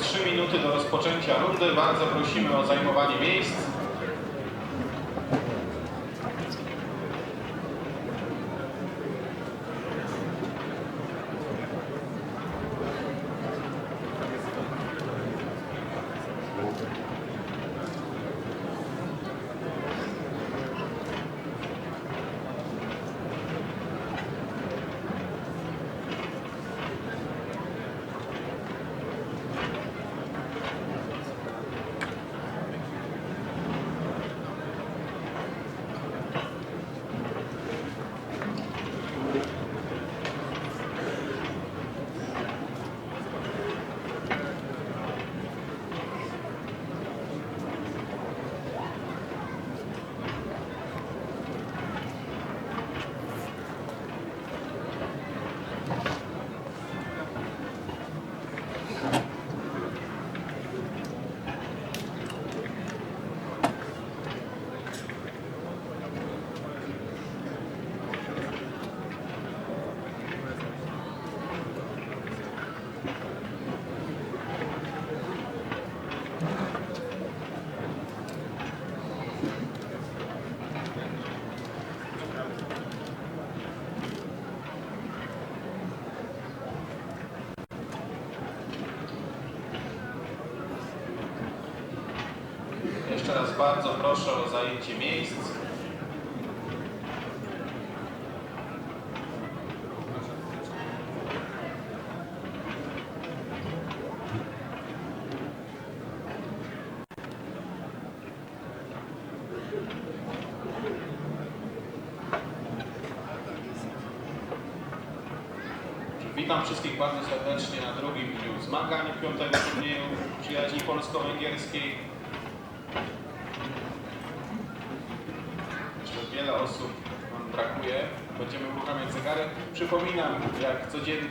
3 minuty do rozpoczęcia rundy. Bardzo prosimy o zajmowanie miejsc. Jeszcze raz bardzo proszę o zajęcie miejsc. Witam wszystkich bardzo serdecznie na drugim dniu zmagań 5. turnieju przyjaźni polsko-węgierskiej. Jeszcze wiele osób nam brakuje. Będziemy uruchamiać zegary. Przypominam, jak codziennie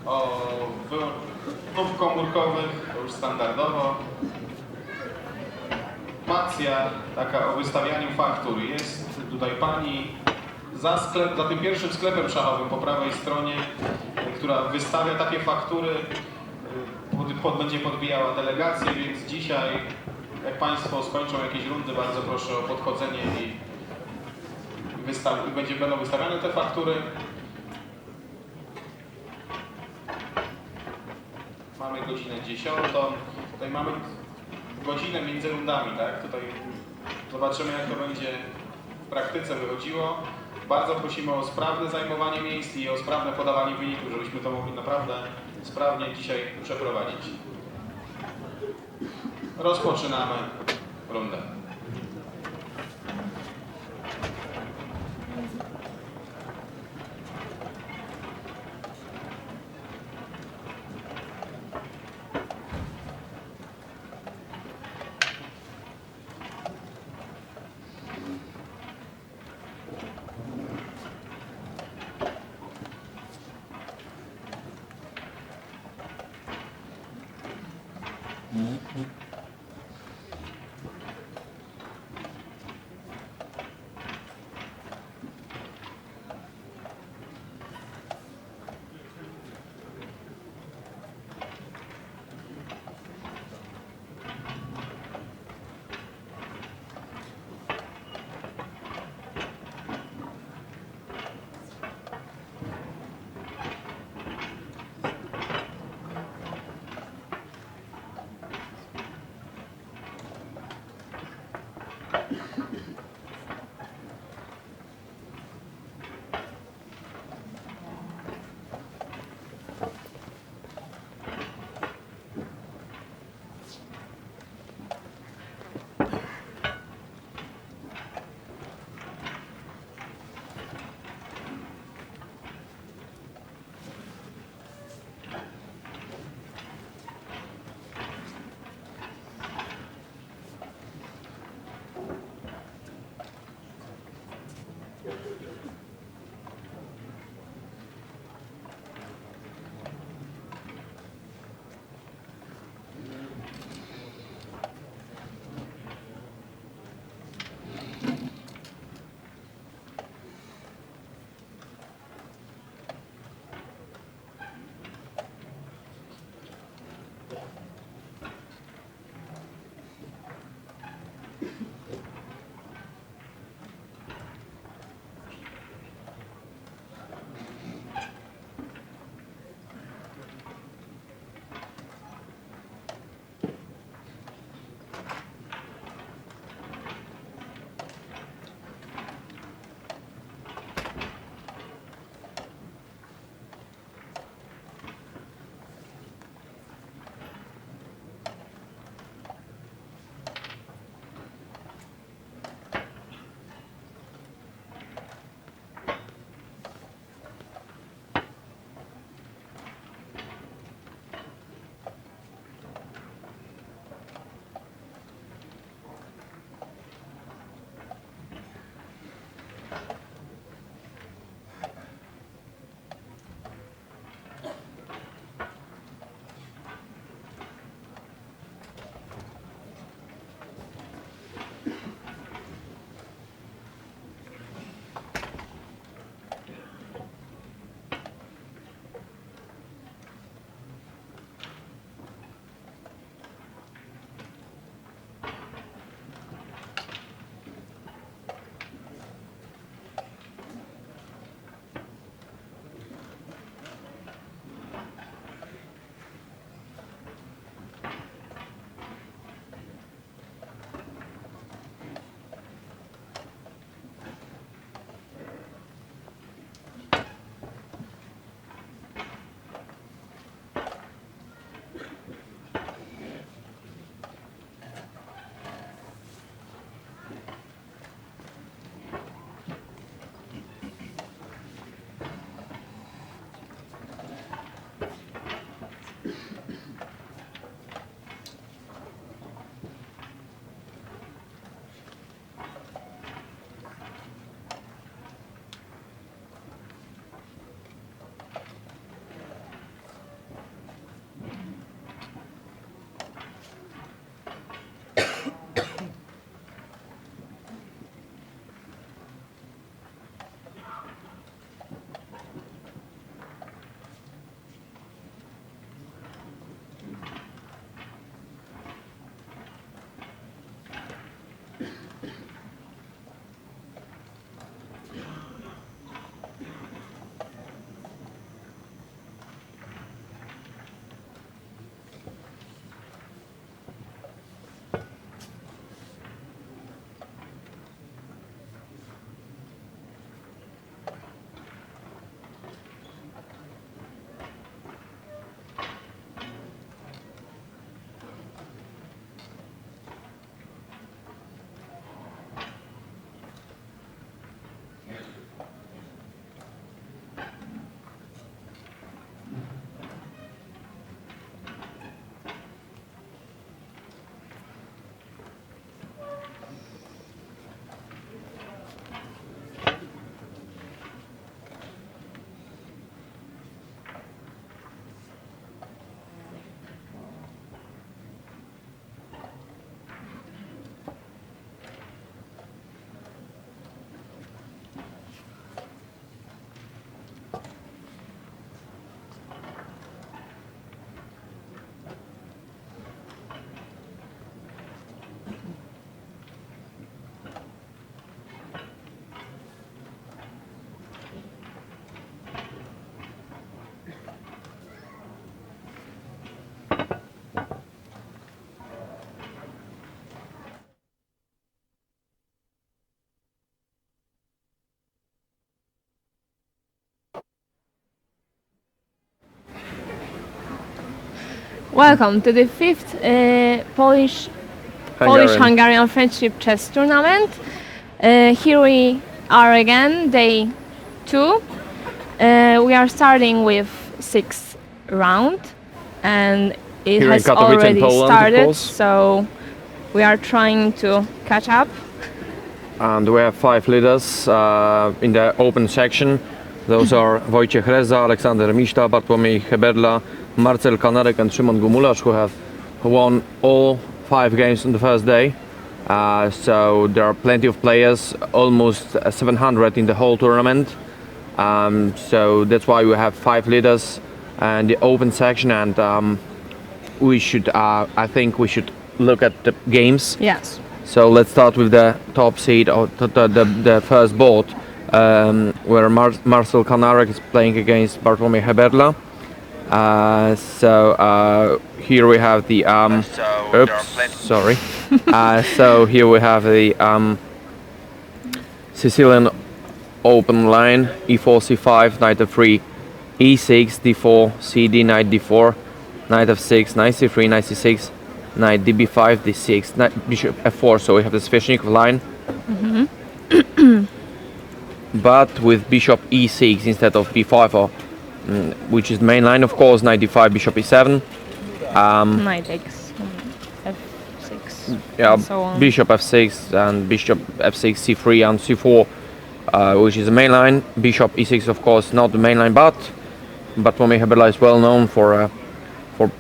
o wyłącznikach komórkowych, to już standardowo. Informacja taka o wystawianiu faktur. Jest tutaj pani za tym pierwszym sklepem szachowym po prawej stronie, która wystawia takie faktury, będzie podbijała delegację, więc dzisiaj, jak Państwo skończą jakieś rundy, bardzo proszę o podchodzenie i będą wystawiane te faktury. Mamy godzinę 10. Tutaj mamy godzinę między rundami, tak? Tutaj zobaczymy, jak to będzie w praktyce wychodziło. Bardzo prosimy o sprawne zajmowanie miejsc i o sprawne podawanie wyników, żebyśmy to mogli naprawdę sprawnie dzisiaj przeprowadzić. Rozpoczynamy rundę. Welcome to the fifth Polish-Hungarian Friendship Chess Tournament. Here we are again, day 2. We are starting with 6th round, and it Here has in Katowice already in Poland, started, so we are trying to catch up. And we have 5 leaders in the open section. Those are Wojciech Reza, Aleksander Miszta, Bartłomiej Heberla, Marcel Kanarek and Szymon Gumularz, who have won all 5 games on the first day. So there are plenty of players, almost 700 in the whole tournament. So that's why we have 5 leaders in the open section, and we should, I think we should look at the games. Yes. So let's start with the top seed, or the first board, where Marcel Kanarek is playing against Bartłomiej Heberla. Here we have the so here we have the Sicilian open line: e4, c5, knight f3, e6, d4, cd, knight d4, knight f6, knight c3, knight c6, knight db5, d6, knight, bishop f4. So we have the Sveshnikov line, but with bishop e6 instead of b5, or which is the main line, of course. Knight d5, bishop e7. Knight x, f6. Yeah, and so on. bishop f6 and bishop f6, c3 and c4. which is the main line. Bishop e6, of course, not the main line, but Bartłomiej Hebedla is well known for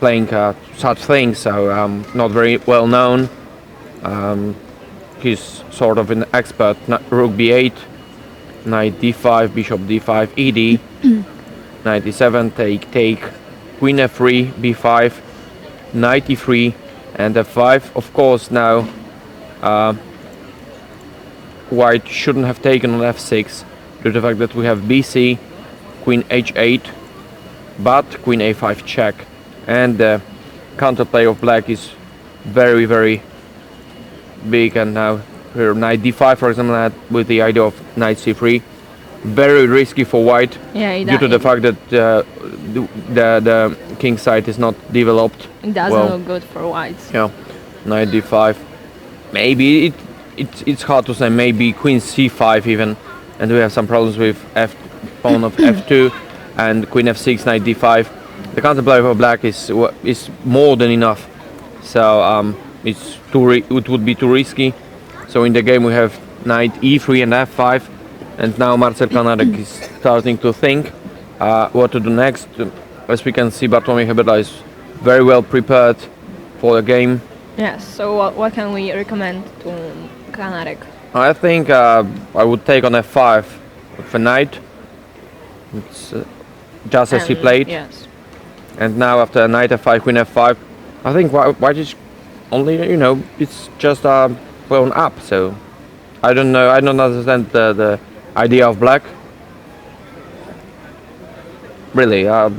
playing such things, so not very well known. He's sort of an expert. Rook b8, knight d5, bishop d5, ed, knight d7, take, queen f3, b5, knight e3, and f5. Of course, now white shouldn't have taken on f6 due to the fact that we have bc, queen h8, but queen a5 check, and the counterplay of black is very, very big. And now here knight d5, for example, with the idea of knight c3, very risky for white, Yeah, due to the fact that the king side is not developed. it doesn't well. look good for whites. Yeah, knight d5. Maybe it's hard to say. Maybe queen c5 even, and we have some problems with pawn of f2 and queen f6, knight d5. The counterplay for black is more than enough. So it would be too risky. So in the game we have knight e3 and f5, and now Marcel Kanarek is starting to think what to do next. As we can see, Bartłomiej Hebedla is very well prepared for the game. Yes, so what can we recommend to Kanarek? I think I would take on f5 with a knight. It's just as he played. Yes. And now after knight f5, queen f5, I think white is only, it's just pawn up. So I don't know. I don't understand the idea of black. Really, I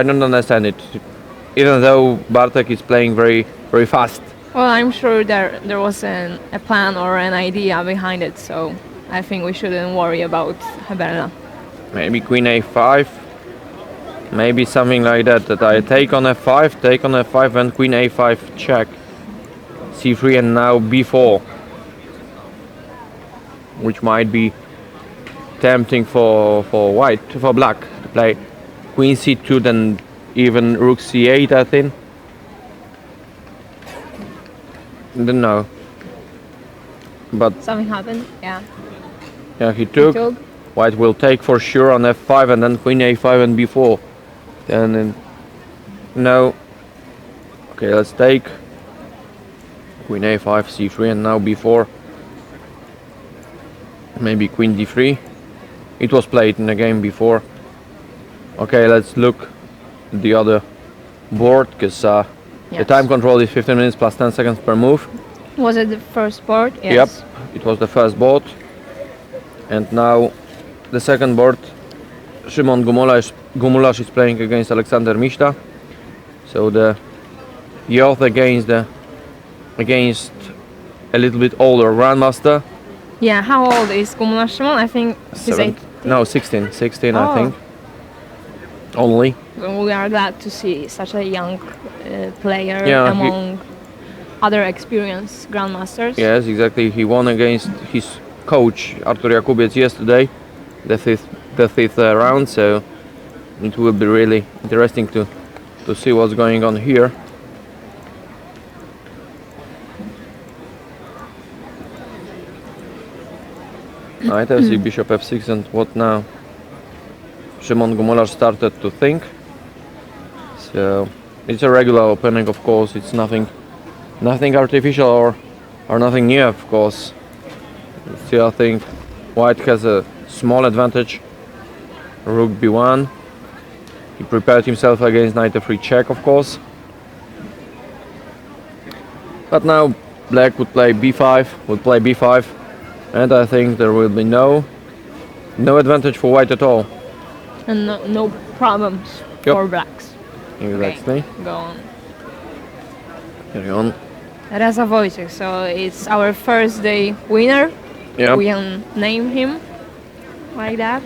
don't understand it. Even though Bartek is playing very, very fast. Well, I'm sure there was a plan or an idea behind it, so I think we shouldn't worry about Hebedla. Maybe queen a5. Maybe something like that. That I take on f5, and queen a5 check. c3 and now b4, which might be tempting for black to play queen c2, then even rook c8. I think. Don't know. But Something happened? Yeah. yeah, he took. White will take for sure on f5, and then queen a5 and b4. Then no. Okay, let's take queen a5, c3, and now b4. Maybe queen d3. It was played in the game before. Okay, let's look at the other board, because the time control is 15 minutes plus 10 seconds per move. Was it the first board? Yes. Yep, it was the first board. And now the second board. Szymon Gumularz is playing against Aleksander Miśta. So the youth against a little bit older grandmaster. Yeah, how old is Gumularz Szymon? I think he's 8. No, 16 Oh. I think. Only. We are glad to see such a young player Yeah, among other experienced grandmasters. Yes, exactly. He won against his coach Artur Jakubiec yesterday, the fifth round. So it will be really interesting to see what's going on here. Knight f6, bishop f6, and what now? Szymon Gumularz started to think. So it's a regular opening, of course. It's nothing artificial or nothing new, of course. Still, I think white has a small advantage. Rook b1. He prepared himself against knight f3 check, of course. But now black would play b5, and I think there will be no advantage for white at all. And no problems for blacks. Exactly. Okay, go on. Carry on. Reza Wojciech, so it's our first day winner. Yeah. We can name him like that.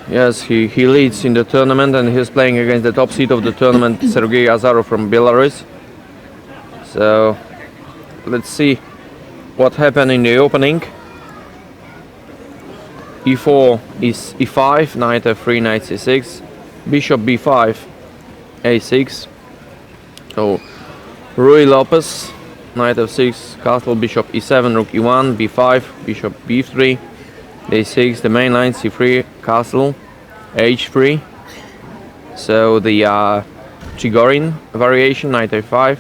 Yes, he leads in the tournament, and he's playing against the top seed of the tournament, Sergei Azarov from Belarus. So let's see what happened in the opening. e4 is e5, knight f3, knight c6, bishop b5, a6. So Rui Lopez, knight f6, castle, bishop e7, rook e1, b5, bishop b3, d6, the main line, c3, castle, h3. So the Chigorin variation, knight a5,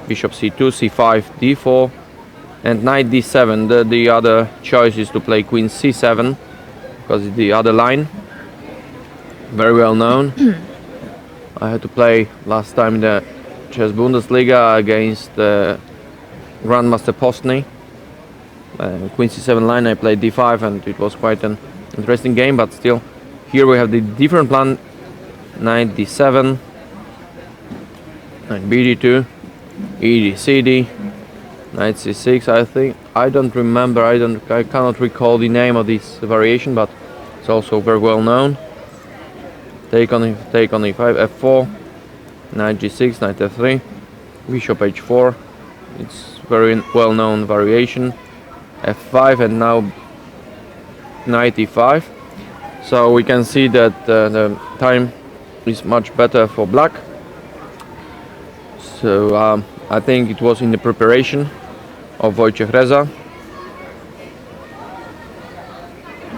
bishop c2, c5, d4, and knight d7. The other choice is to play queen c7 because it's the other line, very well known. I had to play last time in the Chess Bundesliga against Grandmaster Postny. Queen c7 line, I played d5 and it was quite an interesting game, but still here we have the different plan. Knight d7, knight bd2, ed cd, knight c6. I don't remember, I cannot recall the name of this variation, but it's also very well known. Take on e5, f4, knight g6, knight f3, bishop h4. It's very well known variation. f5 and now knight e5. So we can see that the time is much better for black. So I think it was in the preparation of Wojciech Reza.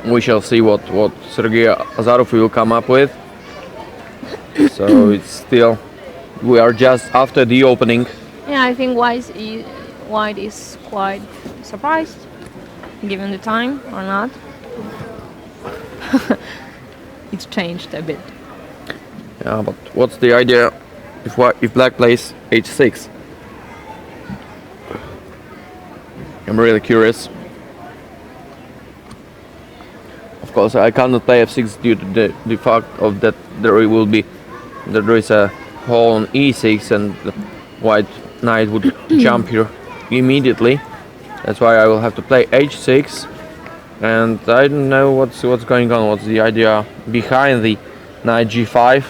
We shall see what Sergei Azarov will come up with. So it's still, we are just after the opening. Yeah, I think White is quite surprised, given the time or not. It's changed a bit. Yeah, but what's the idea if black plays h6? I'm really curious. Of course, I cannot play f6 due to the fact of that there is a hole on e6 and the white knight would jump here immediately. That's why I will have to play h6, and I don't know what's going on. What's the idea behind the knight g5?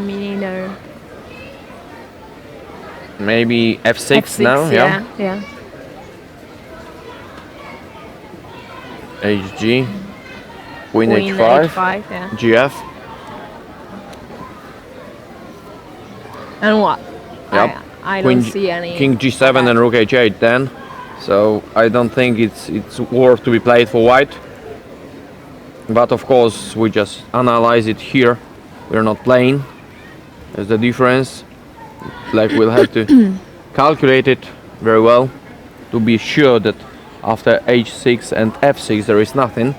Me neither. Maybe f6 now. Yeah. hg, queen Queen h5, h5, yeah. gf. And what? Yep. I Queen don't see any. King g7 and rook h8 then. So I don't think it's worth to be played for white. But of course we just analyze it here. We're not playing. There's the difference. Like we'll have to calculate it very well to be sure that after h6 and f6 there is nothing.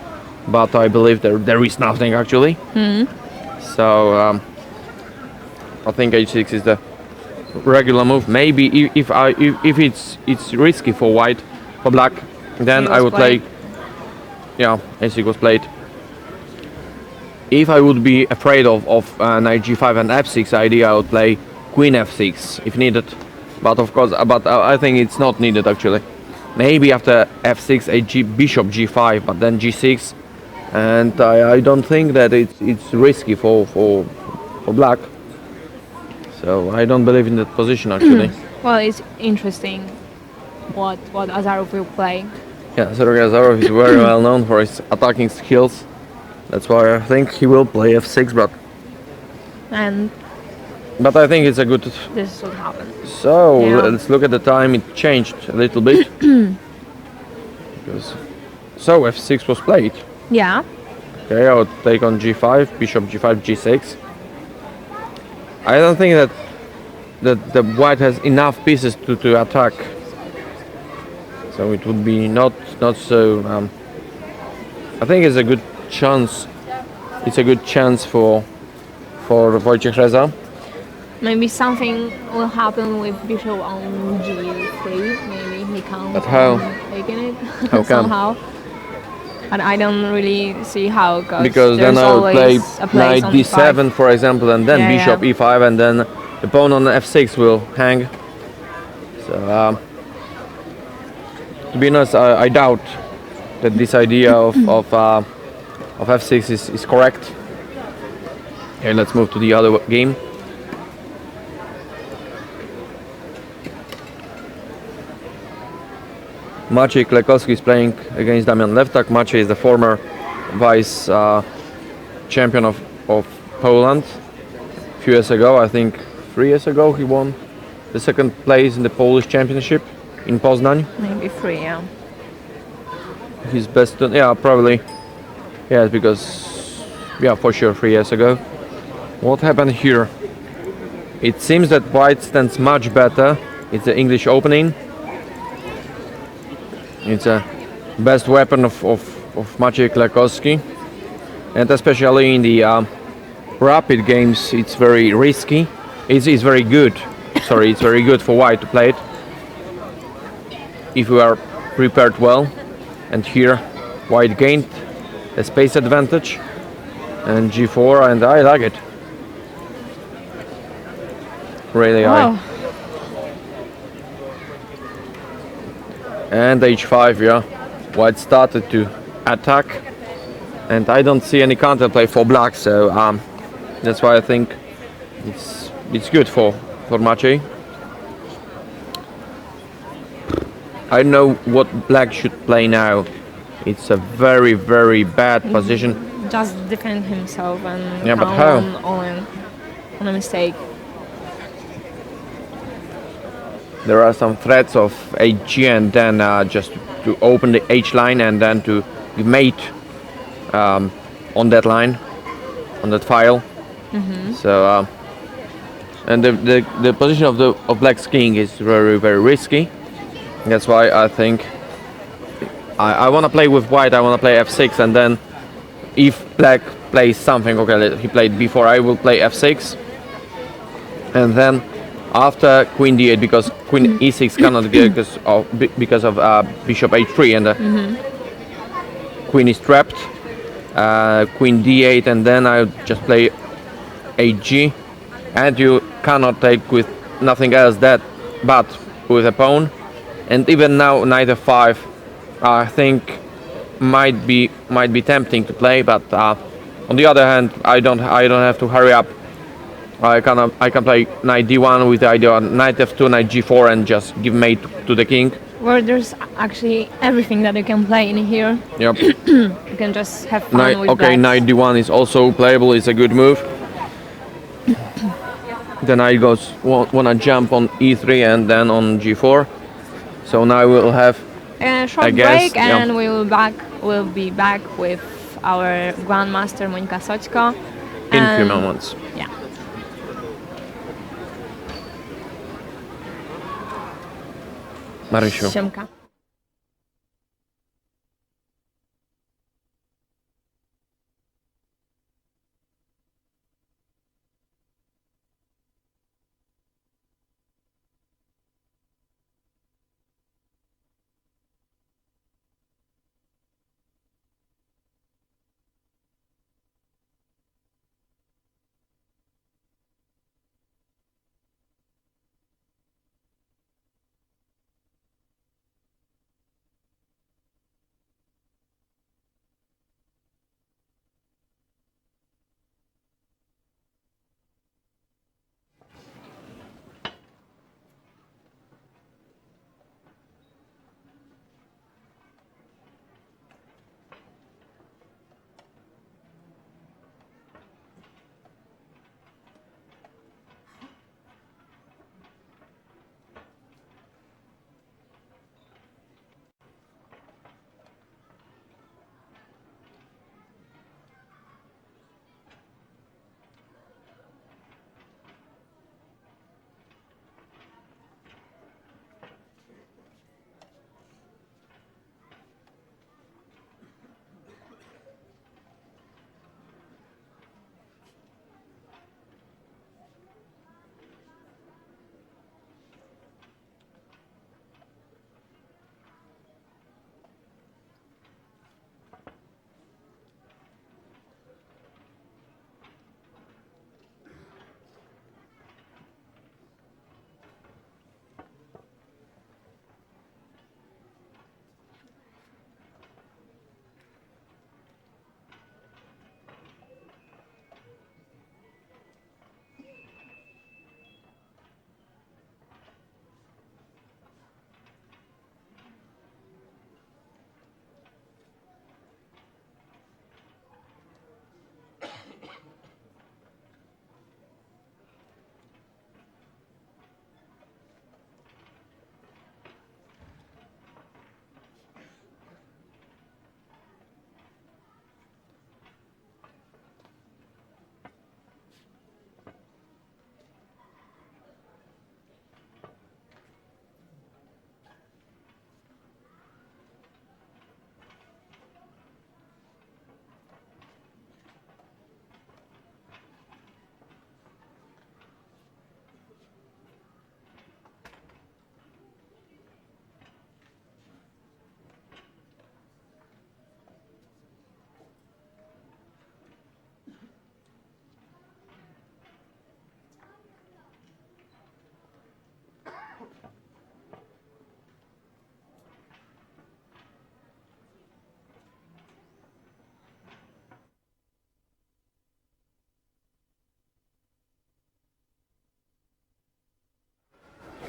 But I believe there is nothing actually. So I think h6 is the regular move. Maybe if it's risky for white, for black, then I would play. Yeah, h6 was played. If I would be afraid of knight g5 and f6 idea, I would play queen f6 if needed. But of course, I think it's not needed actually. Maybe after f6, bishop g5, but then g6, and I don't think that it's risky for black. So I don't believe in that position actually. Well, it's interesting what Azarov will play. Yeah, Sergei Azarov is very well known for his attacking skills. That's why I think he will play f6, but I think it's a good. This is what happened. So Yeah. let's look at the time. It changed a little bit. So f6 was played. Yeah. Okay, I would take on g5, bishop g5, g6. I don't think that the white has enough pieces to attack. So it would be not so. I think it's a good chance. It's a good chance for Wojciech Reza. Maybe something will happen with bishop on g3. Maybe he counts But how? on taking it How come? somehow. But I don't really see how it goes. Because then There's I would play always a place knight on d7 e5. for example, and then Yeah, bishop yeah. e5, and then the pawn on f6 will hang. So to be honest, I doubt that this idea of f6 is correct. Okay, let's move to the other game. Maciej Klekowski is playing against Damian Lewtak. Maciej is the former vice champion of Poland. A few years ago, I think 3 years ago, he won the second place in the Polish championship in Poznań. Maybe 3, yeah. his best turn. Yeah, probably. Yeah, because yeah, for sure 3 years ago. What happened here? It seems that white stands much better. It's the English opening. It's a best weapon of Maciej Klakowski, and especially in the rapid games, it's very risky. It's very good. Sorry, it's very good for white to play it if we are prepared well. And here, white gained a space advantage and g4, and I like it. Really, Wow. And h5, yeah. White started to attack, and I don't see any counterplay for black, so that's why I think it's good for Maciej. I don't know what black should play now. It's a very, very bad position. Just defend himself and Yeah, but count how? on a mistake. There are some threats of hg, and then just to open the h line and then to mate on that line, on that file. So and the position of black's king is very, very risky. That's why I think I want to play with white. I want to play f6, and then if black plays something, okay, he played before, I will play f6, and then after queen d8, because queen e6 cannot get because of bishop h3, and queen is trapped. Queen d8, and then I just play hg, and you cannot take with nothing else that but with a pawn. And even now knight f5, I think might be tempting to play, but on the other hand, I don't have to hurry up. I can play knight d1 with the idea of knight f2, knight g4, and just give mate to the king. Where there's actually everything that you can play in here. Yep. You can just have fun with Okay, black. knight d1 is also playable. It's a good move. The knight goes wanna jump on e3 and then on g4. So now we'll have A short guess, break, and we'll be back with our grandmaster Monika Soćko. in a few And- moments. Yeah. Marysiu. Siemka.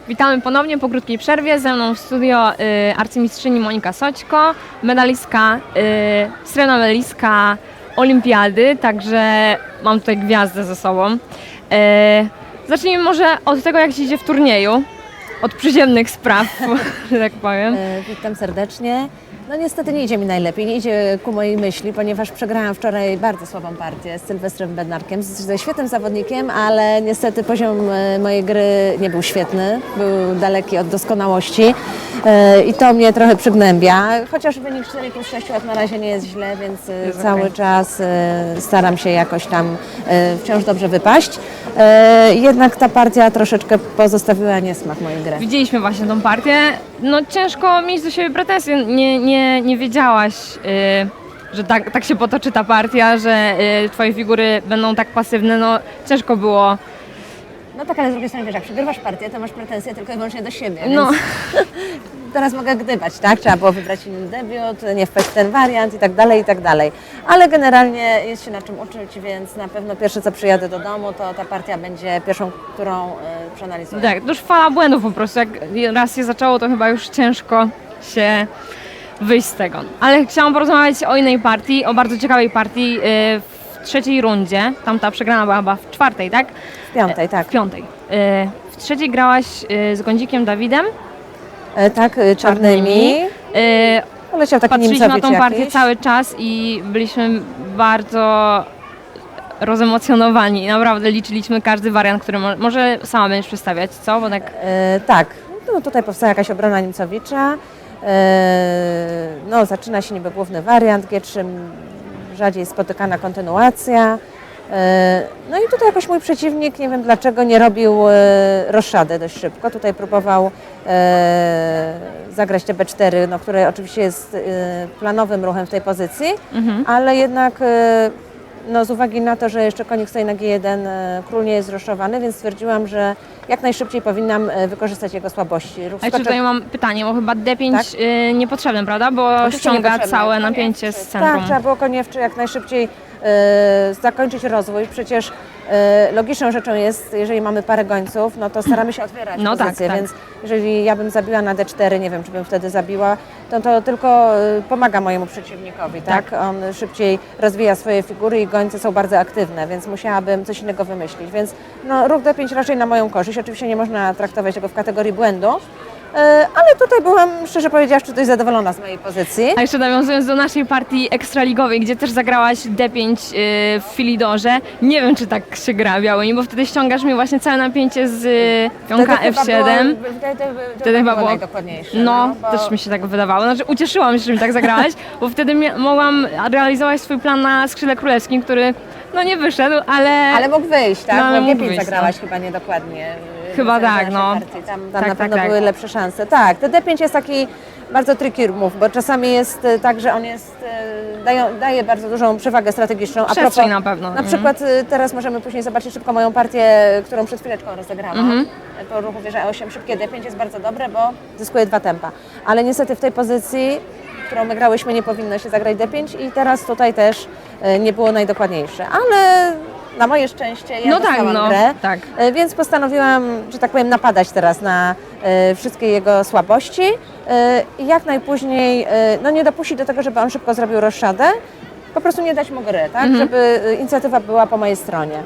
Witamy ponownie po krótkiej przerwie. Ze mną w studio arcymistrzyni Monika Soćko, medalistka, srebrna olimpiady, także mam tutaj gwiazdę ze sobą. Zacznijmy może od tego, jak się idzie w turnieju, od przyziemnych spraw, że tak powiem. Witam serdecznie. No niestety nie idzie mi najlepiej, nie idzie ku mojej myśli, ponieważ przegrałam wczoraj bardzo słabą partię z Sylwestrem Bednarkiem, ze świetnym zawodnikiem, ale niestety poziom mojej gry nie był świetny, był daleki od doskonałości i to mnie trochę przygnębia, chociaż wynik 4,6 jak na razie nie jest źle, więc cały czas staram się jakoś tam wciąż dobrze wypaść. Jednak ta partia troszeczkę pozostawiła niesmak mojej gry. Widzieliśmy właśnie tą partię. No ciężko mieć do siebie pretensje. Nie wiedziałaś, że tak się potoczy ta partia, że twoje figury będą tak pasywne. No ciężko było. No tak, ale z drugiej strony wiesz, jak przegrywasz partię, to masz pretensje tylko i wyłącznie do siebie, No. więc teraz mogę gdybać, tak? Trzeba było wybrać inny debiut, nie wpaść w ten wariant i tak dalej, i tak dalej. Ale generalnie jest się na czym uczyć, więc na pewno pierwsze co przyjadę do domu, to ta partia będzie pierwszą, którą przeanalizuję. Tak, to już fala błędów po prostu. Jak raz się zaczęło, to chyba już ciężko się wyjść z tego. Ale chciałam porozmawiać o innej partii, o bardzo ciekawej partii w trzeciej rundzie. Tamta przegrana była chyba w czwartej, tak? W piątej, tak. W piątej. W trzeciej grałaś z Gądzikiem Dawidem. Tak, czarnymi. Poleciał taki Patrzyliśmy na tą Niemcowic partię jakiś. cały czas i byliśmy bardzo rozemocjonowani. Naprawdę liczyliśmy każdy wariant, który może sama będziesz przedstawiać, co? Bo tak... Tak, no tutaj powstała jakaś obrona Niemcowicza. No, zaczyna się niby główny wariant, G3 rzadziej spotykana kontynuacja. No i tutaj jakoś mój przeciwnik, nie wiem dlaczego, nie robił roszady dość szybko. Tutaj próbował zagrać te B4, no, które oczywiście jest planowym ruchem w tej pozycji, ale jednak no, z uwagi na to, że jeszcze konik stoi na G1, król nie jest roszowany, więc stwierdziłam, że jak najszybciej powinnam wykorzystać jego słabości. Ruch A jeszcze tutaj mam pytanie, bo chyba D5 Tak? Niepotrzebne, prawda? Bo Oczywiście ściąga niepotrzebne. całe napięcie z centrum. Tak, trzeba było koniewczy jak najszybciej zakończyć rozwój. Przecież logiczną rzeczą jest, jeżeli mamy parę gońców, no to staramy się otwierać No tak, pozycję, tak. więc jeżeli ja bym zabiła na D4, nie wiem, czy bym wtedy zabiła, to tylko pomaga mojemu przeciwnikowi, tak? On szybciej rozwija swoje figury i gońce są bardzo aktywne, więc musiałabym coś innego wymyślić. Więc no, ruch D5 raczej na moją korzyść. Oczywiście nie można traktować tego w kategorii błędu, ale tutaj byłam, szczerze powiedziawszy, dość zadowolona z mojej pozycji. A jeszcze nawiązując do naszej partii ekstraligowej, gdzie też zagrałaś D5 w Filidorze, nie wiem, czy tak się gra białymi, bo wtedy ściągasz mi właśnie całe napięcie z pionka F7. Wtedy chyba było najdokładniejsze. No, bo też mi się tak wydawało. Znaczy ucieszyłam się, że mi tak zagrałaś, bo wtedy mogłam realizować swój plan na skrzydle królewskim, który no nie wyszedł, ale mógł wyjść, tak? No, ale Bo mógł G5 wyjść, zagrałaś chyba niedokładnie. Chyba w naszej tak, no. partii. Tam Tak, na pewno tak. były lepsze szanse. Tak, te D5 jest taki bardzo tricky move, bo czasami jest tak, że on jest, daje bardzo dużą przewagę strategiczną. przestrzeń na pewno. Na przykład teraz możemy później zobaczyć szybko moją partię, którą przed chwileczką rozegrałam. Po ruchu wieża 8, szybkie D5 jest bardzo dobre, bo zyskuje 2 tempa. Ale niestety w tej pozycji, którą my grałyśmy, nie powinno się zagrać D5 i teraz tutaj też nie było najdokładniejsze. Ale na moje szczęście ja dostałam grę, tak. więc postanowiłam, że tak powiem, napadać teraz na wszystkie jego słabości i jak najpóźniej no, nie dopuścić do tego, żeby on szybko zrobił roszchadę, po prostu nie dać mu gry, tak? Żeby inicjatywa była po mojej stronie.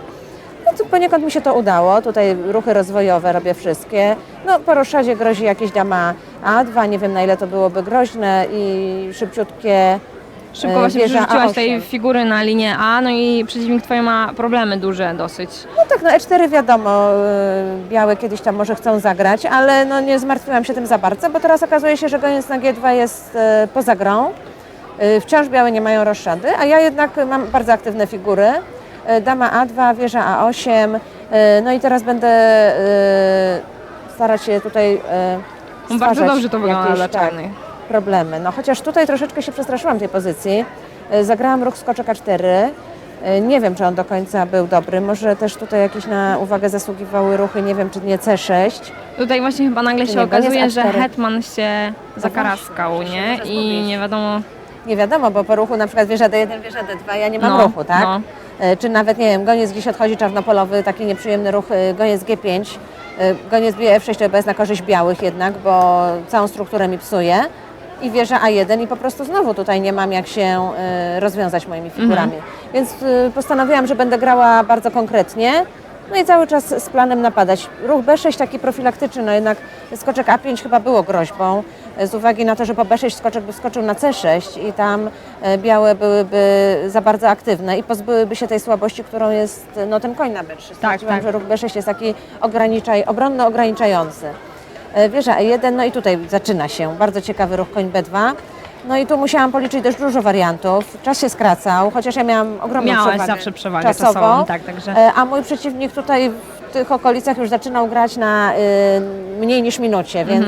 No, to poniekąd mi się to udało, tutaj ruchy rozwojowe robię wszystkie. No, po roszadzie grozi jakieś dama A2, nie wiem na ile to byłoby groźne i szybciutkie Szybko właśnie wieża przerzuciłaś A8. tej figury na linię A, no i przeciwnik twój ma problemy duże dosyć. No tak, no E4 wiadomo, białe kiedyś tam może chcą zagrać, ale no nie zmartwiłam się tym za bardzo, bo teraz okazuje się, że goniec na G2 jest poza grą. Wciąż białe nie mają roszady, a ja jednak mam bardzo aktywne figury. Dama A2, wieża A8, no i teraz będę starać się tutaj Bardzo stwarzać dobrze to wygląda jakieś, dla tak, czarnych. problemy. No chociaż tutaj troszeczkę się przestraszyłam tej pozycji. Zagrałam ruch skoczek A4. Nie wiem, czy on do końca był dobry. Może też tutaj jakieś na uwagę zasługiwały ruchy, nie wiem, czy nie C6. Tutaj właśnie chyba nagle Czy się nie, koniec okazuje, że A4. hetman się zakaraskał, właśnie, nie? może I zgubić. nie wiadomo... Nie wiadomo, bo po ruchu na przykład wieża D1, wieża D2, ja nie mam No, ruchu, tak? no. Czy nawet, nie wiem, goniec gdzieś odchodzi czarnopolowy, taki nieprzyjemny ruch, goniec G5. Goniec bije F6 to jest na korzyść białych jednak, bo całą strukturę mi psuje. I wieża A1 i po prostu znowu tutaj nie mam jak się rozwiązać moimi figurami. Więc postanowiłam, że będę grała bardzo konkretnie. No i cały czas z planem napadać. Ruch B6 taki profilaktyczny, no jednak skoczek A5 chyba było groźbą, z uwagi na to, że po B6 skoczek by skoczył na C6 i tam białe byłyby za bardzo aktywne i pozbyłyby się tej słabości, którą jest no, ten koń na B3. Stwierdziłam, że ruch B6 jest taki obronny, ograniczający. Wieża E1, no i tutaj zaczyna się bardzo ciekawy ruch koń B2. No i tu musiałam policzyć dość dużo wariantów. Czas się skracał, chociaż ja miałam ogromną przewagę zawsze przewagę czasową, tak, także. A mój przeciwnik tutaj w tych okolicach już zaczynał grać na mniej niż minucie, więc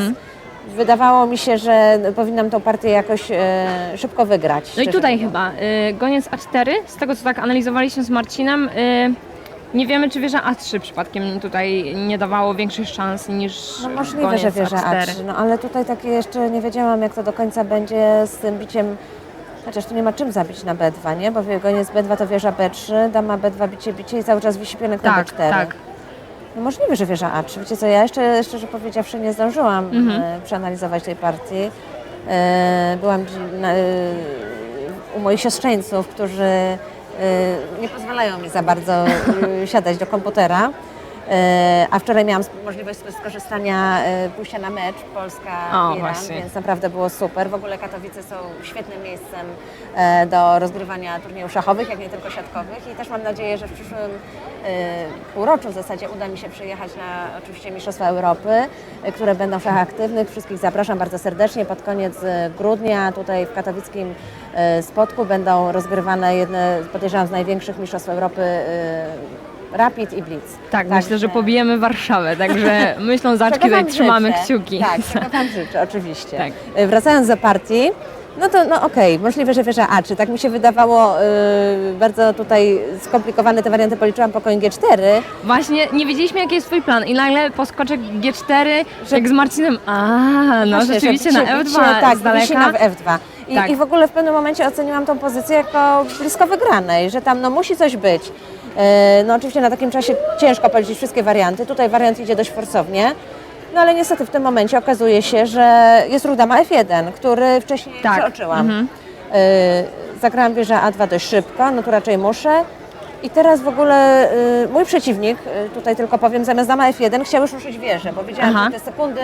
wydawało mi się, że powinnam tą partię jakoś szybko wygrać. No i tutaj chyba goniec A4, z tego co tak analizowaliśmy z Marcinem, nie wiemy, czy wieża A3 przypadkiem tutaj nie dawało większych szans niż No możliwe, goniec że wieża A4. A3, no ale tutaj takie jeszcze nie wiedziałam, jak to do końca będzie z tym biciem, chociaż tu nie ma czym zabić na B2, nie? Bo goniec B2 to wieża B3, dama B2, bicie i cały czas wisi pionek na B4. Tak. No możliwe, że wieża A3. Wiecie co, ja jeszcze szczerze powiedziawszy nie zdążyłam przeanalizować tej partii. Byłam u moich siostrzeńców, którzy nie pozwalają mi za bardzo siadać do komputera. A wczoraj miałam możliwość skorzystania, pójścia na mecz Polska-Iran, więc naprawdę było super. W ogóle Katowice są świetnym miejscem do rozgrywania turniejów szachowych, jak nie tylko siatkowych i też mam nadzieję, że w przyszłym półroczu w zasadzie uda mi się przyjechać na oczywiście Mistrzostwa Europy, które będą w szachach aktywnych. Wszystkich zapraszam bardzo serdecznie. Pod koniec grudnia tutaj w katowickim Spodku będą rozgrywane jedne, podejrzewam, z największych Mistrzostw Europy Rapid i Blitz. Tak, myślę, że pobijemy Warszawę, także my Ślązaczki tutaj trzymamy kciuki. Tak, czego Wam życzę, oczywiście. Tak. Wracając do partii, no to no okej, możliwe, że wieża A3. Tak mi się wydawało, bardzo tutaj skomplikowane te warianty policzyłam po koń G4. Właśnie nie wiedzieliśmy, jaki jest Twój plan i nagle poskoczek G4, jak z Marcinem, no Właśnie, rzeczywiście że na bicie, F2 tak, z daleka. wisi na F2. Tak. I w ogóle w pewnym momencie oceniłam tą pozycję jako blisko wygranej, że tam no musi coś być. No oczywiście na takim czasie ciężko policzyć wszystkie warianty. Tutaj wariant idzie dość forsownie. No ale niestety w tym momencie okazuje się, że jest ruch dama F1, który wcześniej przeoczyłam. Zagrałam wieża A2 dość szybko, no tu raczej muszę. I teraz w ogóle mój przeciwnik, tutaj tylko powiem, zamiast dama F1 chciał już ruszyć wieżę, bo widziałam, że te sekundy,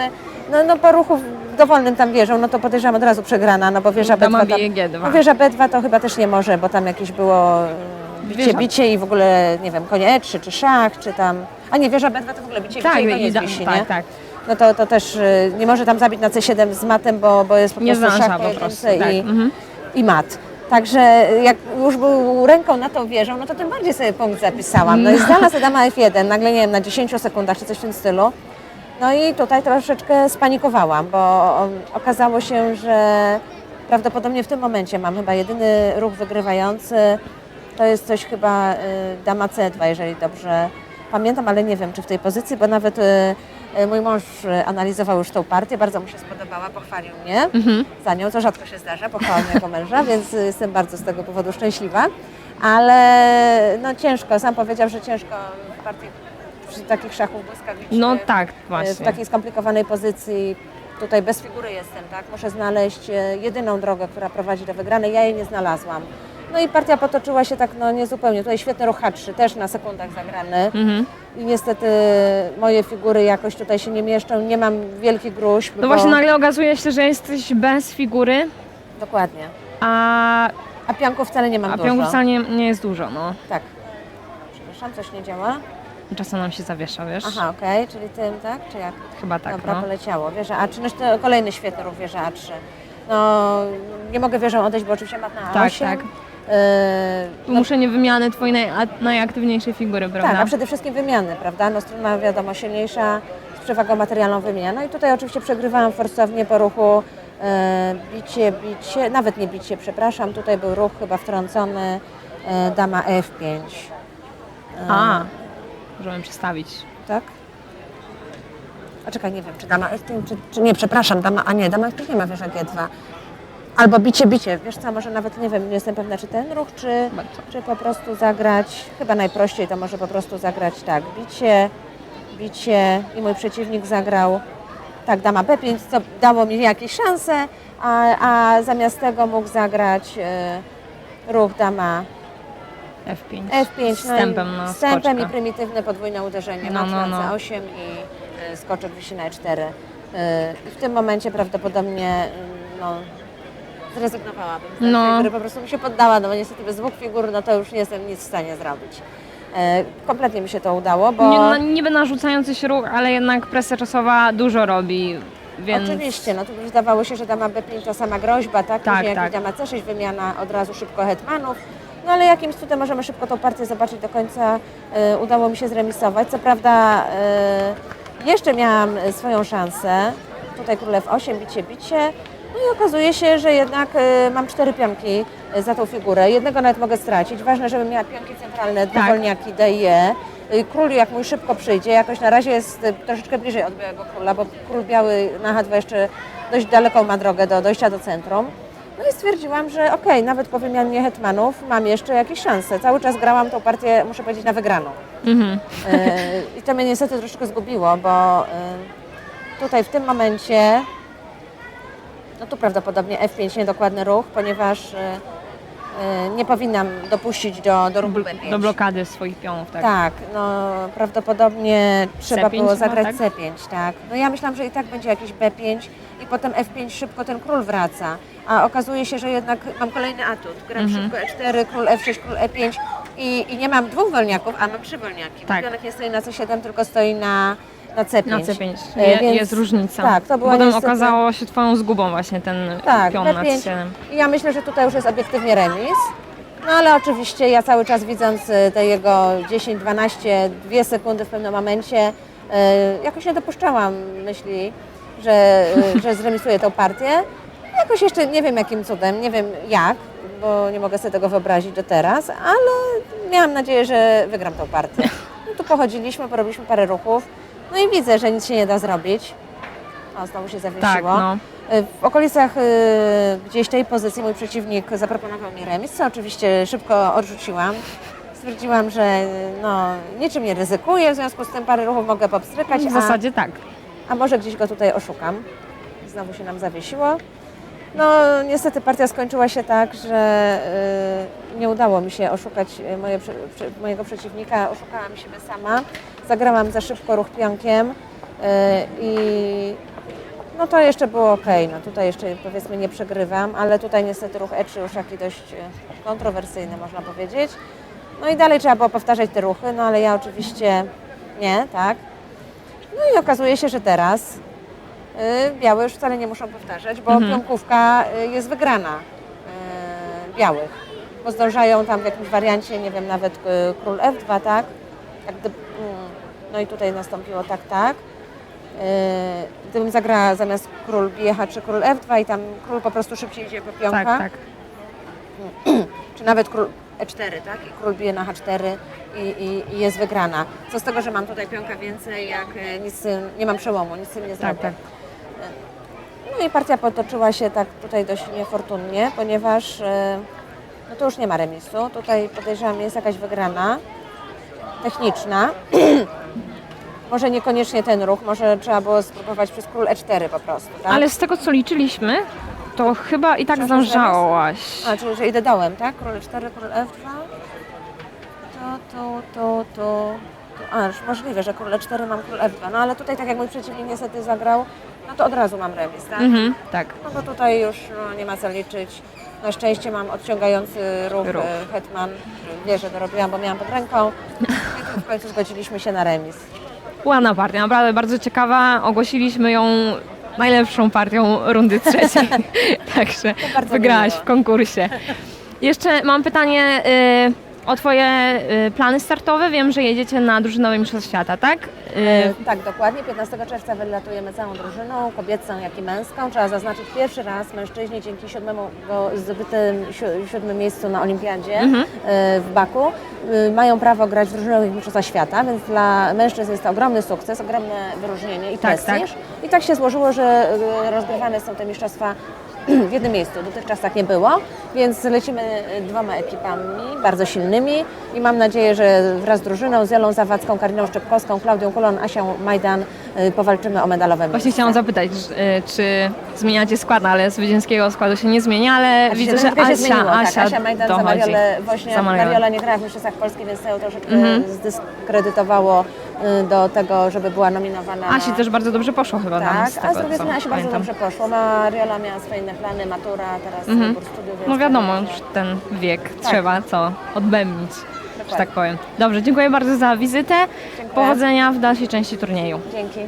no po ruchu dowolnym tam wieżą, no to podejrzewam od razu przegrana, no bo wieża Dama B2 tam, bije G2. no wieża B2 to chyba też nie może, bo tam jakieś było bicie i w ogóle, nie wiem, konie E3 czy szach, czy tam, a nie, wieża B2 to w ogóle bicie i koniec wisi, nie? Tak. No to też nie może tam zabić na C7 z matem, bo jest po prostu szach po jedynce i mat. Także jak już był ręką na tą wieżą, no to tym bardziej sobie punkt zapisałam. No i zdana sobie dama F1, nagle nie wiem, na 10 sekundach czy coś w tym stylu. No i tutaj troszeczkę spanikowałam, bo okazało się, że prawdopodobnie w tym momencie mam chyba jedyny ruch wygrywający. To jest coś chyba dama C2, jeżeli dobrze pamiętam, ale nie wiem, czy w tej pozycji, bo nawet mój mąż analizował już tą partię, bardzo mu się spodobała, pochwalił mnie za nią, co rzadko się zdarza, pochwalił mnie jako męża, więc jestem bardzo z tego powodu szczęśliwa, ale no ciężko, sam powiedział, że ciężko w partii przy takich szachów błyskawicznych, No tak, właśnie. w takiej skomplikowanej pozycji, tutaj bez figury jestem, tak, muszę znaleźć jedyną drogę, która prowadzi do wygranej, ja jej nie znalazłam. No i partia potoczyła się tak no niezupełnie. Tutaj świetny ruch H3, też na sekundach zagrany. I niestety moje figury jakoś tutaj się nie mieszczą, nie mam wielkich gruźb. No właśnie nagle okazuje się, że jesteś bez figury, Dokładnie. a pionków wcale nie mam dużo. pionków wcale nie jest dużo, no. Tak. Przepraszam, coś nie działa? Czasem nam się zawiesza, wiesz? Aha, okej, czyli tym, tak? Czy jak? Chyba tak, Dobra, no. poleciało. Wieża A3, no to kolejny świetny ruch wieża A3. No, nie mogę wieżą odejść, bo oczywiście mat na A8. Tak. Muszę nie wymiany Twojej najaktywniejszej figury, prawda? Tak, a przede wszystkim wymiany, prawda? No strona wiadomo silniejsza, z przewagą materialną wymienia. No i tutaj oczywiście przegrywałam forsownie po ruchu bicie, nawet nie bicie, przepraszam, tutaj był ruch chyba wtrącony dama F5. Możemy przestawić. Tak? A czekaj, nie wiem, czy dama F5, czy nie, przepraszam, dama F5 nie ma wieża G2. Albo bicie, wiesz co, może nawet nie wiem, nie jestem pewna, czy ten ruch, czy po prostu zagrać, chyba najprościej to może po prostu zagrać tak, bicie, bicie i mój przeciwnik zagrał tak, dama B5, co dało mi jakieś szanse, a zamiast tego mógł zagrać ruch dama F5. F5, Wstępem na wstępem i skoczka. prymitywne podwójne uderzenie, No, mat no, no. na C8 i skoczek wisi na E4. I w tym momencie prawdopodobnie zrezygnowałabym z tej No. figury, po prostu mi się poddała, no bo niestety bez 2 figur, no to już nie jestem nic w stanie zrobić. Kompletnie mi się to udało, bo... Niby narzucający się ruch, ale jednak presja czasowa dużo robi, więc... Oczywiście, no tu wydawało się, że dama B5 to sama groźba, tak? Tak, Później tak. jak dama C6, wymiana od razu szybko hetmanów. No ale jakimś cudem możemy szybko tą partię zobaczyć do końca. Udało mi się zremisować. Co prawda jeszcze miałam swoją szansę. Tutaj król F8, bicie. No i okazuje się, że jednak mam 4 pionki za tą figurę. Jednego nawet mogę stracić. Ważne, żebym miała pionki centralne, dwa Tak. wolniaki D i E. Król jak mój szybko przyjdzie, jakoś na razie jest troszeczkę bliżej od białego króla, bo król biały na H2 jeszcze dość daleką ma drogę do dojścia do centrum. No i stwierdziłam, że okej, nawet po wymianie hetmanów mam jeszcze jakieś szanse. Cały czas grałam tą partię, muszę powiedzieć, na wygraną. I to mnie niestety troszeczkę zgubiło, bo tutaj w tym momencie, no tu prawdopodobnie F5 niedokładny ruch, ponieważ nie powinnam dopuścić do ruchu B5. Do blokady swoich pionów, tak? Tak, no prawdopodobnie trzeba C5 było chyba, zagrać tak? C5, tak. No ja myślałam, że i tak będzie jakiś B5 i potem F5 szybko ten król wraca, a okazuje się, że jednak mam kolejny atut. Gram szybko E4, król F6, król E5 i nie mam 2 wolniaków, a mam 3 wolniaki. Tak. Pionek nie stoi na C7, tylko stoi na C5. Na C5 Więc jest różnica. Tak, to była Potem niestety... okazało się twoją zgubą właśnie ten Tak, pion na B5. C7. I ja myślę, że tutaj już jest obiektywnie remis. No ale oczywiście ja cały czas widząc te jego 10, 12, 2 sekundy w pewnym momencie jakoś nie dopuszczałam myśli, że zremisuję tą partię. Jakoś jeszcze nie wiem jakim cudem, nie wiem jak, bo nie mogę sobie tego wyobrazić do teraz, ale miałam nadzieję, że wygram tą partię. No tu pochodziliśmy, porobiliśmy parę ruchów, no i widzę, że nic się nie da zrobić. O, znowu się zawiesiło. Tak, no. W okolicach gdzieś tej pozycji mój przeciwnik zaproponował mi remis, co oczywiście szybko odrzuciłam. Stwierdziłam, że no, niczym nie ryzykuję, w związku z tym parę ruchów mogę popstrykać, W zasadzie tak. a może gdzieś go tutaj oszukam. Znowu się nam zawiesiło. No niestety partia skończyła się tak, że nie udało mi się oszukać mojego przeciwnika, oszukałam siebie sama. Zagrałam za szybko ruch pionkiem i no to jeszcze było ok, no tutaj jeszcze powiedzmy nie przegrywam, ale tutaj niestety ruch E3 już taki dość kontrowersyjny można powiedzieć. No i dalej trzeba było powtarzać te ruchy, no ale ja oczywiście nie, tak. No i okazuje się, że teraz białe już wcale nie muszą powtarzać, bo pionkówka jest wygrana białych, bo zdążają tam w jakimś wariancie, nie wiem, nawet król F2, tak. No i tutaj nastąpiło tak. Gdybym zagrała zamiast król bije H3 król F2 i tam król po prostu szybciej idzie po pionka, Tak. czy nawet król E4, tak? I król bije na H4 i jest wygrana. Co z tego, że mam tutaj pionka więcej, jak nic, nie mam przełomu, nic z tym nie zrobię. Tak. No i partia potoczyła się tak tutaj dość niefortunnie, ponieważ no to już nie ma remisu. Tutaj podejrzewam jest jakaś wygrana techniczna. Może niekoniecznie ten ruch, może trzeba było spróbować przez król E4 po prostu, tak? Ale z tego co liczyliśmy, to chyba i tak Czas zdążałaś. A, czyli że idę dołem, tak? Król E4, król F2. A, już możliwe, że król E4 mam król F2. No ale tutaj tak jak mój przeciwnik niestety zagrał, no to od razu mam remis, tak? Tak. No bo tutaj już nie ma co liczyć. Na szczęście mam odciągający ruch. Hetman. Wie, że to robiłam, bo miałam pod ręką. I tu w końcu zgodziliśmy się na remis. Ładna partia, naprawdę bardzo ciekawa. Ogłosiliśmy ją najlepszą partią rundy trzeciej. Także bardzo wygrałaś miło. w konkursie. Jeszcze mam pytanie o Twoje plany startowe. Wiem, że jedziecie na drużynowe mistrzostwa świata, tak? Tak, dokładnie. 15 czerwca wylatujemy całą drużyną, kobiecą, jak i męską. Trzeba zaznaczyć pierwszy raz mężczyźni dzięki zdobytym 7 miejscu na Olimpiadzie w Baku mają prawo grać w drużynowych mistrzostwach świata, więc dla mężczyzn jest to ogromny sukces, ogromne wyróżnienie i Tak, prestiż. I tak się złożyło, że rozgrywane są te mistrzostwa w jednym miejscu. Dotychczas tak nie było, więc lecimy dwoma ekipami bardzo silnymi i mam nadzieję, że wraz z drużyną, z Jolą Zawadzką, Kariną Szczepkowską, Klaudią Kulon, Asią Majdan powalczymy o medalowe Właśnie miejsce. chciałam zapytać, czy zmieniacie skład, no, ale zwycięskiego składu się nie zmienia, ale Znaczy, widzę, że troszeczkę się zmieniło, Asia Asia Majdan za dochodzi. Mariolę Woźniak. Za Mariolę. Mariola nie grała w Mistrzostwach Polski, więc to ją troszeczkę zdyskredytowało do tego, żeby była nominowana. Asi też bardzo dobrze poszło chyba nam Tak, z a tego, z drugiej co strony Asi bardzo pamiętam. dobrze poszło. Mariola miała swoje inne plany, matura, teraz wybór studiów. Więc No wiadomo, pewnie, już że- ten wiek Tak. trzeba co odbębnić, że Dokładnie. tak powiem. Dobrze, dziękuję bardzo za wizytę. Dziękuję. Powodzenia w dalszej części turnieju. Dzięki.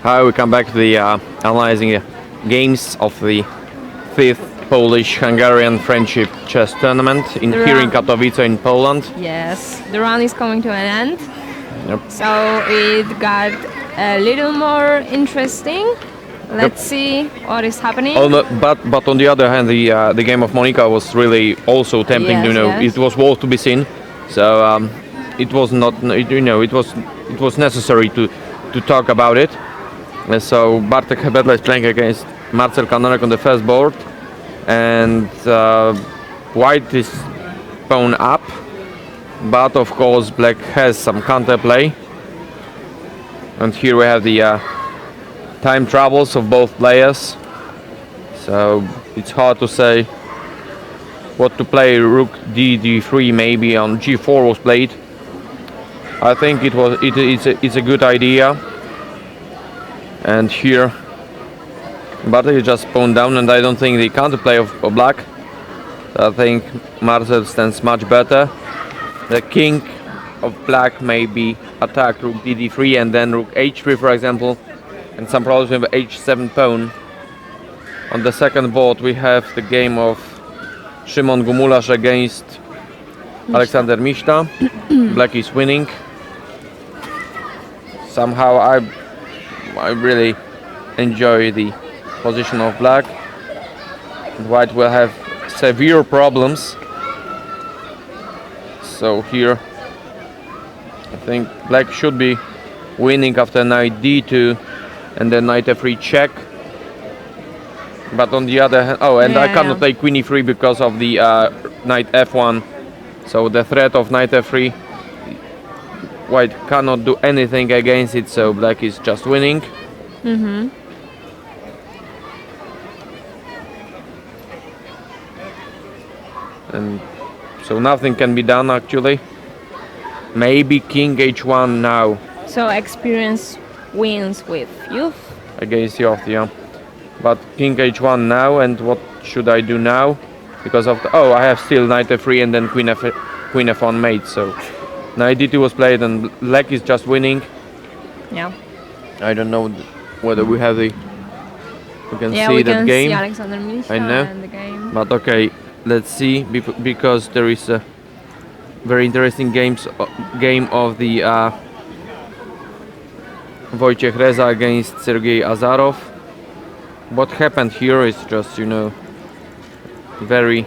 Hi, we come back to the analyzing games of the 5th Polish-Hungarian Friendship Chess Tournament here in Katowice in Poland. Yes, the run is coming to an end. Yep. So it got a little more interesting. Let's see what is happening. But on the other hand, the game of Monika was really also tempting. Yes, yes. It was worth to be seen. So it was not. It was necessary to talk about it. So Bartek Hebedla is playing against Marcel Kanarek on the first board, and White is pawn up. But of course, Black has some counterplay. And here we have the time troubles of both players. So it's hard to say what to play. Rook d3 maybe on g4 was played. I think it's a good idea. And here Bartek is just pawned down, and I don't think the counterplay of Black. I think Marcel stands much better. The king of Black may be attacked rook d3 and then rook h3, for example, and some problems with h7 pawn. On the second board we have the game of Szymon Gumularz against Aleksander Mishta. Black is winning. Somehow I really enjoy the position of Black. White will have severe problems. So here I think Black should be winning after knight d2 and then knight f3 check. But on the other hand, I cannot play queen e3 because of the knight f1. So the threat of knight f3, White cannot do anything against it, so Black is just winning. And so nothing can be done actually. Maybe king h1 now. So experience wins with youth. Against Youth, yeah. But King H1 now, and what should I do now? Because of the, oh, I have still Knight F3 and then Queen F1 mate, so Knight D2 was played and Black is just winning. Yeah. I don't know whether we have the... We can Yeah, see we that can game. see Alexander Misha I know. and the game. But okay, let's see, because there is a very interesting game of the Wojciech Reza against Sergei Azarov. What happened here is just, you know, very...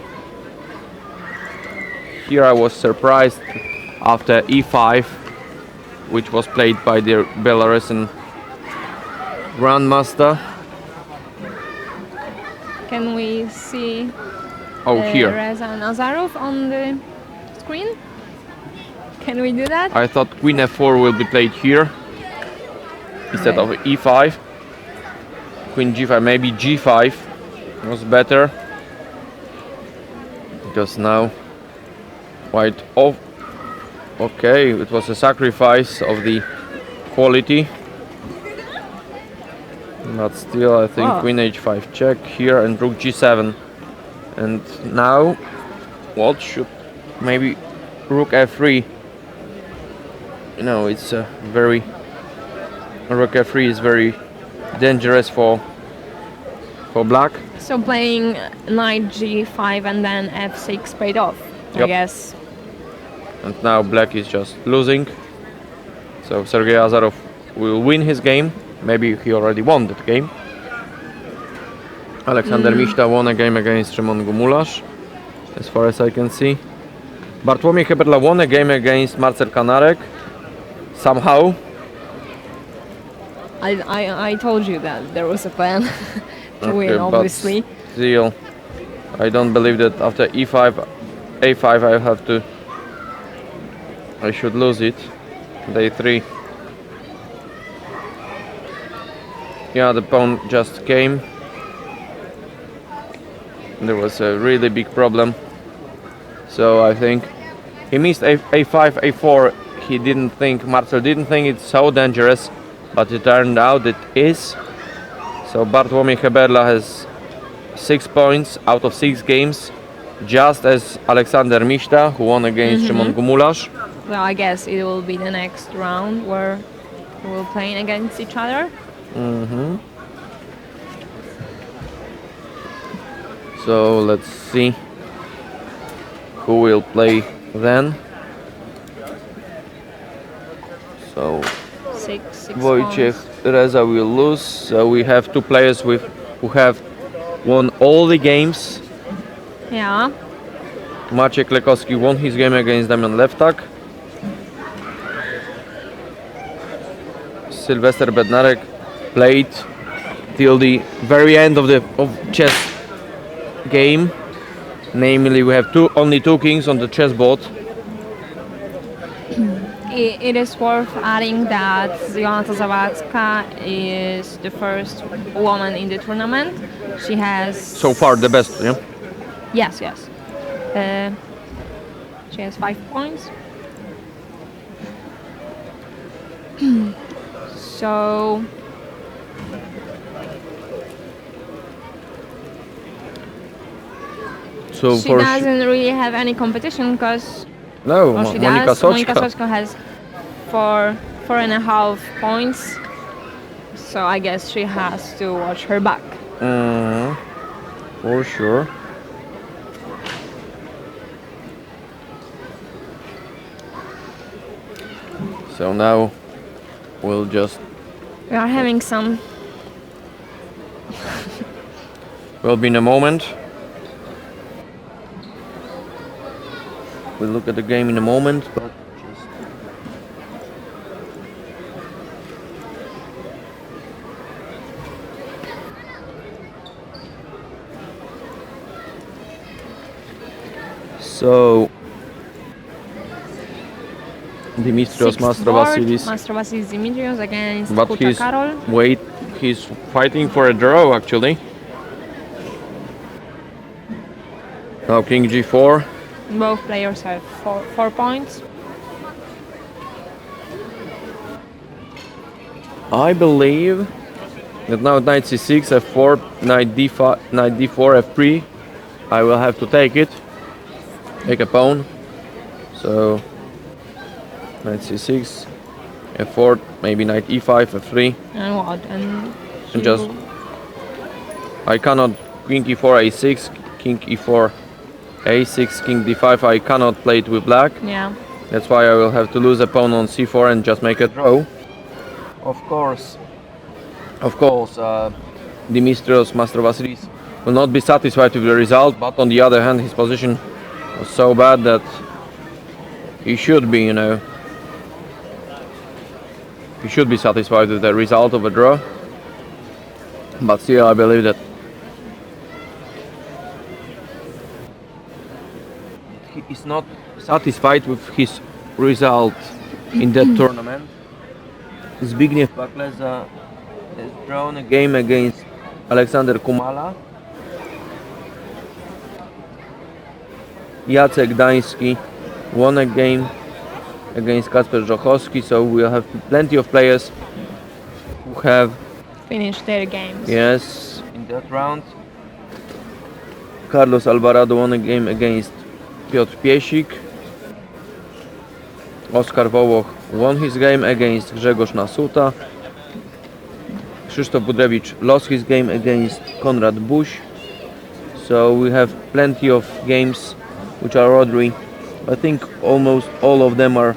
Here I was surprised after E5, which was played by the Belarusian Grandmaster. Can we see Here. Reza and Azarov on the screen? Can we do that? I thought Queen F4 will be played here instead of E5. Queen G5, maybe G5 was better. Because now white off. Okay, it was a sacrifice of the quality. But still, I think Queen H5 check here and Rook G7. And now, what should maybe Rook F3? You know, it's a very Rook F3 is very dangerous for Black. So playing Knight G5 and then F6 paid off, I Yep. guess. And now Black is just losing. So Sergei Azarov will win his game. Maybe he already won that game. Alexander Mishta won a game against Szymon Gumularz, as far as I can see. Bartłomiej Heberla won a game against Marcel Kanarek. Somehow. I told you that there was a plan to win, Okay, obviously. But still, I don't believe that after E5, A5 I should lose it. Day 3. Yeah, the pawn just came. There was a really big problem. So I think he missed A5, A4. He didn't think, Marcel didn't think it's so dangerous, but it turned out it is. So Bartłomiej Heberla has 6 points out of 6 games, just as Alexander Mishta, who won against Szymon Gumularz. Well, I guess it will be the next round where we'll play against each other. So let's see who will play then. So 6 Wojciech points. Reza will lose. So we have 2 players who have won all the games. Yeah. Maciek Lekowski won his game against Damian Lewtak. Sylwester Bednarek played till the very end of chess game. Namely, we have only 2 kings on the chessboard. It is worth adding that Jonata Zawadzka is the first woman in the tournament. She has... So far, the best, yeah? Yes. She has 5 points. So... So she doesn't really have any competition because... No, Oh, she Monika does. Monika Soczka. Soczka has 4.5 points. So I guess she has to watch her back. For sure. So now we'll just... We are having some... We'll be in a moment. We'll look at the game in a moment, but just... So... Dimitrios Mastrovasilis, Master Vasilis Dimitrios against but Kuta Karol. he's fighting for a draw actually. Now King G4. Both players have 4 points. I believe that now knight c6, f4, knight d5, knight d4, f3. I will have to take it. Take a pawn. So knight c6, f4, maybe knight e5, f3. And what? And just I cannot king e4, a6, king e4, a6, king d5. I cannot play it with black. Yeah. That's why I will have to lose a pawn on c4 and just make a draw. Of course, Dimitrios Mastrovasilis will not be satisfied with the result, but on the other hand, his position was so bad that he should be, he should be satisfied with the result of a draw. But still, I believe that he is not satisfied with his result in that tournament. Zbigniew Pakleza has drawn a game against Aleksander Kumala. Jacek Gdański won a game against Kacper Żochowski, so we'll have plenty of players who have Finished their games. yes in that round. Carlos Alvarado won a game against Piotr Piesik. Oskar Wołoch won his game against Grzegorz Nasuta. Krzysztof Budrewicz lost his game against Konrad Bush. So we have plenty of games which are already, I think almost all of them are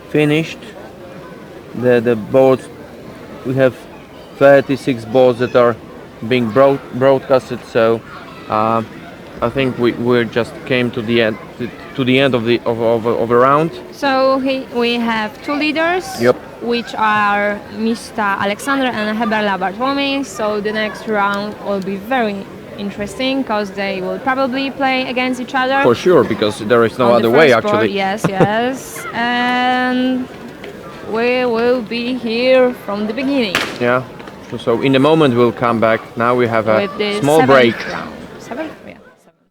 finished. The boards, we have 36 boards that are being broadcasted, so I think we just came to the end of a round. So we have two leaders, Yep. which are Mr. Alexander and Heberla Bartłomiej. So the next round will be very interesting because they will probably play against each other. For sure, because there is no on other the way first board. actually. Yes, yes. And we will be here from the beginning Yeah. So in a moment we'll come back. Now we have a with the small seventh break. round. Seventh? Yeah. Seventh.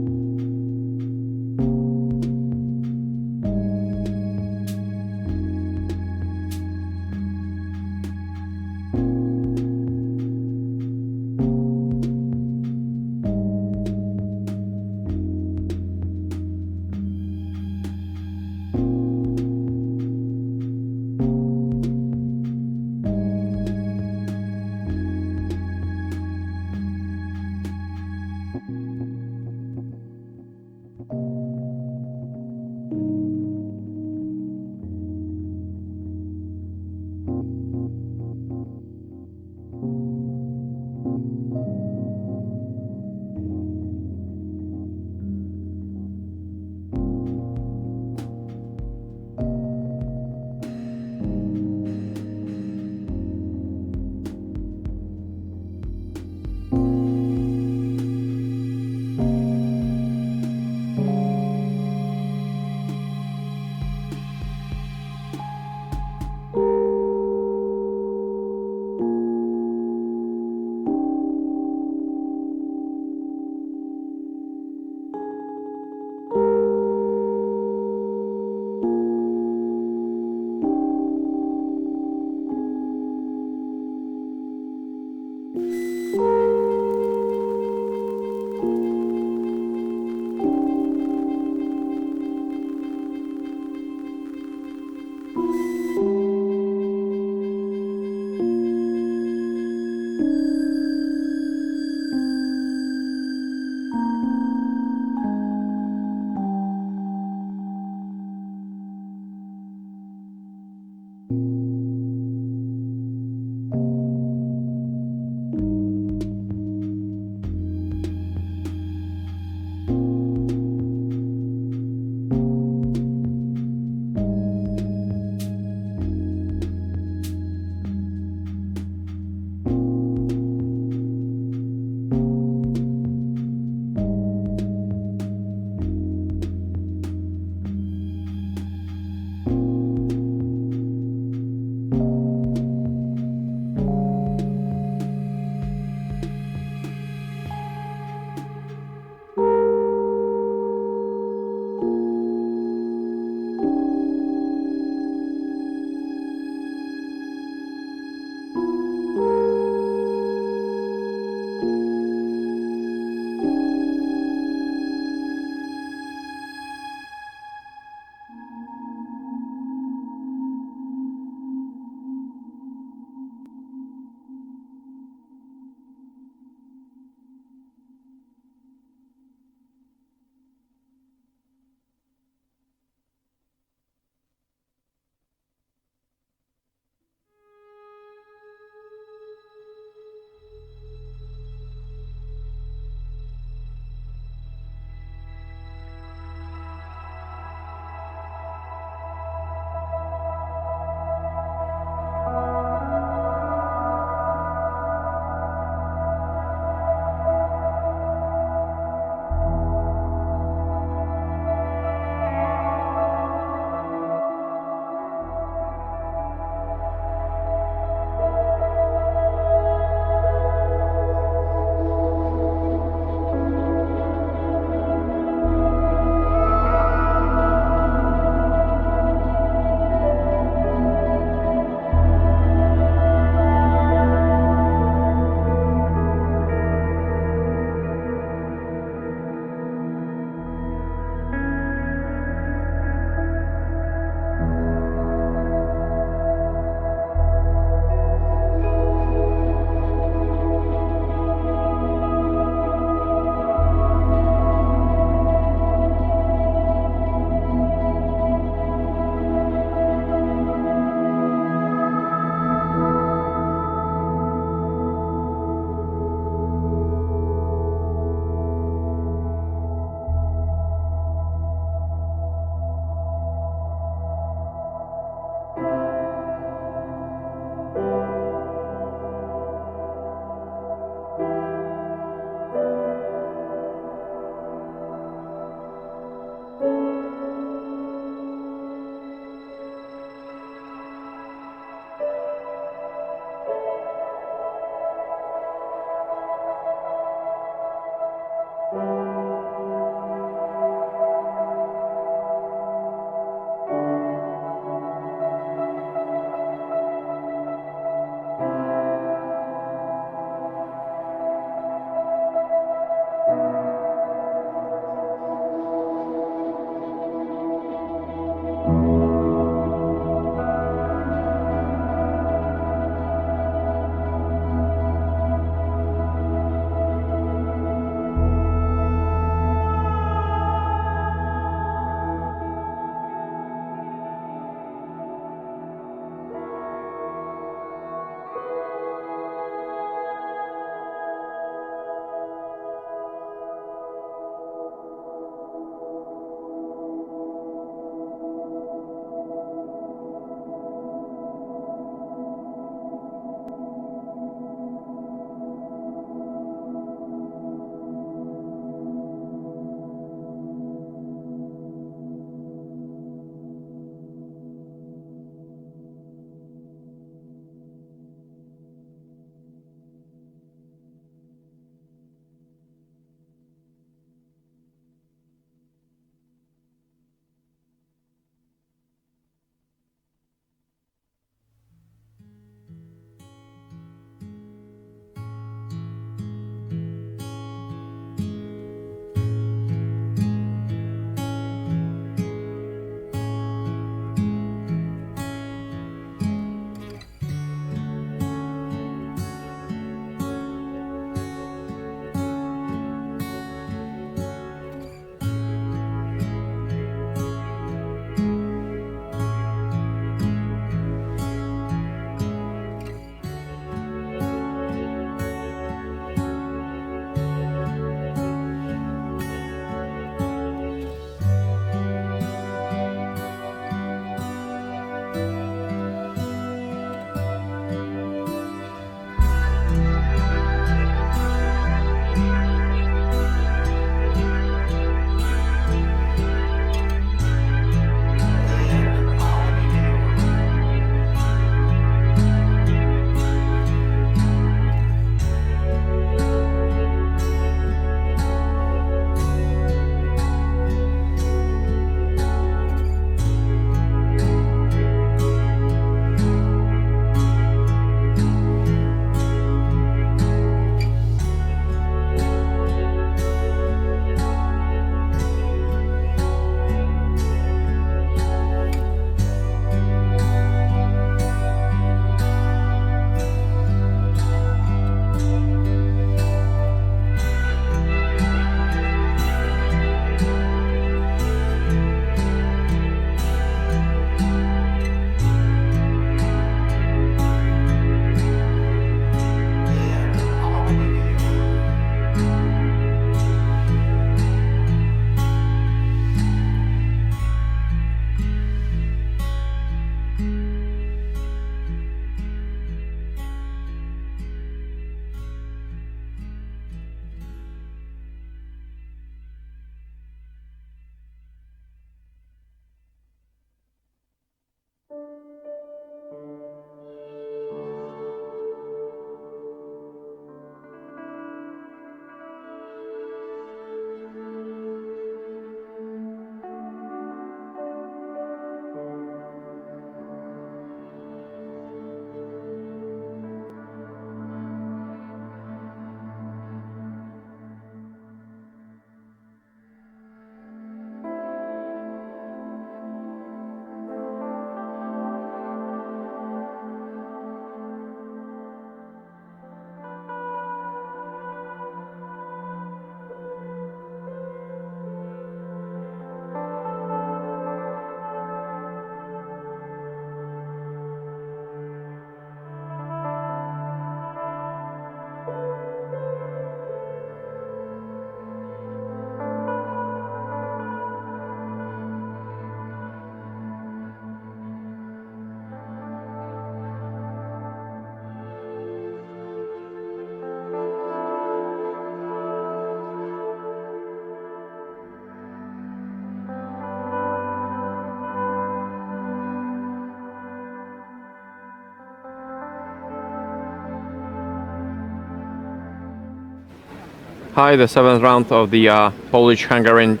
Hi, the 7th round of the Polish-Hungarian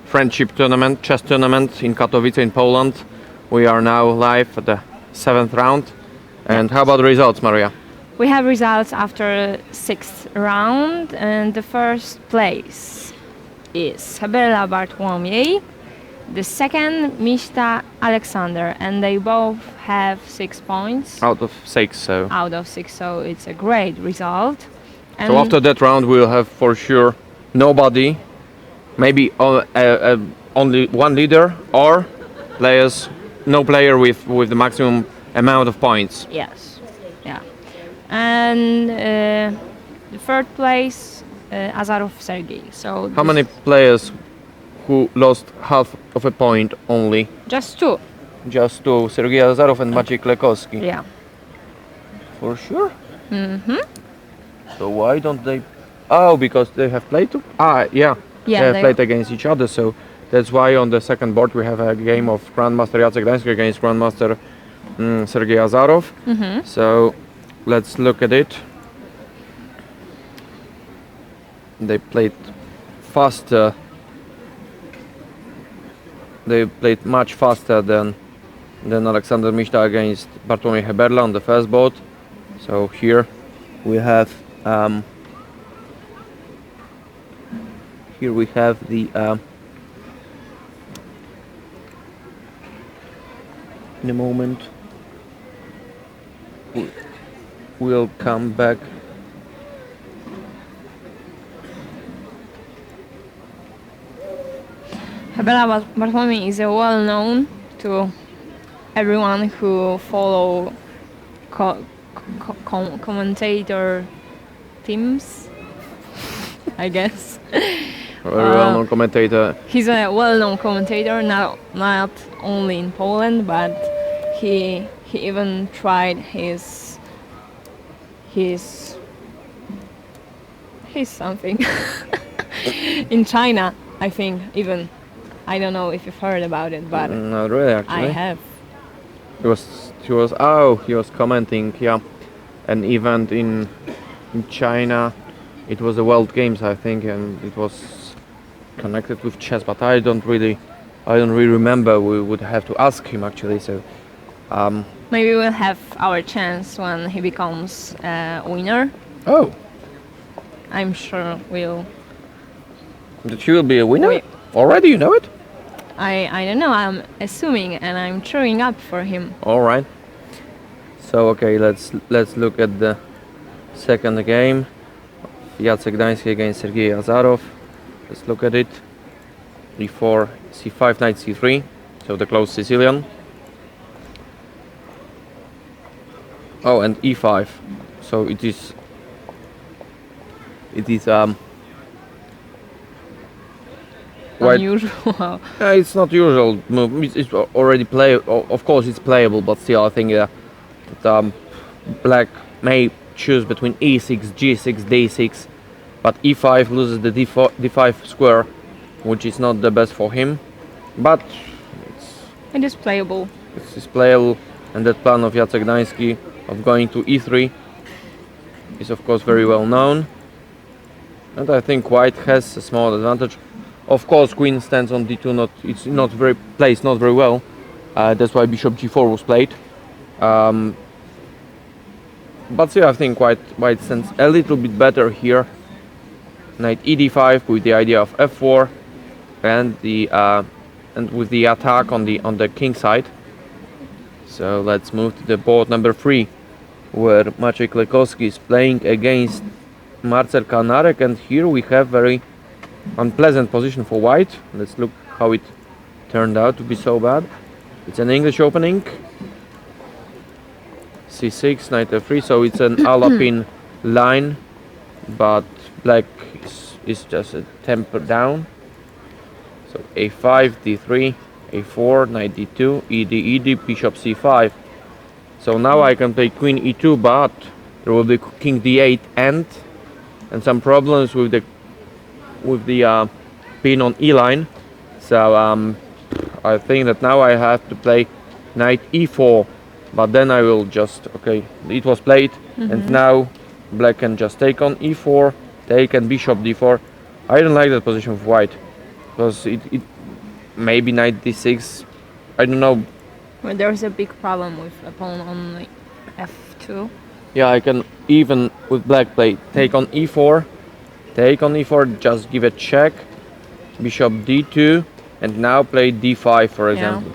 friendship tournament, chess tournament in Katowice in Poland. We are now live at the 7th round. And how about the results, Maria? We have results after 6th round, and the first place is Hebela Bartłomiej, the second Mishta Alexander, and they both have 6 points Out of 6, so. out of 6, so it's a great result. And So after that round we'll have for sure nobody, maybe only one leader or players, no player with the maximum amount of points. yes, yeah. And the third place, Azarov Sergei. So How many players who lost half of a point only? Just 2. Just to Sergei Azarov and Maciej Klekowski. Yeah. For sure? So why don't they... Oh, because they have played to... Yeah. They have played against each other, so that's why on the second board we have a game of Grandmaster Jacek Gdański against Grandmaster Sergei Azarov. So let's look at it. They played faster. They played much faster than Alexander Mishta against Bartłomiej Heberla on the first board. So here we have the in a moment we'll come back. Hebela Bartłomiej is well known to everyone who follow commentator teams, I guess. Very well-known commentator. He's a well-known commentator, not only in Poland, but he even tried his something in China, I think. Even I don't know if you've heard about it, but Not really, actually. I have. He was commenting, an event in China. It was the World Games, I think, and it was connected with chess, but I don't really remember. We would have to ask him actually. So Maybe we'll have our chance when he becomes a winner. oh, I'm sure we'll. that he will be a winner Wait. already. You know it? I don't know. I'm assuming, and I'm cheering up for him. All right. So okay, let's look at the second game. Jacek Gdański against Sergei Azarov. Let's look at it. E4, C5, knight C3. So the closed Sicilian. Oh, and E5. So it is quite Unusual. it's not usual move. It's already play. Of course, it's playable, but still, I think that black may choose between E6, G6, D6, but E5 loses the D5 square, which is not the best for him. But It is playable. it's playable, and that plan of Jacek Gdański of going to E3 is of course very well known. And I think White has a small advantage. Of course, Queen stands on D2. It's not very placed, not very well. That's why Bishop G4 was played. But still, I think White stands a little bit better here. Knight ED5 with the idea of F4, and with the attack on the king side. So let's move to the board number 3, where Maciej Klekowski is playing against Marcel Kanarek, and here we have very unpleasant position for White. Let's look how it turned out to be so bad. It's an English opening. C6, knight F3, so it's an Alapin line, but black is just a temper down. So A5, D3, A4, knight D2, ED, ED, bishop C5. So now I can play queen E2, but there will be king D8 and some problems with the pin on E line. So I think that now I have to play knight E4, but then I will just, okay, it was played, and now black can just take on E4, take and bishop d4. I don't like that position of white because it maybe knight d6. I don't know. Well, there's a big problem with a pawn on like, f2. Yeah, I can even with black play take on e4, take on e4, just give a check, bishop d2, and now play d5 for example.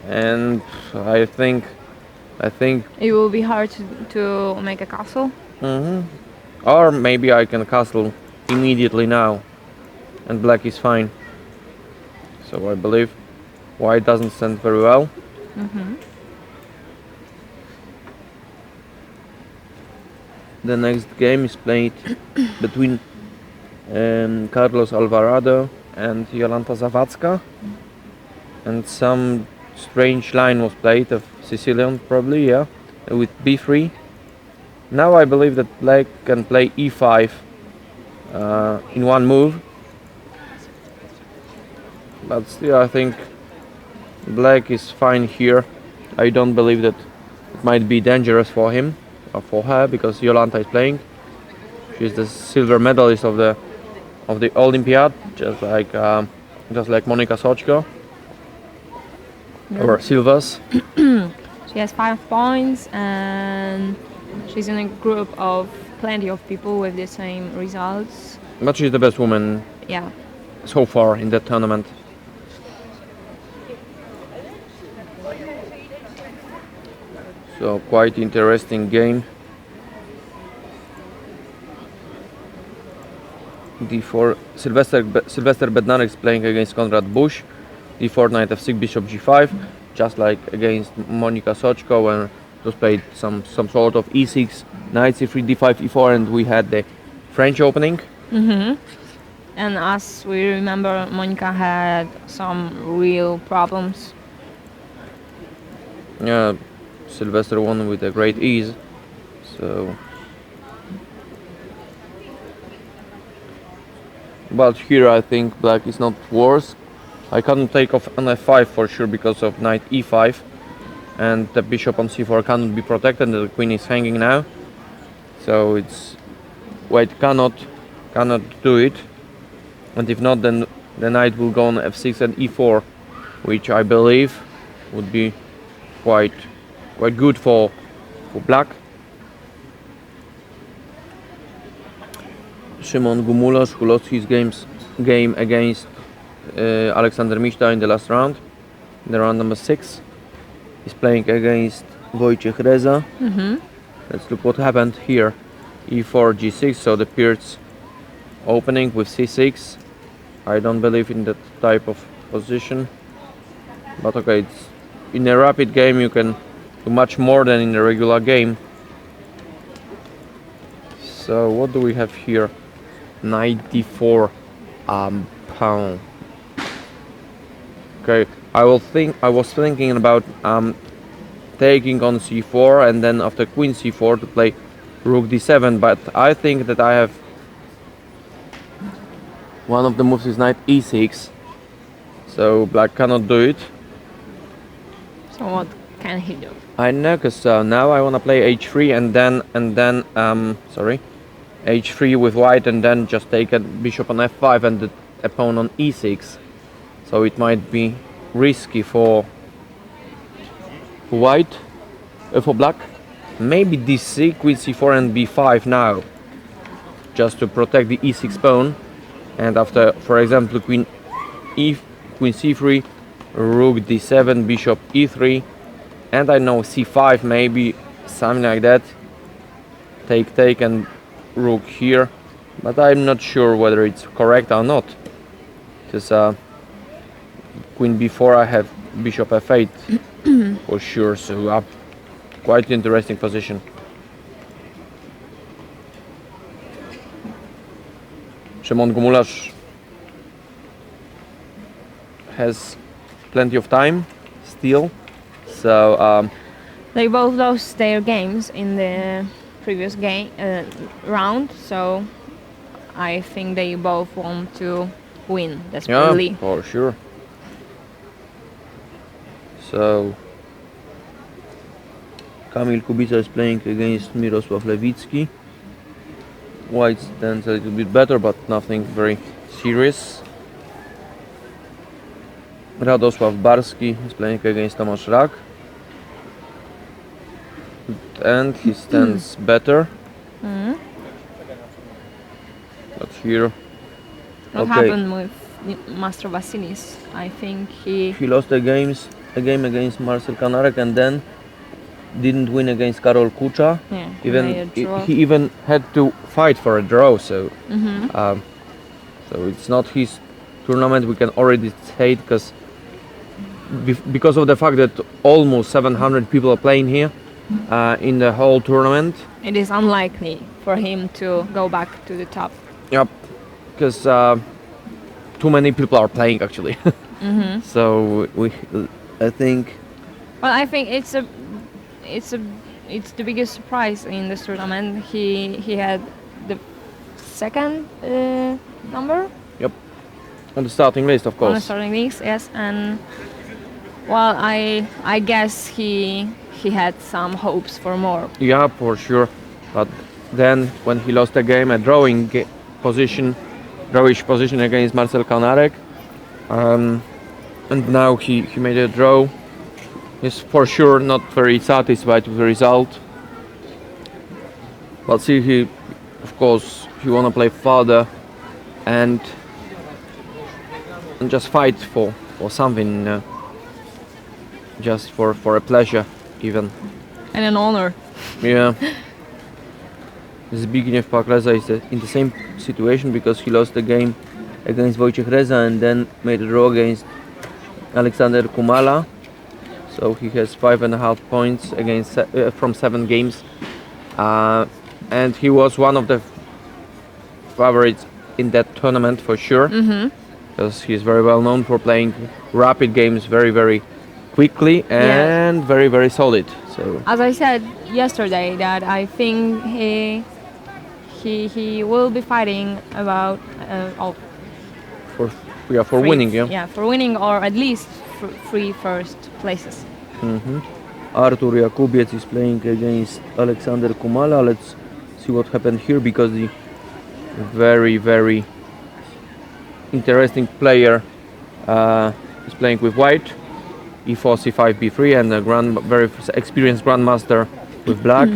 And I think It will be hard to make a castle. or maybe I can castle immediately now, and black is fine. So I believe white doesn't stand very well. The next game is played between Carlos Alvarado and Jolanta Zawadzka, and some strange line was played of Sicilian probably, yeah, with b3. Now I believe that black can play e5 in one move, but still I think black is fine here. I don't believe that it might be dangerous for him or for her because Jolanta is playing. She's the silver medalist of the Olympiad, just like Monika Sochko or Silvas. She has 5 points and she's in a group of plenty of people with the same results. But she's the best woman Yeah. so far in that tournament. So quite interesting game. D4. Sylwester Bednarek is playing against Konrad Bush. D4, knight f6, bishop g5, just like against Monika Sochko when it was played some sort of e6, knight c3, d5, e4, and we had the French opening. And as we remember, Monica had some real problems. Yeah, Sylvester won with a great ease. So, but here I think black is not worse. I can't take off on f5 for sure because of knight e5, and the bishop on c4 cannot be protected. The queen is hanging now, so it's white cannot do it. And if not, then the knight will go on f6 and e4, which I believe would be quite good for black. Szymon Gumularz, who lost his game against Aleksander Mishta in the last round, in the round number 6, is playing against Wojciech Reza. Let's look what happened here. E4, G6, so the Pierce opening with C6. I don't believe in that type of position, but okay, it's, in a rapid game you can do much more than in a regular game. So what do we have here? Knight d4, pawn. Okay, I was thinking about taking on c4 and then after queen c4 to play rook d7, but I think that I have one of the moves is knight e6, so black cannot do it. So what can he do? I know, cause now I wanna play h3 and then h3 with white and then just take a bishop on f5 and the pawn on e6. So it might be risky for white, for black. Maybe d6, queen c4 and b5 now, just to protect the e6 pawn. And after, for example, queen c3, rook d7, bishop e3, and I know c5, maybe something like that. Take and rook here, but I'm not sure whether it's correct or not. Because queen b4, I have bishop f8 for sure. So quite interesting position. Szymon Gumularz has plenty of time still, so They both lost their games in the previous game round, so I think they both want to win desperately. yeah, for sure. So Kamil Kubica is playing against Mirosław Lewicki. White stands a little bit better, but nothing very serious. Radosław Barski is playing against Tomasz Rak. And he stands better. But here, What happened with Master Vasilis? I think he lost a game against Marcel Kanarek and then didn't win against Karol Kucha. yeah, Even made a draw. he even had to fight for a draw. So, so it's not his tournament. We can already say because of the fact that almost 700 people are playing here in the whole tournament. It is unlikely for him to go back to the top. Yep, because too many people are playing actually. So I think. Well, I think it's the biggest surprise in this tournament. He had the second number Yep, on the starting list, of on course. the starting list, yes, and well, I guess he had some hopes for more. Yeah, for sure. But then when he lost the game, a drawish position against Marcel Kanarek, and now he made a draw. He's for sure not very satisfied with the result. But see, of course, he wanna play further and just fight for something, just for a pleasure even. And an honor. Yeah. Zbigniew Pakleza is in the same situation because he lost the game against Wojciech Reza and then made a draw against Aleksander Kumala. So he has 5.5 points against from 7 games, and he was one of the favorites in that tournament for sure, because he's very well known for playing rapid games very, very quickly and very, very solid. So As I said yesterday, that I think he will be fighting about for winning, yeah. Yeah, for winning or at least 3 first places. Artur Jakubiec is playing against Aleksander Kumala. Let's see what happened here, because the very, very interesting player is playing with white. E4, C5, B3, and a very experienced grandmaster with black.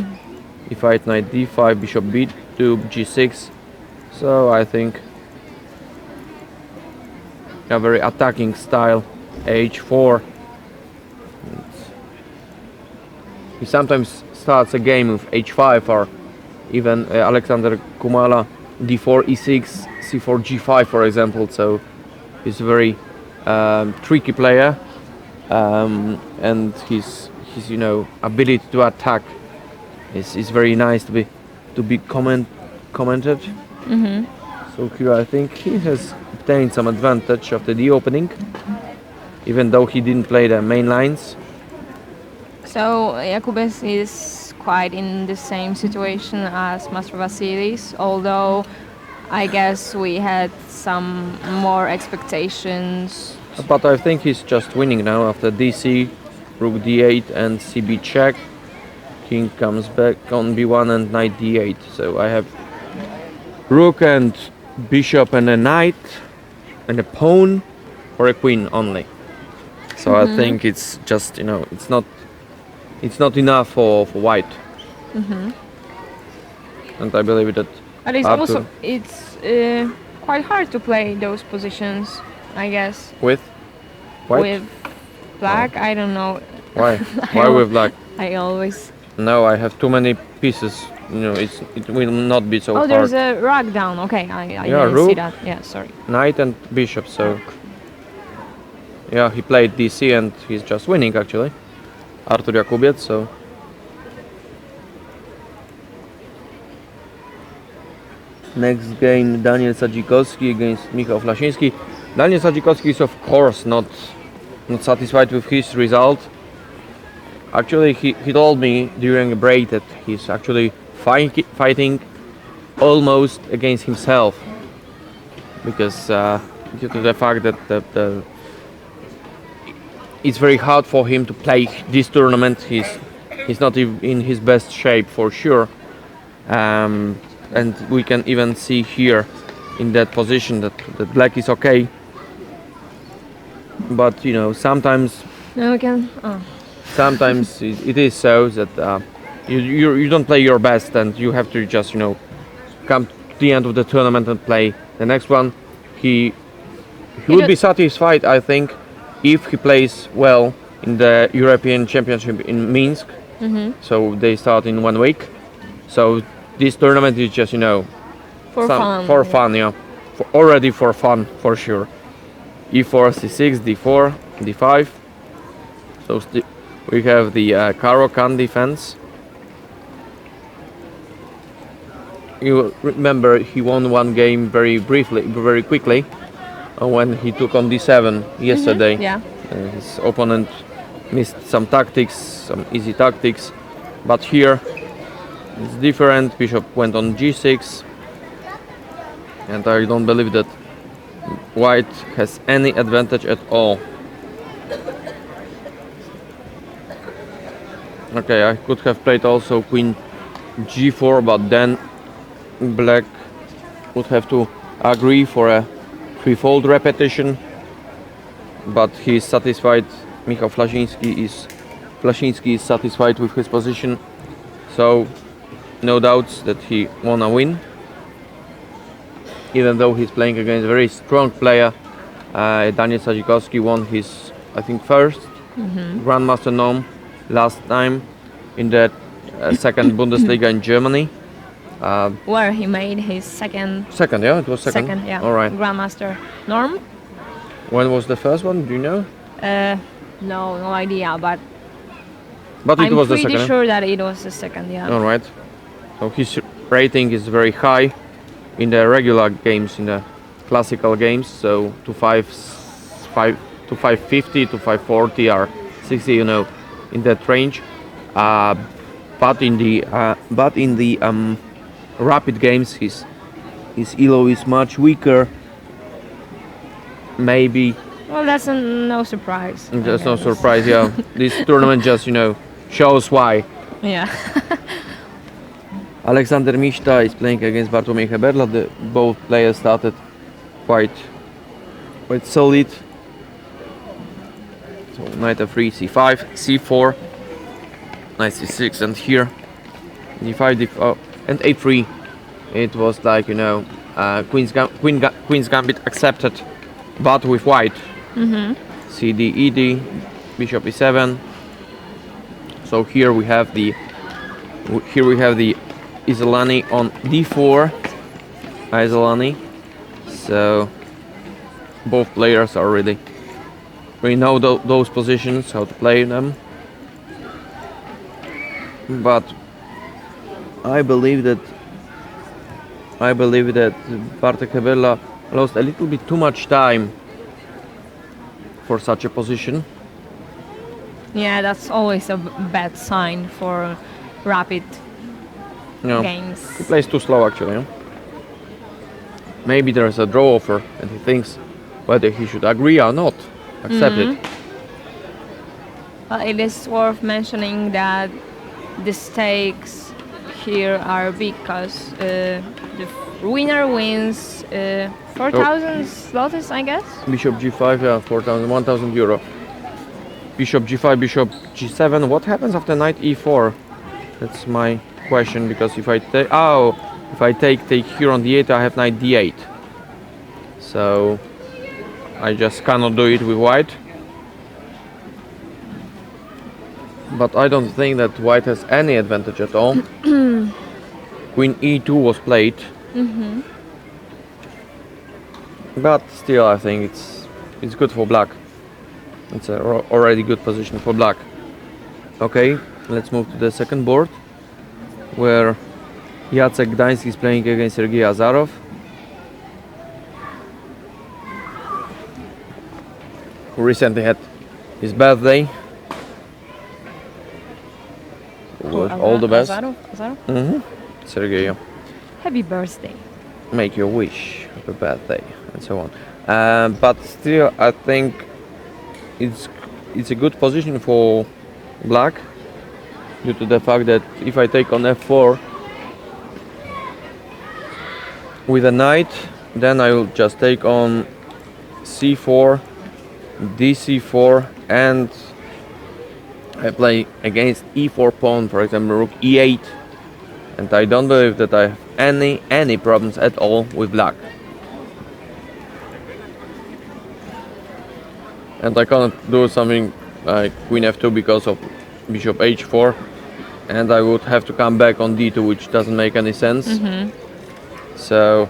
E5, knight D5, bishop B2, G6. So I think a very attacking style. H4. He sometimes starts a game with H5, or even Aleksander Kumala D4, E6, C4, G5, for example. So he's a very tricky player, and his ability to attack is very nice to be commented. So here I think he has obtained some advantage after the opening, even though he didn't play the main lines. So Jakubiec is quite in the same situation as Master Vasilis, although I guess we had some more expectations. But I think he's just winning now after DC, Rook D8 and CB check. King comes back on B1 and Knight D8. So I have Rook and Bishop and a Knight and a Pawn or a Queen only. So I think it's just, it's not enough for White. And I believe that But it's Artur- also quite hard to play those positions, I guess. with White? With black, I don't know. Why? Why with black? I always. No, I have too many pieces. It will not be so Oh, hard. there's a rook down. Okay, I Yeah, didn't see rook. that. Yeah, sorry. Knight and Bishop, so yeah, he played DC and he's just winning actually. Artur Jakubiec, so next game Daniel Sadzikowski against Michał Flasiński. Daniel Sadzikowski is of course not satisfied with his result. Actually, he told me during a break that he's actually fighting almost against himself, because due to the fact that it's very hard for him to play this tournament. He's not in his best shape for sure, and we can even see here in that position that black is okay. But you know, sometimes Now we can. Oh. sometimes it is so that you don't play your best, and you have to just, you know, come to the end of the tournament and play the next one. He would be satisfied, I think, if he plays well in the European Championship in Minsk. So they start in 1 week. So this tournament is just, you know, For fun. For fun, yeah. Already for fun, for sure. E4, C6, D4, D5. So we have the Caro-Can defense. You remember he won one game very quickly, when he took on D7 yesterday. Yeah. His opponent missed some tactics, some easy tactics, but here it's different. Bishop went on G6, and I don't believe that white has any advantage at all. Okay, I could have played also Queen G4, but then black would have to agree for a threefold repetition. But he is satisfied. Michał Flaszyński is satisfied with his position, so no doubts that he wanna win. Even though he's playing against a very strong player, Daniel Sadzikowski won his, I think, first Grandmaster Nom last time in the second Bundesliga in Germany. Where he made his second. Second, yeah, it was second. Second, yeah. All right. Grandmaster Norm. When was the first one? Do you know? No idea, but But it I'm was the pretty second. sure that it was the second. Yeah. All right. So his rating is very high in the regular games, in the classical games. So to 550 to 540 or 60, you know, in that range. But in the rapid games, his elo is much weaker. Maybe Well, that's no surprise. I there's no guess. surprise. Yeah, this tournament just, you know, shows why. Yeah. Aleksander Miśta is playing against Bartłomiej Heberla. Both players started quite solid. So knight f3, c5, c4, knight c6, and here d5, d4, and a3. It was like, you know, Queen's Gambit accepted, but with white. CD, ED, Bishop e7. So here we have the Isolani on d4. Isolani. So both players are really, we know those positions, how to play them. But I believe that Bartek Heberla lost a little bit too much time for such a position. Yeah, that's always a bad sign for rapid No, games. he plays too slow actually. Yeah? Maybe there is a draw offer and he thinks whether he should agree or not, accept it. Well, it is worth mentioning that the stakes here are big because the winner wins 4,000 zlotys, I guess. Bishop g5, yeah, 1,000 euro. Bishop g5, bishop g7. What happens after knight e4? That's my question, because if I take here on d8, I have knight d8. So I just cannot do it with white. But I don't think that white has any advantage at all. Queen e2 was played. But still, I think it's good for black. It's a already good position for black. Okay, let's move to the second board, where Jacek Gdański is playing against Sergei Azarov. Who recently had his birthday. All the best. Azarov? Sergei, Happy birthday. make your wish, happy birthday, and so on. But still, I think it's a good position for black, due to the fact that if I take on f4, with a knight. Then I will just take on c4, dc4, and I play against e4 pawn, for example rook e8, and I don't believe that I have any problems at all with black. And I cannot do something like queen f2 because of bishop h4, and I would have to come back on d2, which doesn't make any sense. So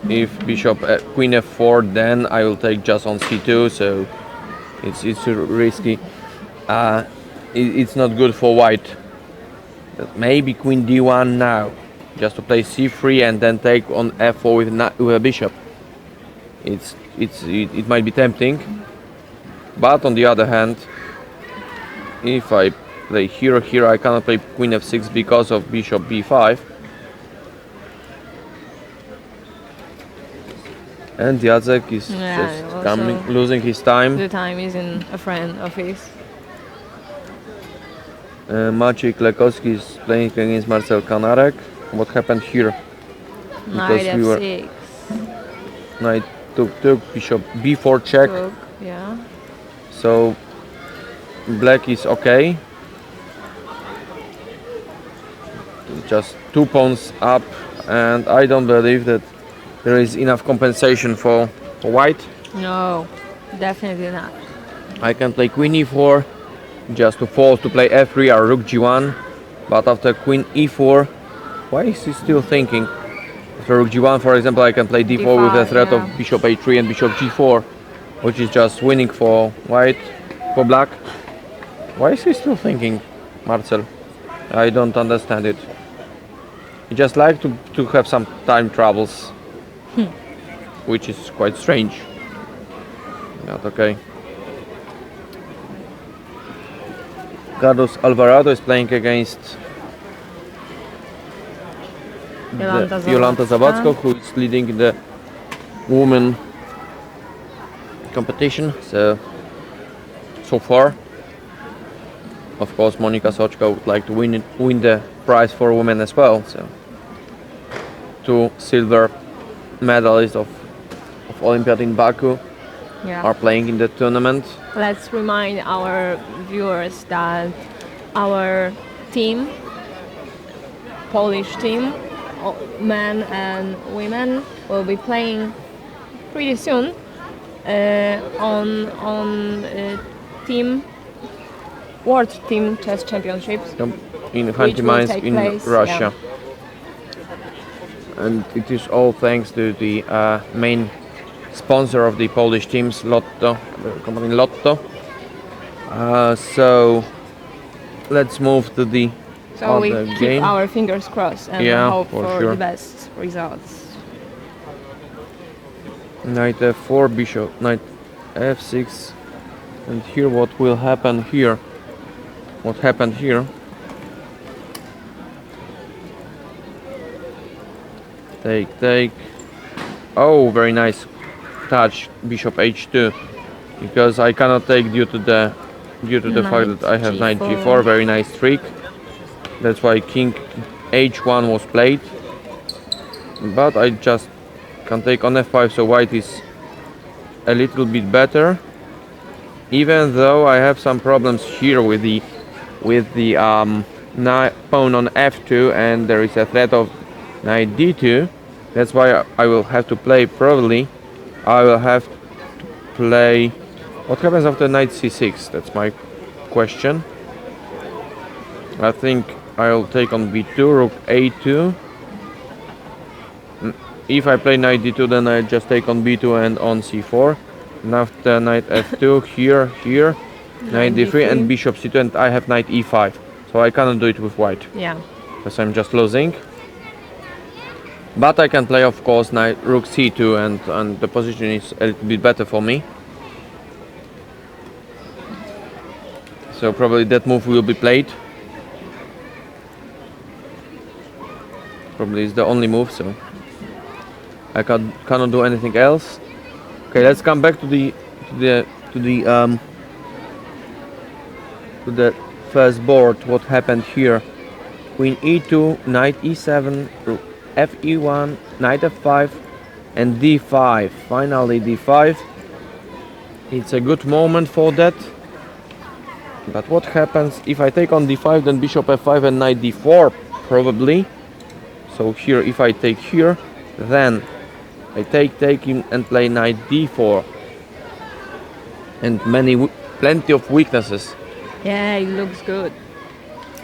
if bishop queen f4, then I will take just on c2, so it's risky. It's not good for white. But maybe queen d1 now, just to play c3 and then take on f4 with a bishop. It might be tempting, but on the other hand, if I play here, I cannot play queen f6 because of bishop b5. And Jacek is just losing his time. The time is in a friend of his. Maciej Klekowski is playing against Marcel Kanarek. What happened here? Knight f6. Knight took bishop b4 check. Yeah. So black is okay. Just 2 pawns up, and I don't believe that there is enough compensation for white. No, definitely not. I can play queen e4 just to force to play f3 or rook g1, but after queen e4, why is he still thinking? After rook g1, for example, I can play d4 with the threat of bishop a3 and bishop g4, which is just winning for white, for black. Why is he still thinking, Marcel? I don't understand it. He just like to have some time troubles, which is quite strange. Not okay. Carlos Alvarado is playing against Jolanta Zawadzka, who is leading in the women competition. So far, of course, Monika Soczka would like to win the prize for women as well. So, 2 silver medalists of Olympiad in Baku are playing in the tournament. Let's remind our viewers that our team, Polish team, men and women, will be playing pretty soon on World Team Chess Championships in Katowice in Russia. And it is all thanks to the main sponsor of the Polish teams, Lotto, the company Lotto. So let's move to the So we other keep game. our fingers crossed and hope for sure. the best results. Knight f4, bishop, knight f6, and here what will happen here? What happened here? Take. Oh, very nice touch, bishop h2, because I cannot take due to the fact that I have knight g4. Very nice trick. That's why king h1 was played. But I just can take on f5, so white is a little bit better. Even though I have some problems here with the pawn on f2, and there is a threat of knight d2. That's why I will have to play, probably I will have to play, what happens after knight c6? That's my question. I think I'll take on b2, rook a2. If I play knight d2, then I just take on b2 and on c4. And after knight f2, here, knight d3 and bishop c2, and I have knight e5. So I cannot do it with white. Yeah. Because I'm just losing. But I can play, of course, knight rook c2, and the position is a little bit better for me. So probably that move will be played. Probably is the only move, so I cannot do anything else. Okay, let's come back to the first board. What happened here? Queen e2, knight e7, fe1, knight f5, and d5. Finally d5. It's a good moment for that. But what happens if I take on d5, then bishop f5 and knight d4 probably. So here, if I take here, then I take him and play knight d4. And plenty of weaknesses Yeah, it looks good.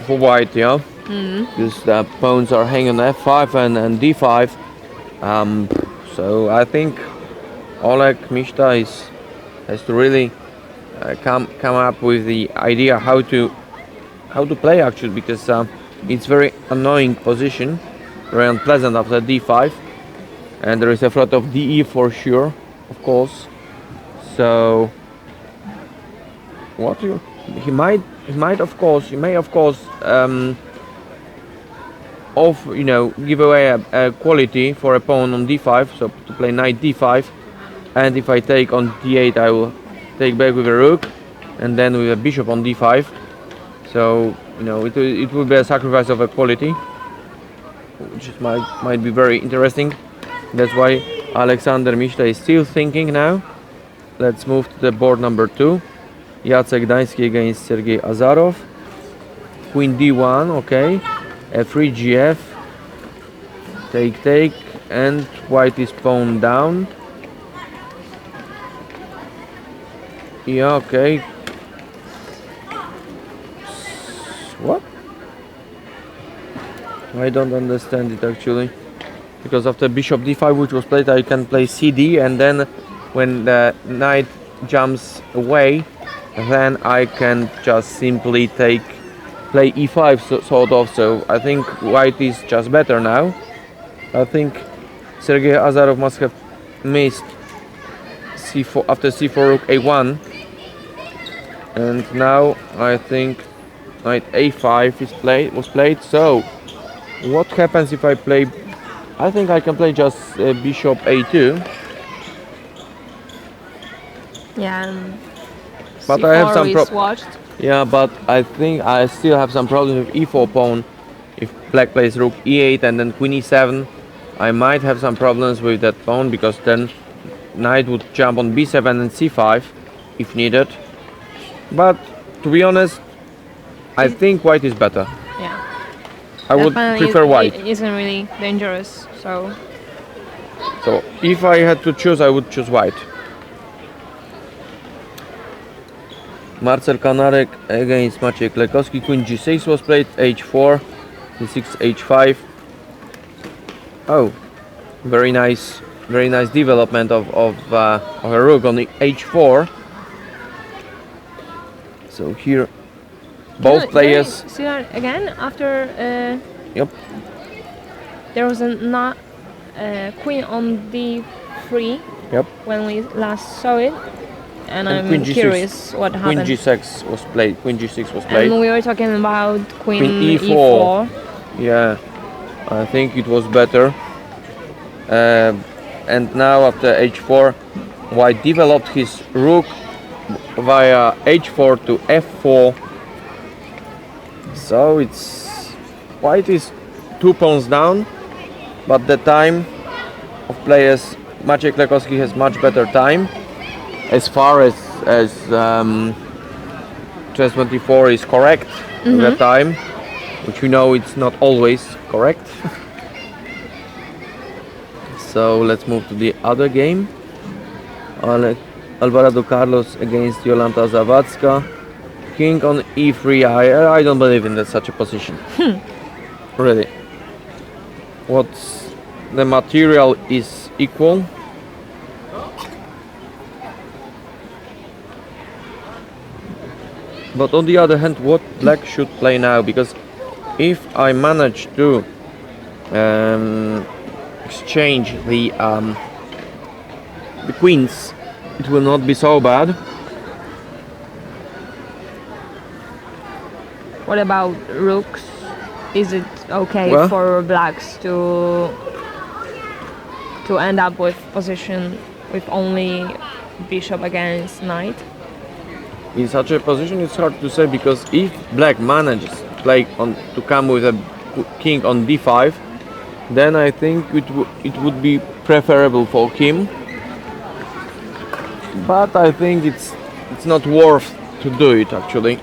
for white, yeah. Because the pawns are hanging on f5 and d5. So I think Oleg Mishta has to really come up with the idea how to play actually, because it's very annoying position, very unpleasant after d5, and there is a threat of de for sure, of course. So he may of course give away a quality for a pawn on d5, so to play knight d5, and if I take on d8 I will take back with a rook, and then with a bishop on d5. So it will be a sacrifice of a quality, which might be very interesting. That's why Alexander Mishta is still thinking now. Let's move to the board number 2. Jacek Gdański against Sergei Azarov. Queen d1, okay. F3 gf. Take, and white is pawn down. Yeah, okay. What? I don't understand it actually. Because after bishop d5, which was played, I can play cd, and then when the knight jumps away, then I can just simply play e5 sort of. So I think white is just better now. I think Sergei Azarov must have missed c4 after c4 rook a1, and now I think knight a5 was played. So what happens if I play? I think I can play just bishop a2. Yeah. But I have some watched. Yeah, but I think I still have some problems with e4 pawn. If black plays rook e8 and then queen e7, I might have some problems with that pawn, because then knight would jump on b7 and c5 if needed. But to be honest, I think white is better. Yeah. I would prefer white. It isn't really dangerous, so. So if I had to choose, I would choose white. Marcel Kanarek against Maciej Klekowski. Queen g6 was played, h4, d6, h5. Oh, very nice development of a rook on the h4. So here, both players. See that again after. Yep. There was a queen on d3. Yep. When we last saw it. And I'm queen g6, curious what happened. Queen g6 was played. Queen g6 was played. And we were talking about queen e4. e4. Yeah, I think it was better. And now after h4, white developed his rook via h4 to f4. So white is 2 pawns down, but the time of players, Maciej Klekowski has much better time. As far as chess24 is correct at that time, which we know it's not always correct. So let's move to the other game. Alvarado Carlos against Jolanta Zawadzka. King on e3. I don't believe in such a position. Really. The material is equal. But on the other hand, what black should play now? Because if I manage to exchange the queens, it will not be so bad. What about rooks? Is it okay for blacks to end up with position with only bishop against knight? In such a position, it's hard to say, because if black manages to come with a king on d5, then I think it would be preferable for Kim. But I think it's not worth to do it actually.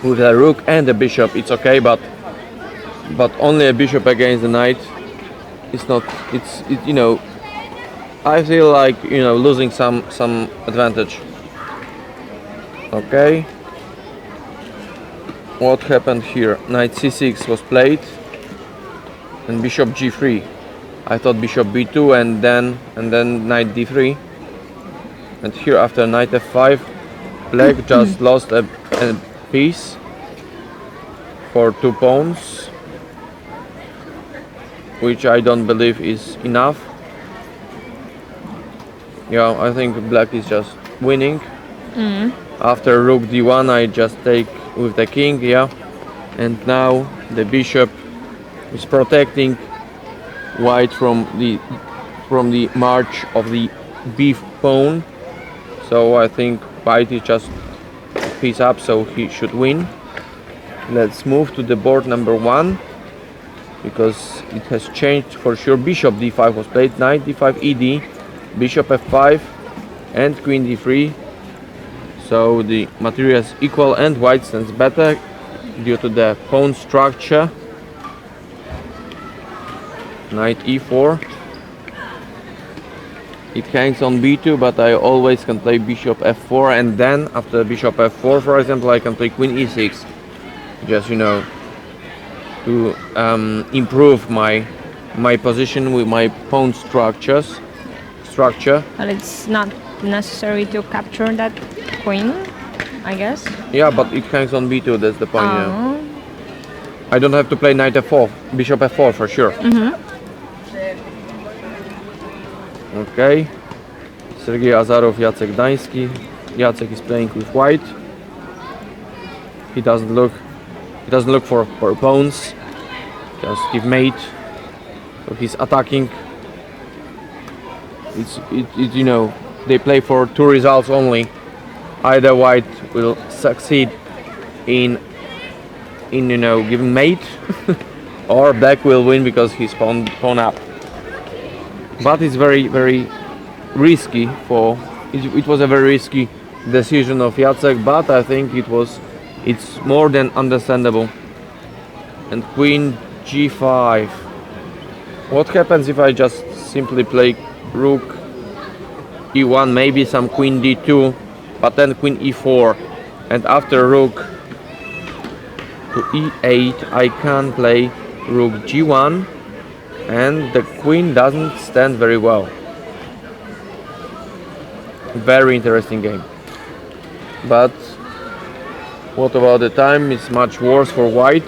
With a rook and a bishop, it's okay, but only a bishop against the knight. It's not. You know. I feel like, you know, losing some advantage. Okay. What happened here? Knight c6 was played, and bishop g3. I thought bishop b2 and then knight d3. And here after knight f5, black just lost a piece for 2 pawns, which I don't believe is enough. Yeah, I think black is just winning. After rook d1, I just take with the king, yeah. And now the bishop is protecting white from the march of the b pawn. So I think white is just piece up, so he should win. Let's move to the board number 1, because it has changed for sure. Bishop d5 was played, knight d5 ed, bishop f5 and queen d3. So the material is equal and white stands better due to the pawn structure. Knight e4. It hangs on b2, but I always can play bishop f4, and then after bishop f4, for example, I can play queen e6, just, you know, to improve my position with my pawn structure. But it's not necessary to capture that queen, I guess. Yeah, but it hangs on b2, that's the point. Yeah. I don't have to play knight f4, bishop f4 for sure. Okay. Sergei Azarov, Jacek Gdański. Jacek is playing with white. He doesn't look for pawns. Just give mate. So he's attacking. It's you know, they play for 2 results only. Either white will succeed in you know, giving mate, or black will win because he's pawn up. But it's very, very risky it was a very risky decision of Jacek, but I think it's more than understandable. And queen g5. What happens if I just simply play rook e1, maybe some queen d2, but then queen e4, and after rook to e8 I can play rook g1, and the queen doesn't stand very well. Very interesting game. But what about the time? It's much worse for white.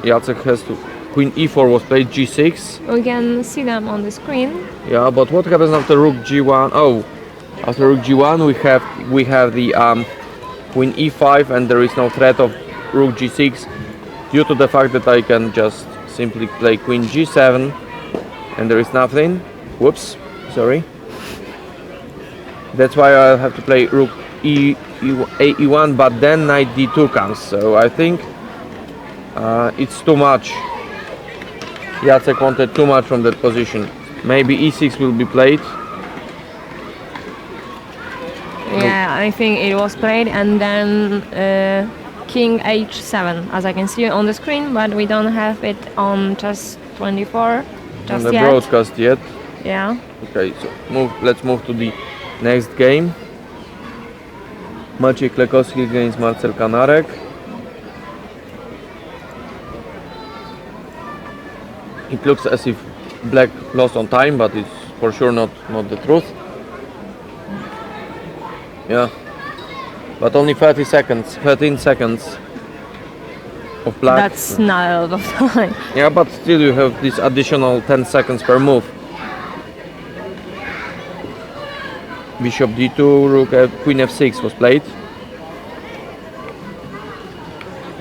Jacek has to... Queen e4 was played, g6. We can see them on the screen. Yeah, but what happens after rook g1? Oh, after rook g1 we have the queen e5, and there is no threat of rook g6 due to the fact that I can just simply play queen g7 and there is nothing. Whoops, sorry. That's why I'll have to play rook e1, but then knight d2 comes. So I think it's too much. Jacek wanted too much from that position. Maybe e6 will be played. Yeah, I think it was played, and then king h7, as I can see on the screen, but we don't have it on chess 24 just on the yet. broadcast yet. Yeah. Okay, so let's move to the next game. Maciej Klekowski against Marcel Kanarek. It looks as if black lost on time, but it's for sure not the truth. Yeah, but only 13 seconds of black. That's not a lot of time. Yeah, but still you have this additional 10 seconds per move. Bishop d2, rook queen f6 was played.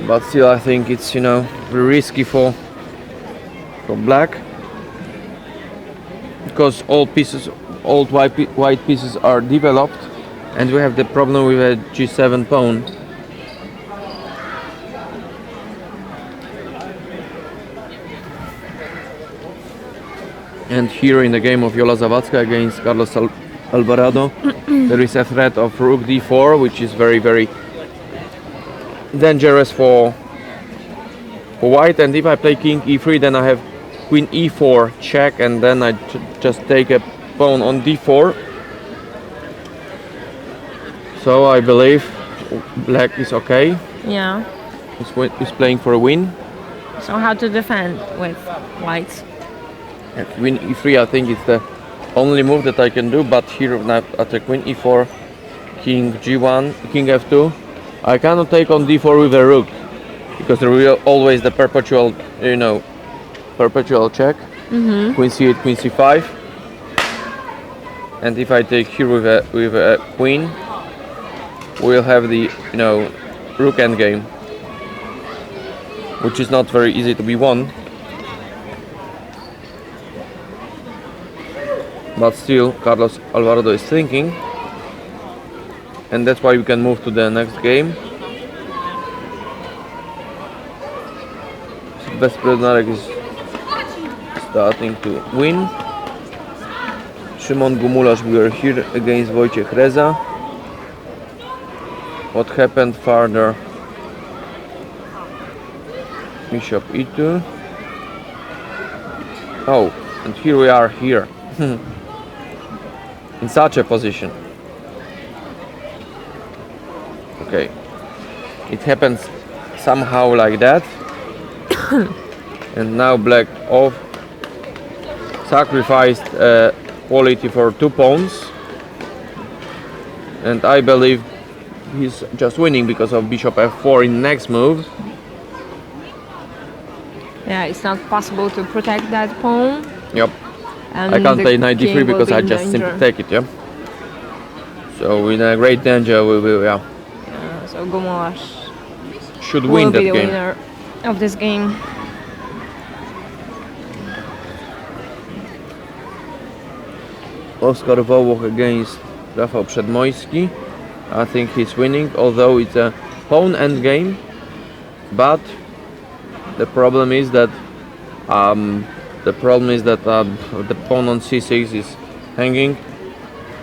But still I think it's, you know, very risky for black, because all white pieces are developed, and we have the problem with a g7 pawn. And here in the game of Jola Zawadzka against Carlos Alvarado, there is a threat of rook d4, which is very, very dangerous for white. And if I play king e3, then I have queen e4 check, and then I just take a pawn on d4. So I believe black is okay. Yeah. He's playing for a win. So how to defend with white? And queen e3, I think it's the only move that I can do. But here now after queen e4, king g1, king f2, I cannot take on d4 with a rook, because there will always the perpetual, perpetual check. Queen c8, queen c5. And if I take here with a queen, we'll have the rook endgame, which is not very easy to be won. But still, Carlos Alvarado is thinking, and that's why we can move to the next game. Sylwester Bednarek is starting to win. Szymon Gumularz, we are here against Wojciech Reza. What happened further? Bishop e2. Oh, and here we are here. In such a position. Okay. It happens somehow like that. And now black sacrificed quality for 2 pawns. And I believe he's just winning because of bishop f4 in next move. Yeah, it's not possible to protect that pawn. Yep. And I can't play knight king d3 will because be I in just danger. simply take it, yeah. So in a great danger we will, yeah. So Gumularz Should will win that be the game. winner of this game. Oskar Wołoch against Rafał Przedmojski. I think he's winning, although it's a pawn endgame. But the problem is that the pawn on c6 is hanging,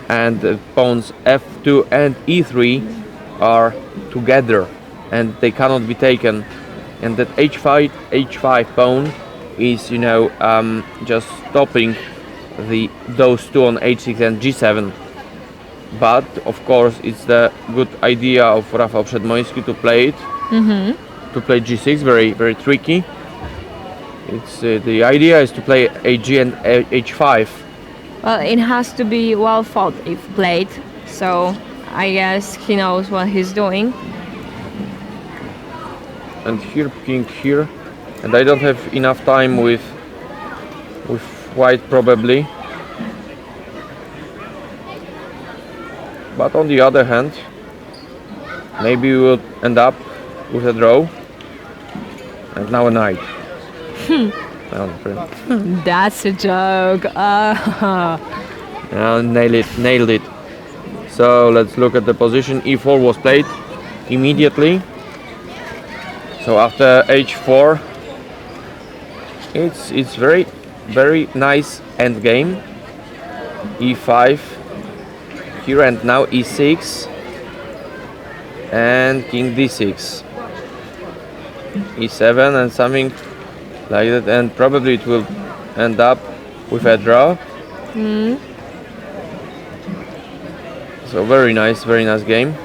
and the pawns f2 and e3 are together, and they cannot be taken. And that h5 pawn is, just stopping those two on h6 and g7. But of course, it's the good idea of Rafał Przedmojski to play it. To play g6, very, very tricky. It's the idea is to play hg and h5. Well, it has to be well fought if played. So I guess he knows what he's doing. And here, king here, and I don't have enough time with white probably. But on the other hand, maybe we will end up with a draw. And now a knight. That's a joke. Nailed it. So let's look at the position. e4 was played immediately. So after h4, it's very, very nice endgame. e5 here, and now e6 and king d6, e7 and something like that, and probably it will end up with a draw. So very nice game.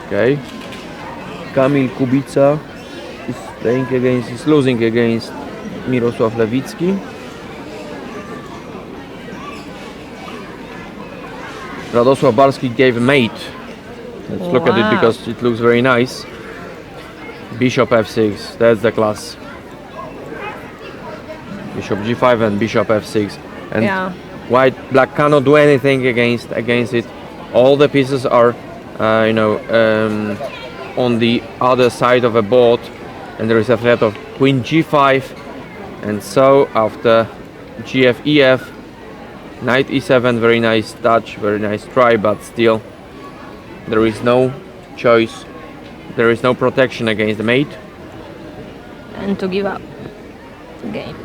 Okay, Kamil Kubica is losing against Mirosław Lewicki. Radosław Barski gave a mate. Let's look at it because it looks very nice. Bishop f6, that's the class. Bishop g5 and bishop f6. And black cannot do anything against it. All the pieces are on the other side of a board, and there is a threat of queen g5, and so after gf ef, knight e7, very nice touch, very nice try, but still there is no choice, there is no protection against the mate. And to give up. game.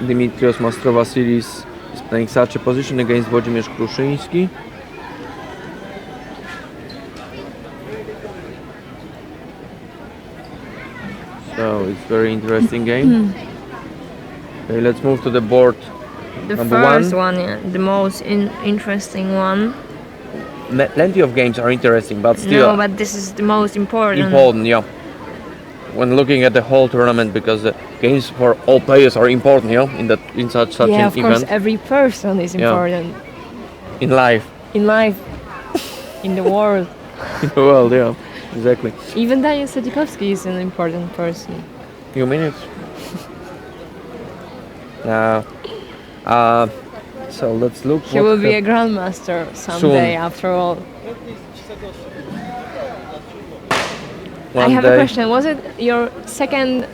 Dimitrios Mastrovasilis is playing such a position against Włodzimierz Kruszyński. So it's very interesting game. Okay, let's move to the board. The Number first one. one, yeah, the most interesting one. Plenty of games are interesting, but still No, but this is the most important. important, yeah. When looking at the whole tournament, because the games for all players are important, in such Yeah, an of course, event every person is Yeah. important in life, in life, in the world. in the world, yeah, exactly. Even Daniel Sedzikowski is an important person. Few minutes. So let's look. He will be a grandmaster someday, after all. I have a question. Was it your second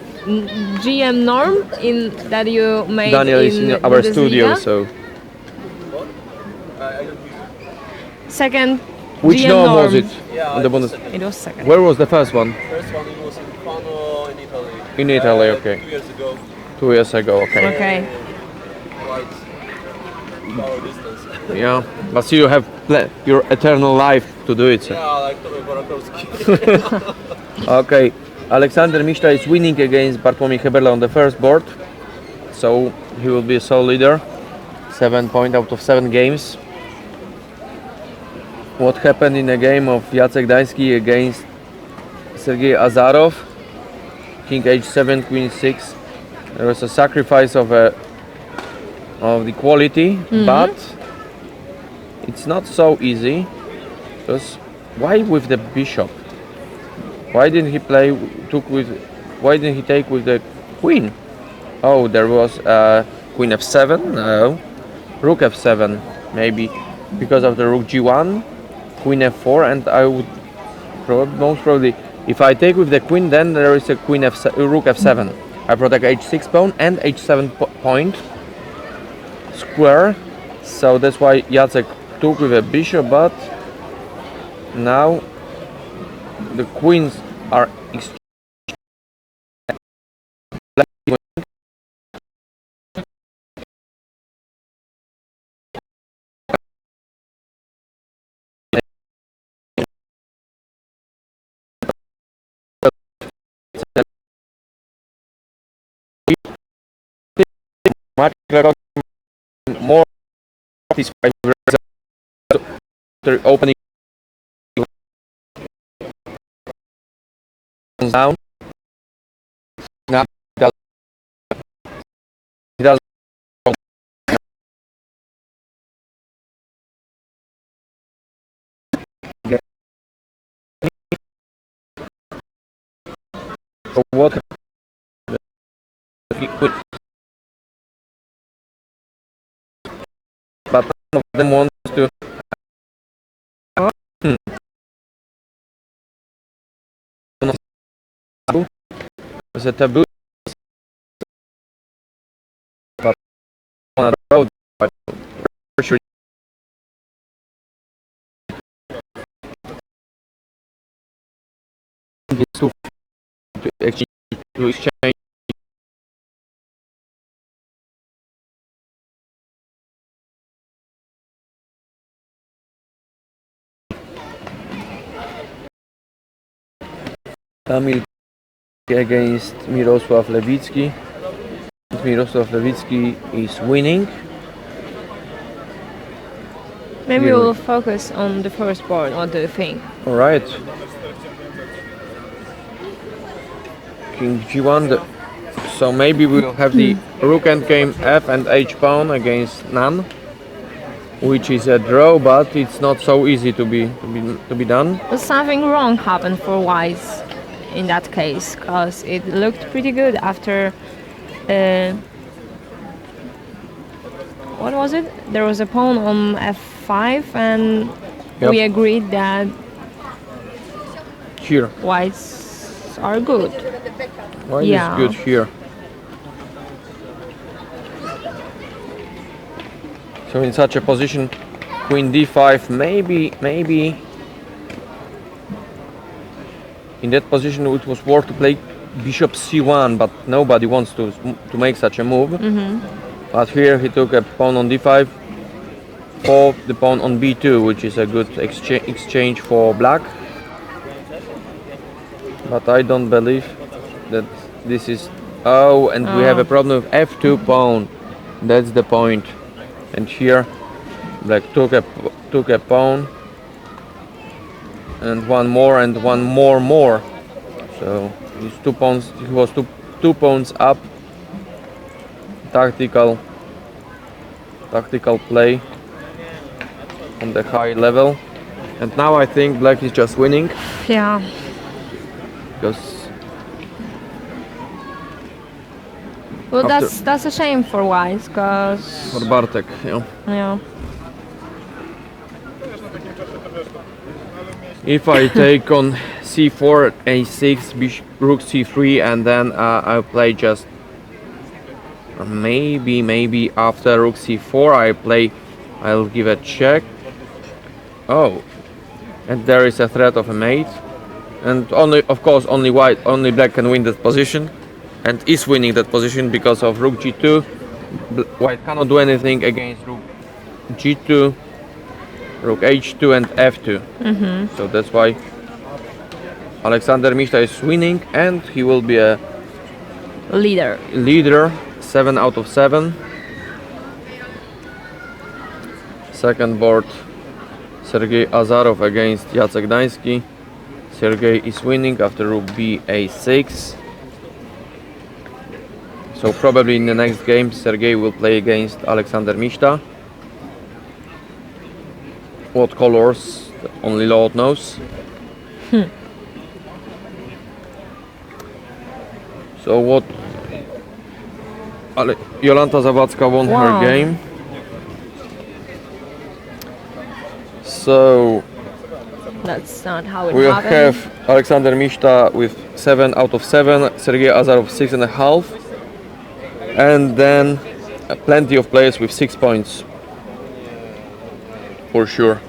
GM norm in that you made Daniel in is in our Bundesliga? studio, so Second which GM norm was norm. it? On the Bundes- It was second. Where was the first one? First one it was in Fano in Italy. In Italy, okay. 2 years ago. 2 years ago, okay. Okay. Quite far distance. Yeah, but still you have your eternal life to do it. So. Yeah, like Tomek Borakowski. Okay, Aleksander Mishta is winning against Bartłomiej Heberla on the first board, so he will be a sole leader. 7 points out of 7 games. What happened in a game of Jacek Dański against Sergei Azarov? King h7, queen 6. There was a sacrifice of the quality, but it's not so easy. Because why with the bishop? Why didn't he why didn't he take with the queen? Oh, there was queen f7. No, rook f7 maybe because of the rook g1, queen f4, and I would most probably, if I take with the queen, then there is a queen rook f7. I protect h6 pawn and h7 point square, so that's why Jacek took with a bishop, but now the queens are much more satisfied with the opening down. Now he does what but none of them wants to It's a taboo, but on a road, but for sure. To exchange. Kamil against Mirosław Lewicki. Mirosław Lewicki is winning. Maybe Here we- we'll focus on the first board. What do you think? All right. King g1. So maybe we'll have the rook endgame f and h pawn against none, which is a draw, but it's not so easy to be done. But something wrong happened for White in that case, because it looked pretty good after. What was it? There was a pawn on f5, and we Yep. agreed that Here, Whites are good. why Yeah. is good here? So in such a position, queen d5, maybe in that position it was worth to play bishop c1, but nobody wants to make such a move. But here he took a pawn on d5 for the pawn on b2, which is a good exchange for black. But I don't believe that this is... Oh, and we have a problem with f2 pawn. That's the point. And here black took a pawn and one more. So these 2 pawns, he was two pawns up. Tactical play on the high level. And now I think black is just winning, Yeah. because Well, After- that's a shame for White, because for Bartek, yeah. yeah. If I take on c4, a6, rook c3, and then I play just maybe after rook c4 I'll give a check. Oh, and there is a threat of a mate, and only black can win that position, and is winning that position because of rook g2. White cannot do anything against rook g2, rook h2 and f2. So that's why Alexander Mishta is winning, and he will be a Leader. 7 out of 7. Second board, Sergei Azarov against Jacek Gdański. Sergei is winning after rook b a6. So probably in the next game Sergei will play against Alexander Mishta. What colors? Only Lord knows. So what? Jolanta Zawadzka won Wow. her game. So That's not how it we'll happened. have Alexander Mishta with 7 out of 7, Sergei Azarov 6.5, and then plenty of players with 6 points for sure.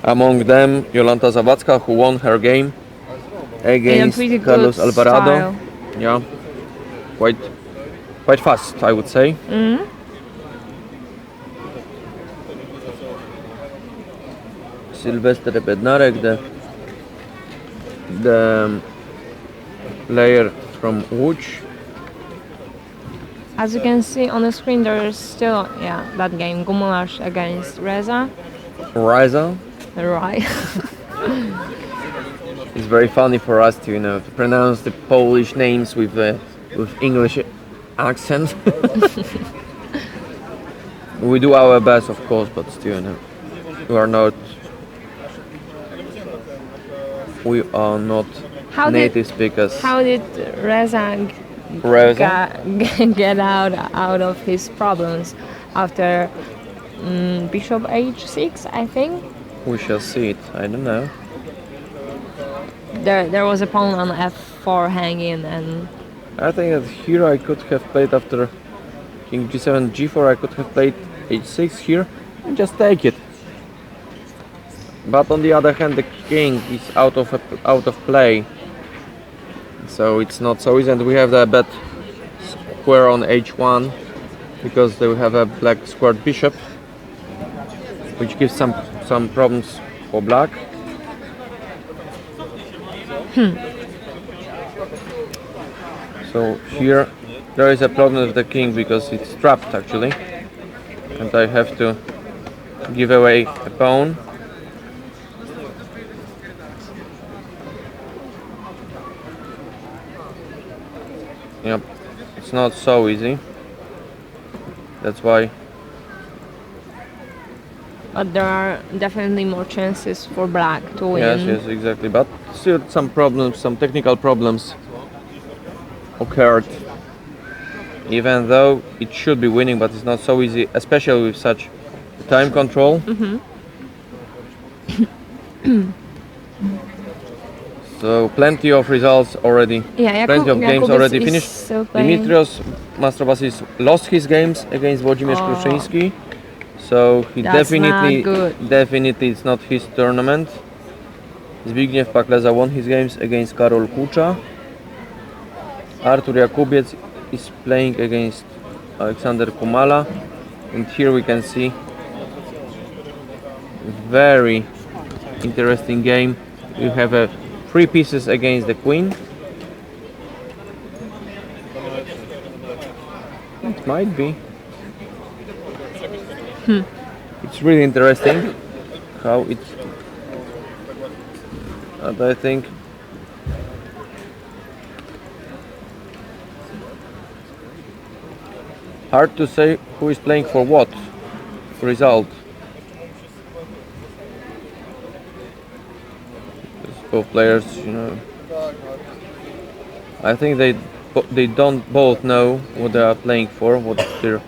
Among them Jolanta Zawadzka, who won her game against pretty good Carlos Alvarado. style. Yeah, quite fast, I would say. Sylwester Bednarek, the player from Łódź. As you can see on the screen, there is still that game, Gumularz against Reza. Riza. Right. It's very funny for us to to pronounce the Polish names with English accent. We do our best, of course, but still, we are not native speakers. How did Reza get out of his problems after bishop h6, I think? We shall see it. I don't know. There was a pawn on f4 hanging, and I think that here I could have played after king g7, g4. I could have played h6 here and just take it. But on the other hand, the king is out of play, so it's not so easy. And we have the bad square on h1 because they will have a black squared bishop, which gives some problems for black. So here there is a problem with the king because it's trapped actually, and I have to give away a pawn. Yep, it's not so easy. That's why. but there are definitely more chances for black to win. Yes, exactly. But still, some problems, some technical problems occurred. Even though it should be winning, but it's not so easy, especially with such time control. So plenty of results already. Yeah, Plenty of games Jakub already is finished. still playing. Dimitrios Mastrovasis lost his games against Włodzimierz Kruszyński, so he That's not good. definitely it's not his tournament. Zbigniew Pakleza won his games against Karol Kucza. Artur Jakubiec is playing against Aleksander Kumala, and here we can see very interesting game. You have 3 pieces against the queen. It might be. It's really interesting how it's. And I think hard to say who is playing for what result. Both players, I think they don't both know what they are playing for. What they're.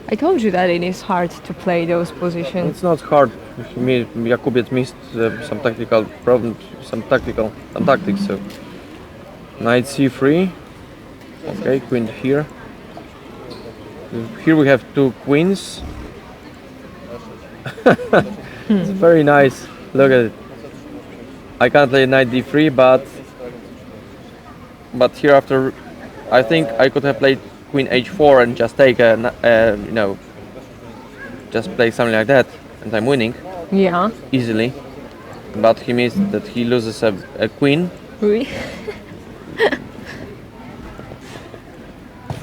I told you that it is hard to play those positions. It's not hard. Jakubiec missed some tactical problems, some tactics. So knight c3. Okay, queen here. Here we have 2 queens. It's very nice. Look at it. I can't play knight d3, but here after, I think I could have played queen h4 and just take just play something like that, and I'm winning Yeah. easily. But he missed that. He loses a queen Really?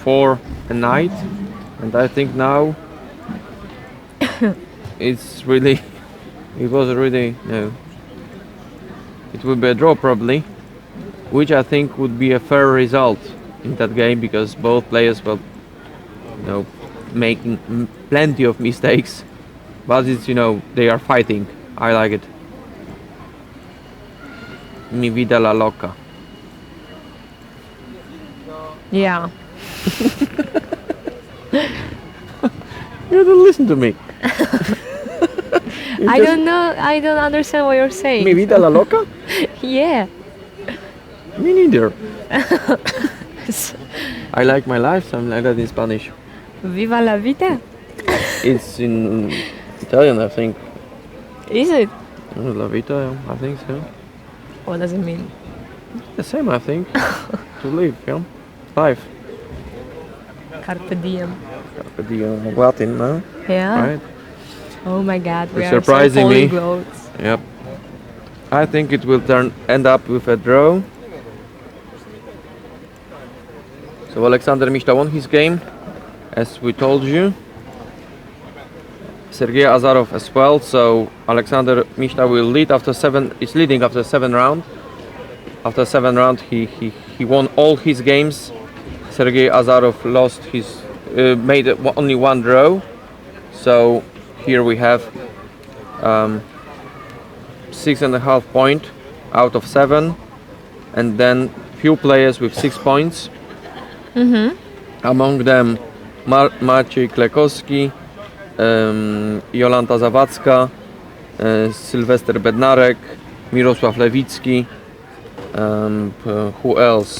for a knight, and I think now it's really, it was really it would be a draw probably, which I think would be a fair result in that game, because both players were making plenty of mistakes, but it's they are fighting. I like it. Mi vida la loca. Yeah. You don't listen to me. I don't know. I don't understand what you're saying. Mi vida la loca? Yeah. Me neither. I like my life, something like that in Spanish. Viva la vida. It's in Italian, I think. Is it? La vita, I think so. What does it mean? The same, I think. To live, life. Carpe diem. Carpe diem, Latin, no? Yeah. Right? Oh my God, we You're are surprising so me. polyglots. Yep. I think it will end up with a draw. So Alexander Mishta won his game, as we told you. Sergei Azarov as well. So Alexander Mishta will lead after 7. Is leading after 7 round. After 7 round, he won all his games. Sergei Azarov lost his, made only 1 draw. So here we have 6.5 point out of 7, and then few players with 6 points. Among them Maciej Klekowski, Jolanta Zawadzka, Sylwester Bednarek, Mirosław Lewicki, who else?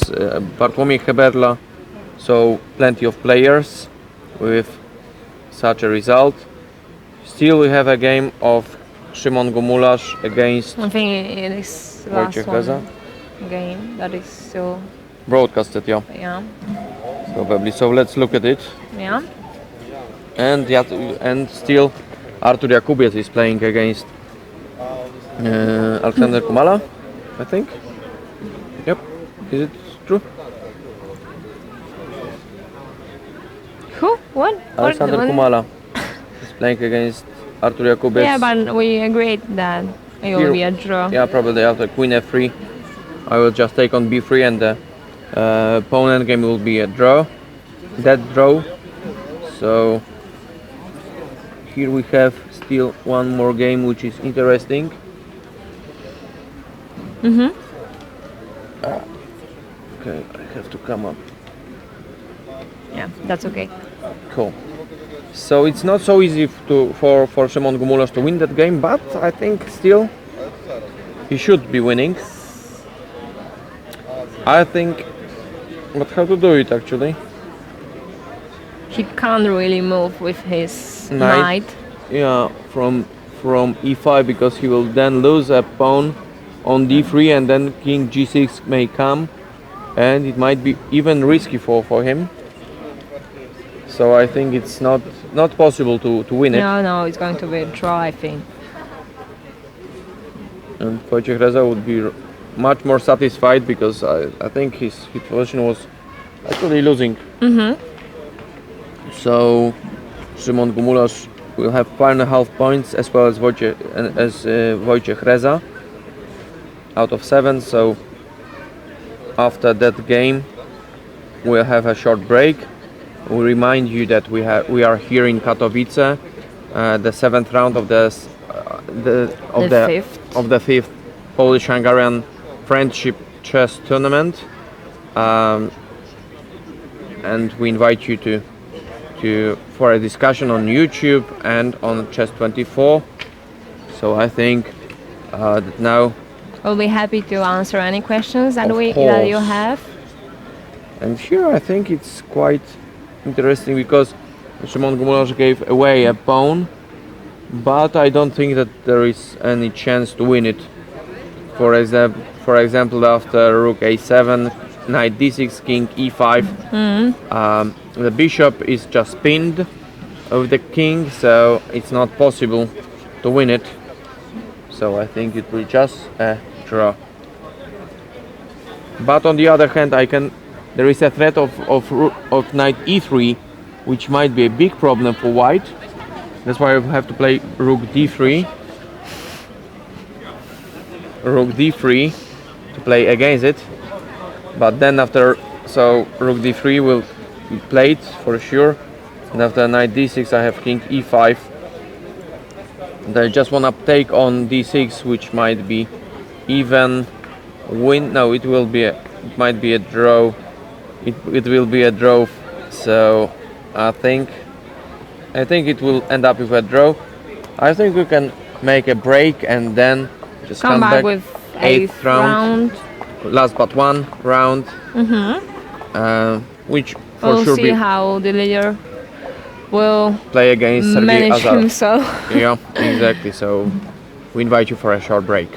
Bartłomiej Heberla. So plenty of players with such a result. Still we have a game of Szymon Gumularz against I think it is last Wojciech Reza. game that is still, Broadcasted, yeah, yeah, probably. So let's look at it. yeah. And still Artur Jakubiec is playing against Aleksander Kumala, I think. Yep. Is it true? Who? What? Aleksander What? Kumala is playing against Artur Jakubiec. Yeah, but we agreed that it will be a draw. Yeah, probably after Queen F3. I will just take on B3, and the opponent game will be a draw. That draw. So here we have still one more game, which is interesting. Okay, I have to come up. Yeah, that's okay. Cool. So it's not so easy for Szymon Gumularz to win that game, but I think still he should be winning. I think, but how to do it actually? He can't really move with his Knight. knight. Yeah, from e5, because he will then lose a pawn on d3, and then king g6 may come. and it might be even risky for him. So I think it's not possible to win it. No, it's going to be a draw, I think. And Wojciech Reza would be much more satisfied because I think his position was actually losing. So Szymon Gumularz will have 5.5 points as well as Wojciech Reza out of 7. So after that game we'll have a short break. We remind you that we are here in Katowice, the 7th round of the fifth Polish-Hungarian Friendship Chess Tournament, and we invite you for a discussion on YouTube and on Chess24. So I think that now We'll be happy to answer any questions that Of that you course. have. And here I think it's quite interesting because Szymon Gumularz gave away a pawn, but I don't think that there is any chance to win it. For example, after rook a7, knight d6, king e5, the bishop is just pinned of the king, so it's not possible to win it. So I think it will just a draw. But on the other hand, there is a threat of knight e3, which might be a big problem for white. That's why we have to play rook d3. Rook d3 to play against it. But then so rook d3 will be played for sure. And after knight d6 I have king e5. And I just want to take on d6, which might be even win. No, it might be a draw. It will be a draw. So I think it will end up with a draw. I think we can make a break and then just Come back with 8th round. Last but one round. Which for We'll sure see how the leader will play against Sergei manage Azarov. himself. Yeah, exactly. So we invite you for a short break.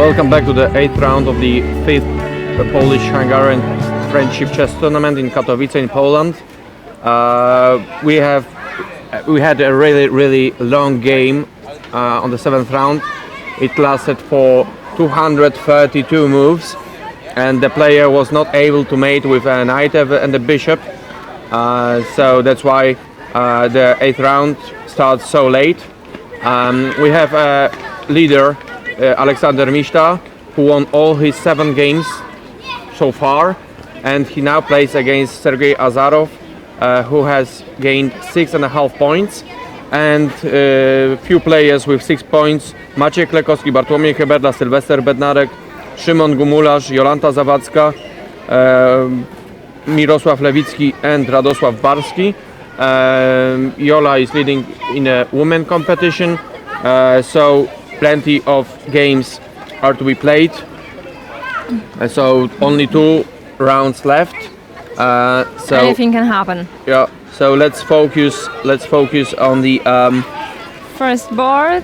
Welcome back to the 8th round of the 5th Polish-Hungarian Friendship Chess Tournament in Katowice in Poland. We had a really long game on the 7th round. It lasted for 232 moves, and the player was not able to mate with a knight and a bishop. So that's why the 8th round starts so late. We have a leader, Aleksander Mishta, who won all his 7 games so far, and he now plays against Sergei Azarov, who has gained 6.5 points, and few players with 6 points: Maciej Klekowski, Bartłomiej Heberla, Sylwester Bednarek, Szymon Gumularz, Jolanta Zawadzka, Mirosław Lewicki and Radosław Barski. Jola is leading in a women competition, so plenty of games are to be played. So only 2 rounds left. So Anything can happen. yeah. So let's focus on the First board,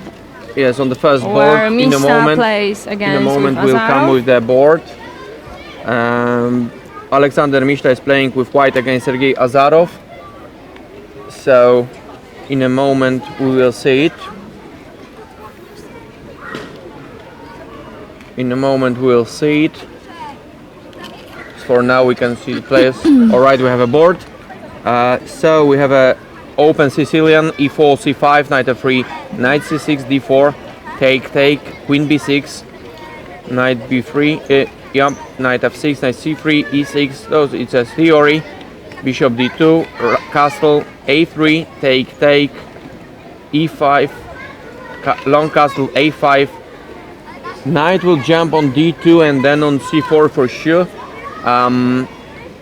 yes, on the first where board. In a Mishta moment, plays against in a moment with we'll Azarov. come with the board. Aleksander Mishta is playing with white against Sergei Azarov. So in a moment we will see it. In a moment we'll see it. For now we can see the players. Alright, we have a board. So we have a open Sicilian, e4, c5, knight f3, knight c6, d4, take, queen b6, knight b3, knight f6, knight c3, e6, those it's a theory, bishop d2, castle, a3, take, e5, long castle, a5, knight will jump on d2 and then on c4 for sure,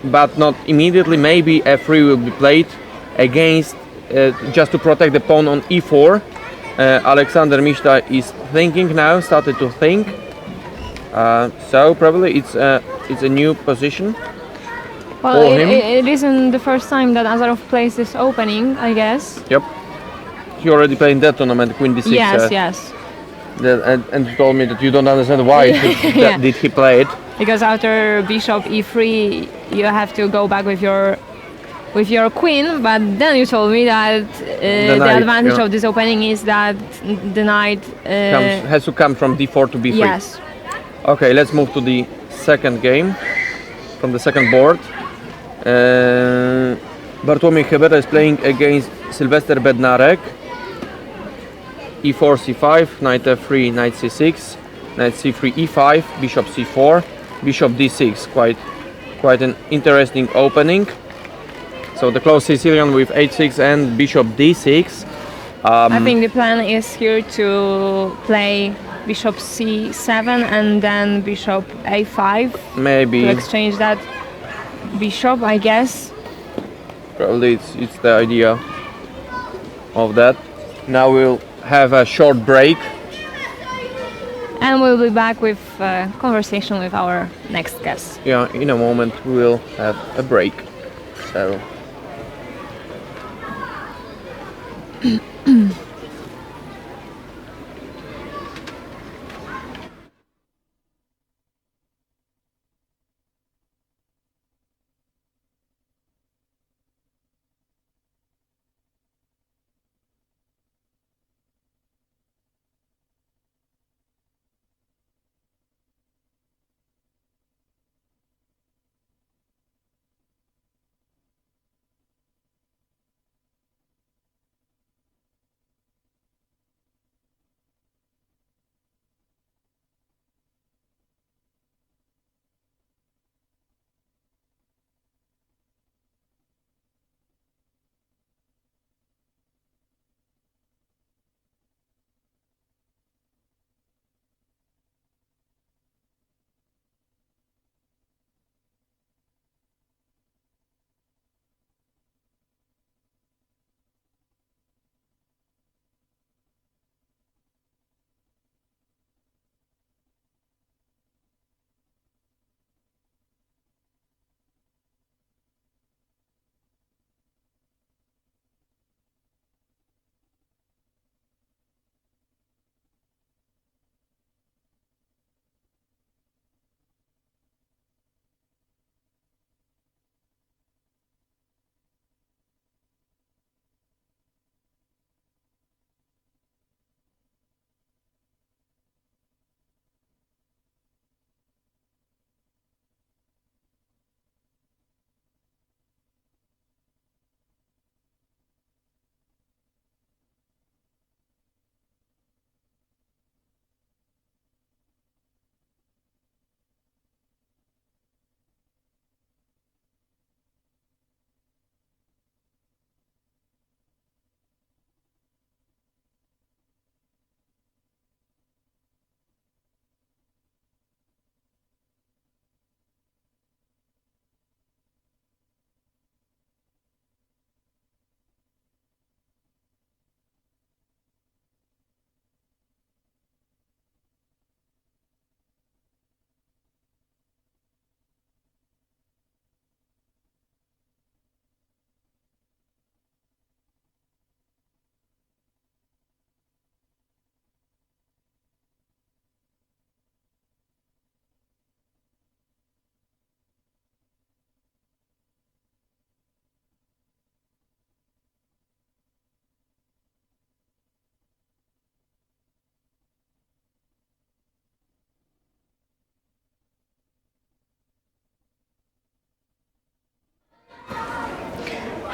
but not immediately. Maybe f3 will be played against, just to protect the pawn on e4. Aleksander Mishta is thinking now, started to think. So probably it's a new position. Well, for him. it isn't the first time that Azarov plays this opening, I guess. Yep. He already played in that tournament, Queen d6. Yes. And you told me that you don't understand why Yeah. did he play it. Because after bishop e3, you have to go back with your queen. But then you told me that the knight, advantage yeah. of this opening is that the knight. Has to come from d4 to b3. Yes. Okay, let's move to the second game from the second board. Bartłomiej Heberla is playing against Sylwester Bednarek. e4, c5, knight f3, knight c6, knight c3, e5, bishop c4, bishop d6. Quite an interesting opening. So the closed Sicilian with h6 and bishop d6. I think the plan is here to play bishop c7 and then bishop a5 Maybe to exchange that bishop, I guess. probably it's the idea of that. Now we'll have a short break. And we'll be back with a conversation with our next guest. Yeah, in a moment we will have a break. So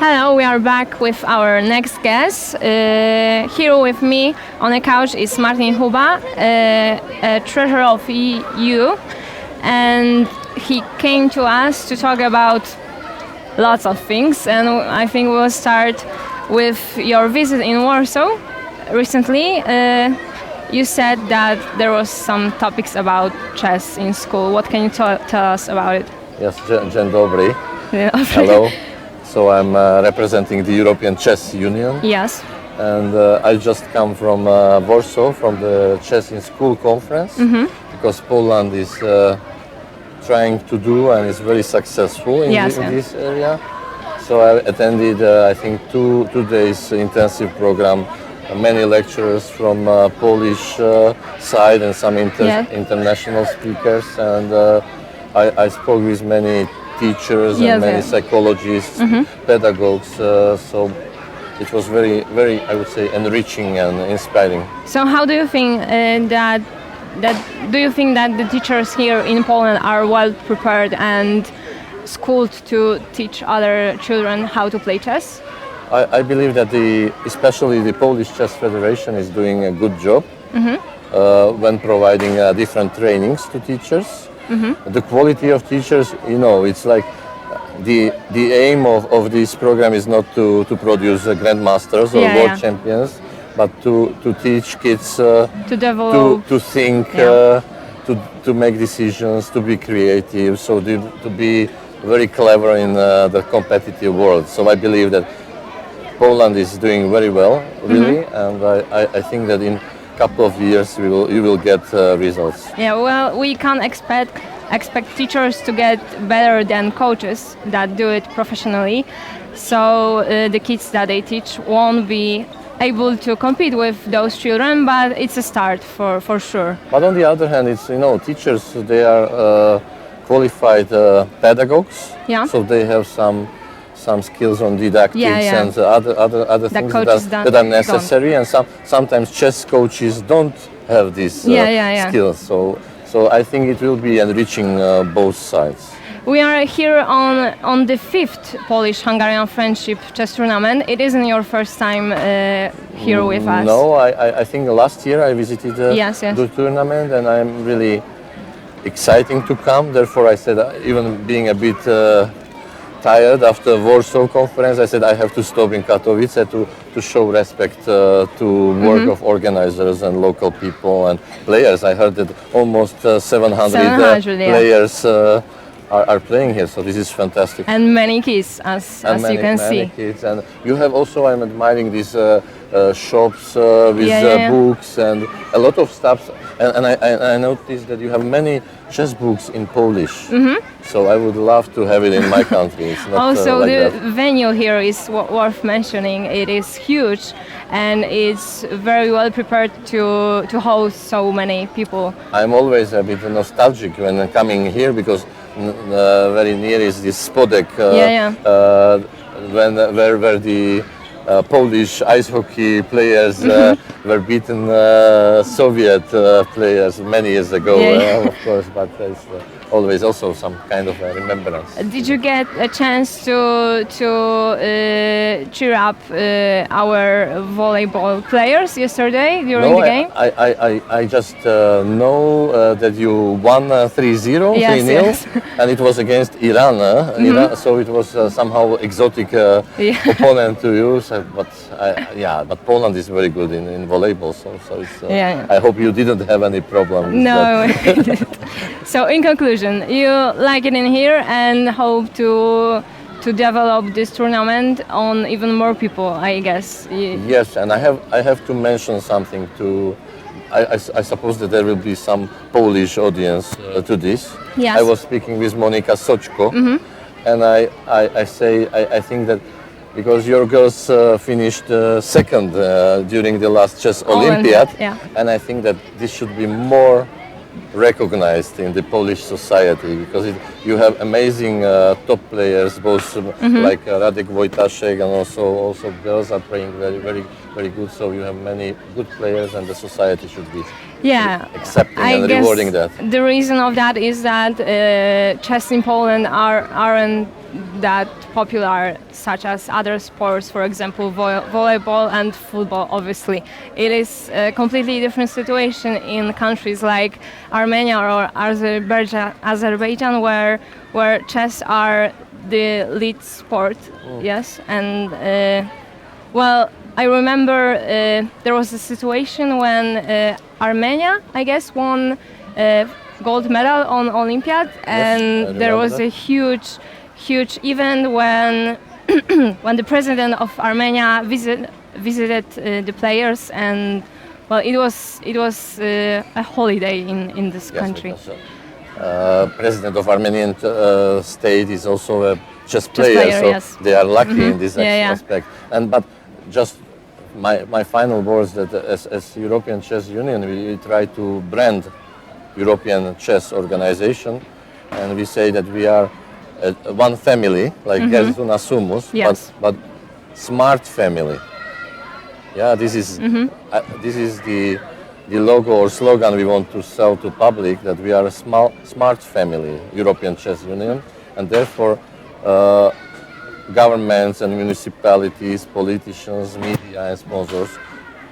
Hello, we are back with our next guest. Here with me on the couch is Martin Huba, a treasurer of EU, and he came to us to talk about lots of things, and I think we'll start with your visit in Warsaw recently. You said that there was some topics about chess in school. What can you tell us about it? Yes, dzień dobry. Yeah. Hello. So I'm representing the European Chess Union, Yes. and I just come from Warsaw from the Chess in School conference, because Poland is trying to do and is very successful in, Yes, in this area. So I attended, I think, two days intensive program, many lecturers from Polish side and some international speakers, and I spoke with many teachers Yes, and many yes. psychologists, pedagogues. So it was very, very, I would say, enriching and inspiring. So how do you think that the teachers here in Poland are well prepared and schooled to teach other children how to play chess? I believe that especially the Polish Chess Federation is doing a good job when providing different trainings to teachers. The quality of teachers, it's like the aim of this program is not to produce grandmasters or world champions, but to teach kids To develop. to think, to make decisions, to be creative, so to be very clever in the competitive world. So I believe that Poland is doing very well, really, and I think that in couple of years you will get results. Yeah, well, we can't expect teachers to get better than coaches that do it professionally. So the kids that they teach won't be able to compete with those children, but it's a start for sure. But on the other hand, it's teachers, they are qualified pedagogues, so they have some skills on didactics and other things that are necessary, and sometimes chess coaches don't have these skills. So I think it will be enriching both sides. We are here on the 5th Polish-Hungarian Friendship Chess Tournament. It isn't your first time here with us. No, I think last year I visited the tournament, and I'm really exciting to come. Therefore I said, even being a bit tired after Warsaw conference, I said I have to stop in Katowice to show respect to work of organizers and local people and players. I heard that almost 700 players are playing here, so this is fantastic. And many kids, as you can see. Kids. And you have also, I'm admiring these shops with books and a lot of stuff. And I noticed that you have many chess books in Polish. So I would love to have it in my country. It's not also, like the that. venue here is worth mentioning. It is huge, and it's very well prepared to host so many people. I'm always a bit nostalgic when coming here, because very near is this Spodek, where the Polish ice hockey players were beaten Soviet players many years ago, of course, but it's always also some kind of a remembrance. Did you get a chance to cheer up our volleyball players yesterday during the game? I just know that you won 3-0, 3-0, and it was against Iran. Iran, so it was somehow exotic opponent to you. So, but Poland is very good in volleyball, so it's, I hope you didn't have any problem with that. So in conclusion, you like it in here and hope to develop this tournament on even more people, I guess. Yes, and I have to mention something to. I suppose that there will be some Polish audience to this. Yes. I was speaking with Monika Soćko, and I think that because your girls finished second during the last chess Olympiad, and I think that this should be more recognized in the Polish society, because you have amazing top players, both like Radek Wojtaszek, and also girls are playing very, very, very good. So you have many good players, and the society should be Yeah, accepting I and guess rewarding that. the reason of that is that chess in Poland aren't that popular, such as other sports, for example, volleyball and football. Obviously, it is a completely different situation in countries like Armenia or Azerbaijan, where chess are the lead sport. Yes, and well, I remember there was a situation when Armenia, I guess, won gold medal on Olympiad, and there was that. a huge event when when the president of Armenia visited the players, and well, it was a holiday in this country. Because, president of Armenian state is also a chess player, so yes. they are lucky in this Yeah. aspect. And but just my final words that as European Chess Union, we try to brand European Chess Organization, and we say that we are one family, like Gerzuna Sumus, Yes. but smart family. Yeah, this is the logo or slogan we want to sell to public, that we are a smart family, European Chess Union, and therefore governments and municipalities, politicians, media and sponsors,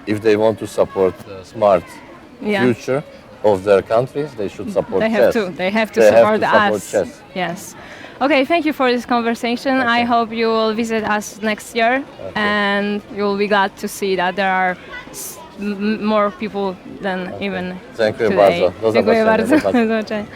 if they want to support the smart future of their countries, they should support chess. They have to support us. Chess. Yes. Okay, thank you for this conversation. Okay. I hope you will visit us next year, and you will be glad to see that there are more people than even Dziękuję today. bardzo. Do Dziękuję zobaczenia. bardzo. Do Do zobaczenia.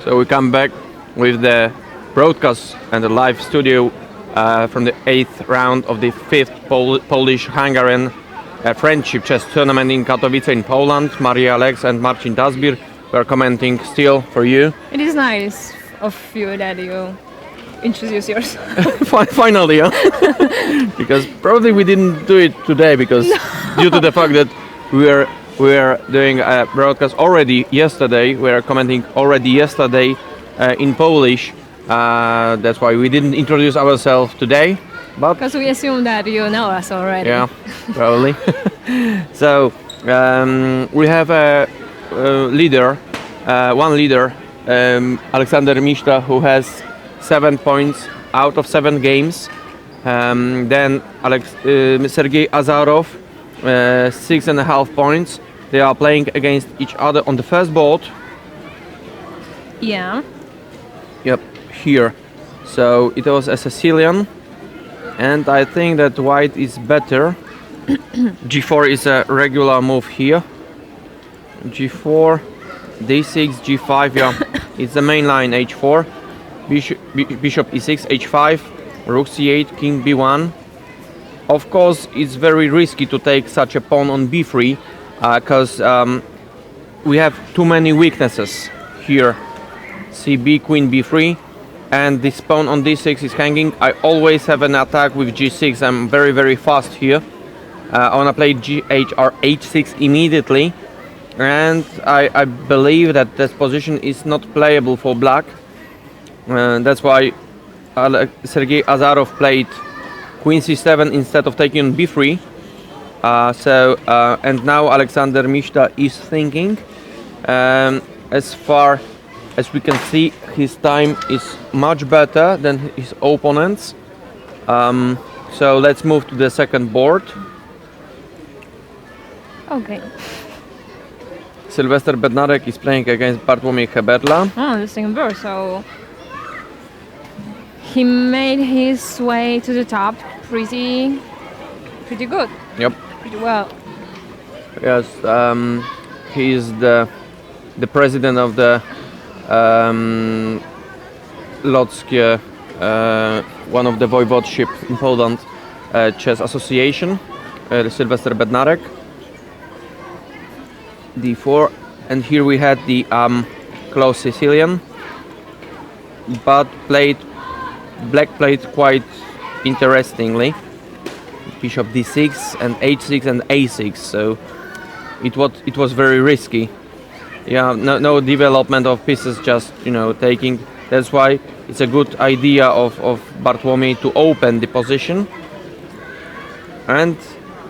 So we come back with the broadcast and the live studio from the 8th round of the 5th Polish-Hungarian friendship chess tournament in Katowice in Poland. Maria Alex and Marcin Dasbir were commenting still for you. It is nice of you that you introduce yourself. Finally, yeah? Because probably we didn't do it today because due to the fact that we were doing a broadcast already yesterday. We were commenting already yesterday in Polish. That's why we didn't introduce ourselves today. But Because we assume that you know us already. yeah, probably. So we have a leader, one leader, Alexander Mishta, who has 7 points out of 7 games. Then Sergei Azarov, 6.5 points. They are playing against each other on the first board. Yeah. Yep, here. So it was a Sicilian, and I think that white is better. G4 is a regular move here. G4, D6, G5. Yeah, it's the main line. H4, Bishop E6, H5, Rook C8, King B1. of course, it's very risky to take such a pawn on b3 because we have too many weaknesses here. cb, queen b3, and this pawn on d6 is hanging. I always have an attack with g6. I'm very, very fast here. I want to play gh or h6 immediately, and I believe that this position is not playable for black. That's why Sergei Azarov played queen c7 instead of taking on b3. And now Alexander Mishta is thinking. As far as we can see, his time is much better than his opponents. So let's move to the second board. Okay. Sylwester Bednarek is playing against Bartłomiej Heberla. Oh, the second board. So he made his way to the top pretty good. Yep. Pretty well. Yes. He is the president of the Lockie, one of the voivodeship in Poland, chess association. Sylwester Bednarek. d4, and here we had the close Sicilian, but black played quite interestingly. Bishop d6 and h6 and a6, so it was very risky. Yeah, no development of pieces, just taking. That's why it's a good idea of Bartłomiej to open the position, and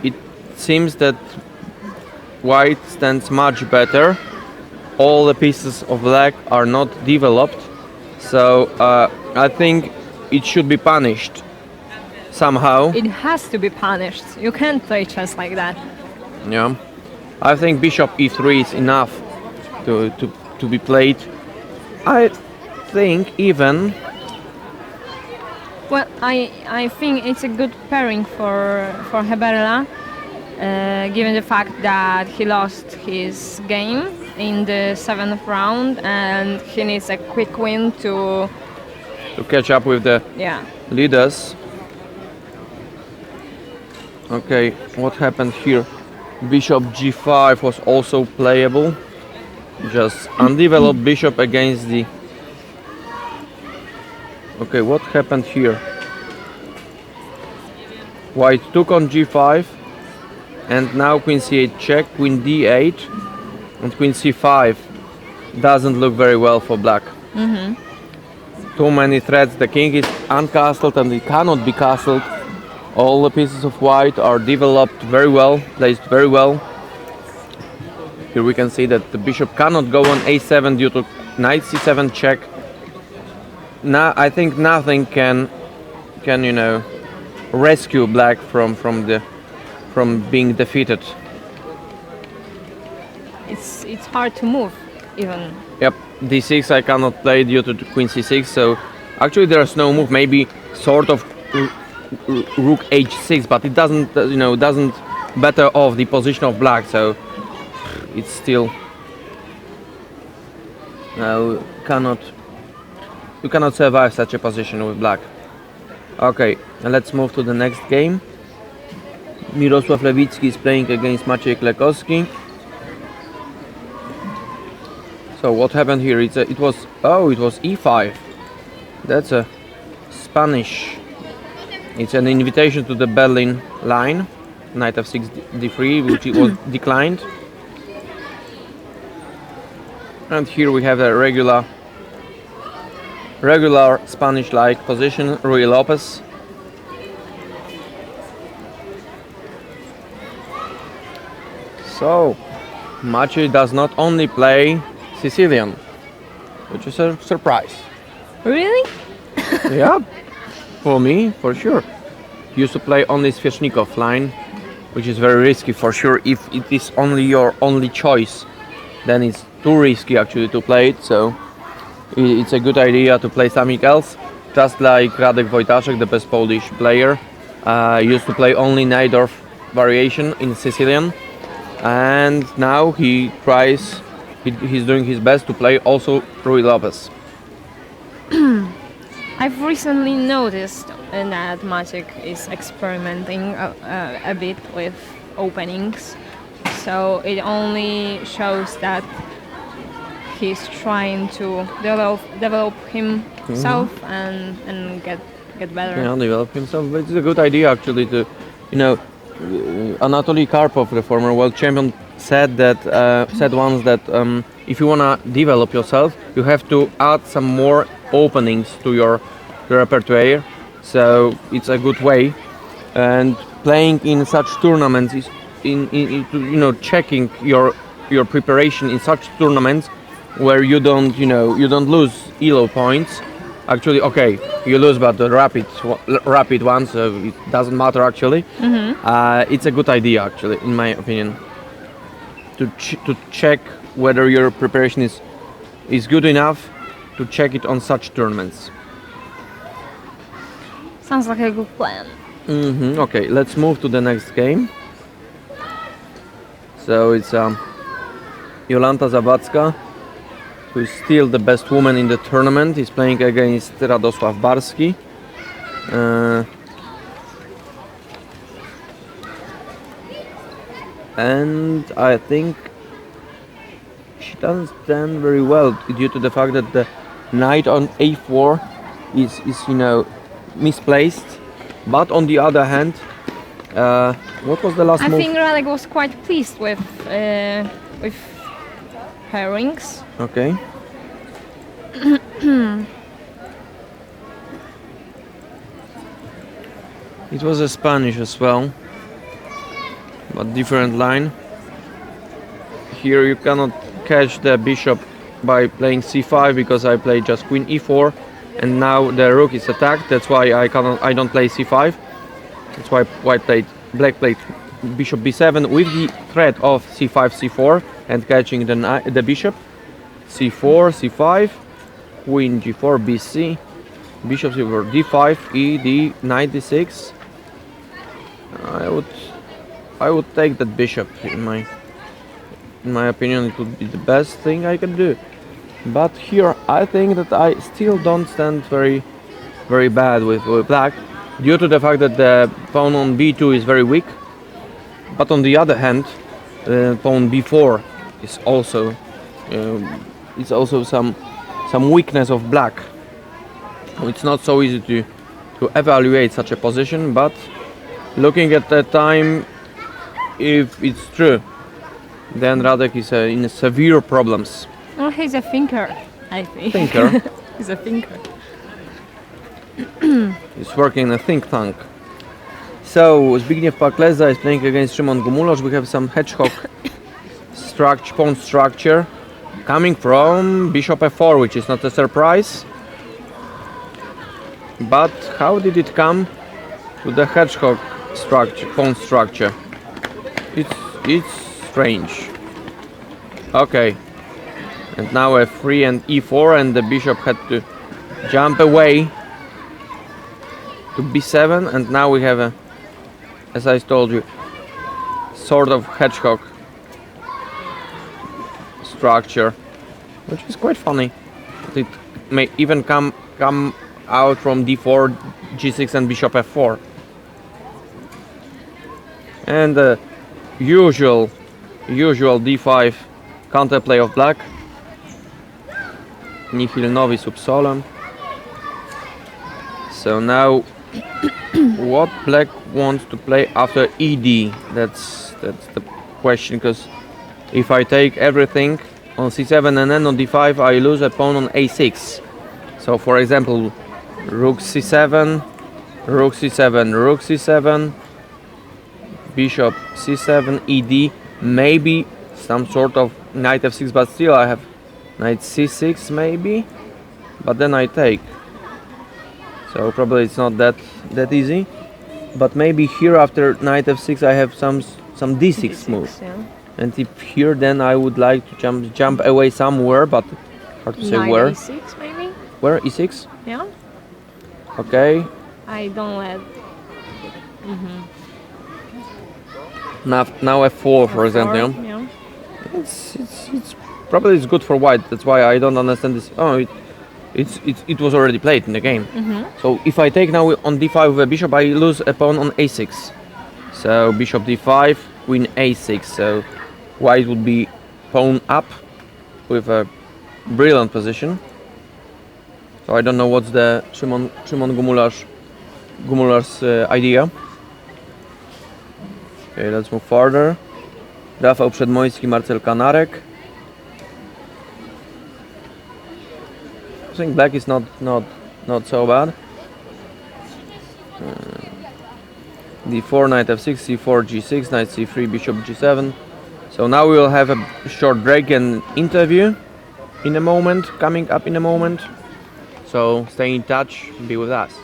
it seems that white stands much better. All the pieces of black are not developed, so I think it should be punished somehow. It has to be punished. You can't play chess like that. Yeah, I think bishop e3 is enough to be played. I think even. Well, I think it's a good pairing for Heberla. Given the fact that he lost his game in the 7th round and he needs a quick win to catch up with the leaders. Okay, what happened here? Bishop g5 was also playable. Just undeveloped bishop against the... Okay, what happened here? White took on g5. And now queen c8 check, queen d8, and queen c5 doesn't look very well for black. Too many threats. The king is uncastled and it cannot be castled. All the pieces of white are developed very well, placed very well. Here we can see that the bishop cannot go on a7 due to knight c7 check. Now I think nothing can rescue black from being defeated. It's hard to move even. Yep, d6 I cannot play due to queen c6, so actually there's no move. Maybe sort of rook h6, but it doesn't better off the position of black, so it's still you cannot survive such a position with black. Okay, and let's move to the next game. Mirosław Lewicki is playing against Maciej Klekowski. So what happened here? It was e5. That's a Spanish. It's an invitation to the Berlin line. Knight f6 d3, which was declined. And here we have a regular Spanish-like position. Ruy Lopez. So, Maciej does not only play Sicilian, which is a surprise. Really? Yeah, for me, for sure. He used to play only Sveshnikov line, which is very risky for sure. If it is only your only choice, then it's too risky actually to play it. So it's a good idea to play something else. Just like Radek Wojtaszek, the best Polish player, used to play only Najdorf variation in Sicilian. And now he's doing his best to play also Ruy Lopez. I've recently noticed that Maciek is experimenting a bit with openings. So it only shows that he's trying to develop himself and get better. Yeah, develop himself. But it's a good idea actually to, Anatoly Karpov, the former world champion, said once that if you wanna develop yourself, you have to add some more openings to your repertoire. So it's a good way, and playing in such tournaments is checking your preparation in such tournaments where you don't lose ELO points. Actually, okay, you lose, but the rapid ones, so it doesn't matter actually. It's a good idea actually, in my opinion, to check whether your preparation is good enough to check it on such tournaments. Sounds like a good plan. Okay, let's move to the next game. So it's Jolanta Zawadzka, who is still the best woman in the tournament. Is playing against Radosław Barski. And I think she doesn't stand very well due to the fact that the knight on a4 is misplaced. But on the other hand, what was the last move? I think Radek was quite pleased with her rings. Okay. It was a Spanish as well, but different line. Here you cannot catch the bishop by playing c5 because I played just queen e4, and now the rook is attacked. That's why I don't play c5. That's why black played bishop b7 with the threat of c5 c4 and catching the bishop. c4 c5, queen g4 bc, bishop c4 d5 e d knight d6. I would take that bishop. In my opinion, it would be the best thing I can do. But here I think that I still don't stand very bad with black, due to the fact that the pawn on b2 is very weak. But on the other hand, pawn b4 is also some weakness of black. It's not so easy to evaluate such a position, but looking at the time, if it's true, then Radek is in severe problems. Well, he's a thinker, I think. Thinker? He's a thinker. He's working in a think tank. So Zbigniew Pakleza is playing against Szymon Gumulosz. We have some hedgehog pawn structure coming from bishop f4, which is not a surprise. But how did it come to the hedgehog pawn structure? It's strange. Okay, and now f3 and e4, and the bishop had to jump away to b7, and now we have as I told you, sort of hedgehog structure, which is quite funny. It may even come out from d4, g6 and bishop f4. And the usual d5 counterplay of black. Nihil novi sub solem. So now what black wants to play after ed? That's the question, because if I take everything on c7 and then on d5, I lose a pawn on a6. So for example, rook c7, rook c7, rook c7, bishop c7, ed, maybe some sort of knight f6, but still I have knight c6 maybe, but then I take. So probably it's not that easy, but maybe here after knight f6 I have some d6 move. Yeah. And if here, then I would like to jump away somewhere, but hard to say where. e6 maybe? Where? e6? Yeah. Okay. I don't let. Now f4, for example. Yeah. It's probably it's good for white. That's why I don't understand this. Oh, it was already played in the game. So if I take now on d5 with a bishop, I lose a pawn on a6. So bishop d5, queen a6. So white would be pawn up with a brilliant position. So I don't know what's the Szymon Gumular's idea. Okay, let's move further. Rafał Przedmojski, Marcel Kanarek. I think black is not so bad. D4, knight f6, c4, g6, knight c3, bishop g7. So now we will have a short break and interview in a moment, coming up in a moment. So stay in touch, be with us.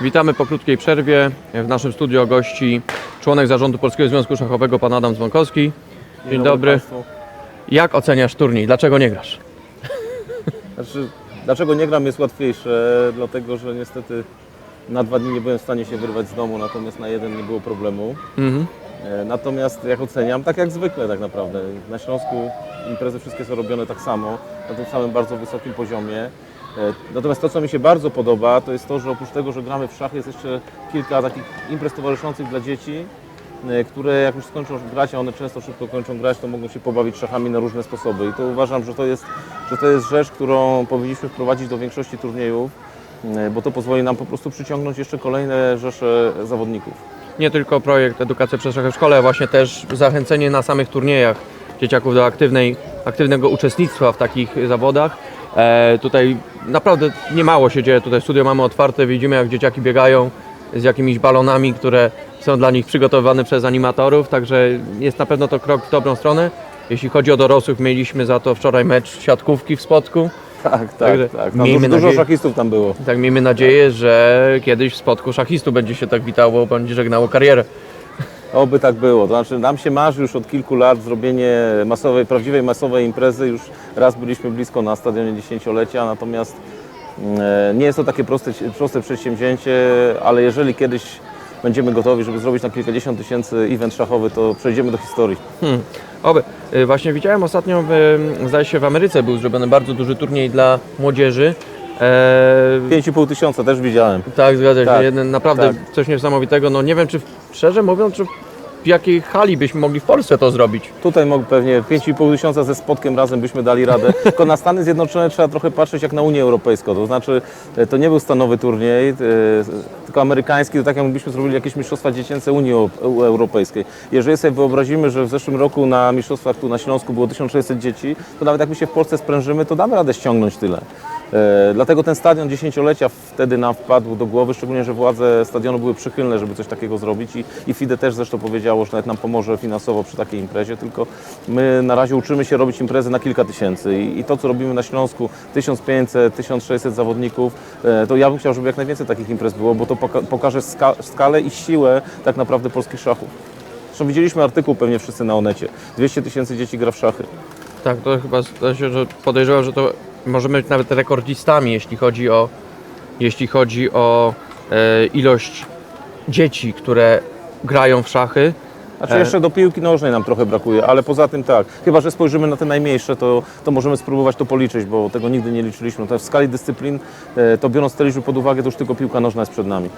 Witamy po krótkiej przerwie. W naszym studio gości członek zarządu Polskiego Związku Szachowego, pan Adam Dzwonkowski. Dzień dobry. Jak oceniasz turniej? Dlaczego nie grasz? Znaczy, dlaczego nie gram jest łatwiejsze, dlatego że niestety na 2 dni nie byłem w stanie się wyrwać z domu, natomiast na 1 nie było problemu. Natomiast jak oceniam, tak jak zwykle tak naprawdę. Na Śląsku imprezy wszystkie są robione tak samo, na tym samym bardzo wysokim poziomie. Natomiast to, co mi się bardzo podoba, to jest to, że oprócz tego, że gramy w szachy, jest jeszcze kilka takich imprez towarzyszących dla dzieci, które jak już skończą grać, a one często szybko kończą grać, to mogą się pobawić szachami na różne sposoby. I to uważam, że to jest rzecz, którą powinniśmy wprowadzić do większości turniejów, bo to pozwoli nam po prostu przyciągnąć jeszcze kolejne rzesze zawodników. Nie tylko projekt Edukacja przez szachy w szkole, a właśnie też zachęcenie na samych turniejach dzieciaków do aktywnego uczestnictwa w takich zawodach. Tutaj naprawdę niemało się dzieje, tutaj studio mamy otwarte, widzimy jak dzieciaki biegają z jakimiś balonami, które są dla nich przygotowane przez animatorów, także jest na pewno to krok w dobrą stronę. Jeśli chodzi o dorosłych, mieliśmy za to wczoraj mecz siatkówki w Spodku. Tak. No, miejmy dużo szachistów tam było. Tak, miejmy nadzieję, że kiedyś w Spodku szachistów będzie się tak witało, będzie żegnało karierę. Oby tak było. To znaczy nam się marzy już od kilku lat zrobienie prawdziwej masowej imprezy. Już raz byliśmy blisko na stadionie dziesięciolecia, natomiast nie jest to takie proste przedsięwzięcie, ale jeżeli kiedyś będziemy gotowi, żeby zrobić na kilkadziesiąt tysięcy event szachowy, to przejdziemy do historii. Oby. Właśnie widziałem ostatnio, zdaje się w Ameryce był zrobiony bardzo duży turniej dla młodzieży. 5,5 tysiąca też widziałem. Tak, zgadza się. Tak, Naprawdę coś niesamowitego. No nie wiem, czy szczerze mówiąc, czy w jakiej hali byśmy mogli w Polsce to zrobić. Tutaj pewnie 5,5 tysiąca ze Spodkiem razem byśmy dali radę. Tylko na Stany Zjednoczone trzeba trochę patrzeć jak na Unię Europejską. To znaczy, to nie był stanowy turniej, tylko amerykański, to tak jakbyśmy zrobili jakieś mistrzostwa dziecięce Unii Europejskiej. Jeżeli sobie wyobrazimy, że w zeszłym roku na mistrzostwach tu na Śląsku było 1600 dzieci, to nawet jak my się w Polsce sprężymy, to damy radę ściągnąć tyle. Dlatego ten stadion dziesięciolecia wtedy nam wpadł do głowy, szczególnie, że władze stadionu były przychylne, żeby coś takiego zrobić i FIDE też zresztą powiedziało, że nawet nam pomoże finansowo przy takiej imprezie, tylko my na razie uczymy się robić imprezy na kilka tysięcy i to, co robimy na Śląsku, 1500, 1600 zawodników, to ja bym chciał, żeby jak najwięcej takich imprez było, bo to pokaże skalę i siłę tak naprawdę polskich szachów. Zresztą widzieliśmy artykuł pewnie wszyscy na Onecie, 200 tysięcy dzieci gra w szachy. Tak, to chyba zdaje się, że podejrzewam, że to możemy być nawet rekordzistami, jeśli chodzi o ilość dzieci, które grają w szachy. Znaczy jeszcze do piłki nożnej nam trochę brakuje, ale poza tym tak. Chyba że spojrzymy na te najmniejsze, to możemy spróbować to policzyć, bo tego nigdy nie liczyliśmy. To w skali dyscyplin, to biorąc te liczby pod uwagę, to już tylko piłka nożna jest przed nami.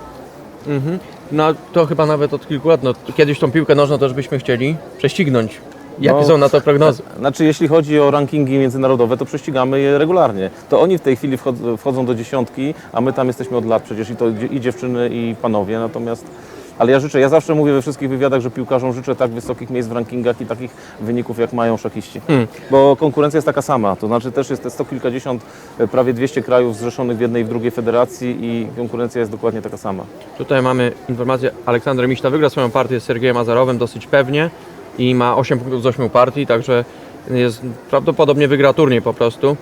No to chyba nawet od kilku lat. No, kiedyś tą piłkę nożną też byśmy chcieli prześcignąć. Jakie są na to prognozy? Znaczy jeśli chodzi o rankingi międzynarodowe, to prześcigamy je regularnie. To oni w tej chwili wchodzą do dziesiątki, a my tam jesteśmy od lat przecież i dziewczyny i panowie, natomiast... Ale ja zawsze mówię we wszystkich wywiadach, że piłkarzom życzę tak wysokich miejsc w rankingach i takich wyników, jak mają szachiści. Bo konkurencja jest taka sama, to znaczy też jest sto kilkadziesiąt, prawie 200 krajów zrzeszonych w jednej i w drugiej federacji i konkurencja jest dokładnie taka sama. Tutaj mamy informację, Aleksander Miśta wygra swoją partię z Sergejem Azarowem dosyć pewnie i ma 8 punktów z 8 partii, także prawdopodobnie wygra turniej po prostu.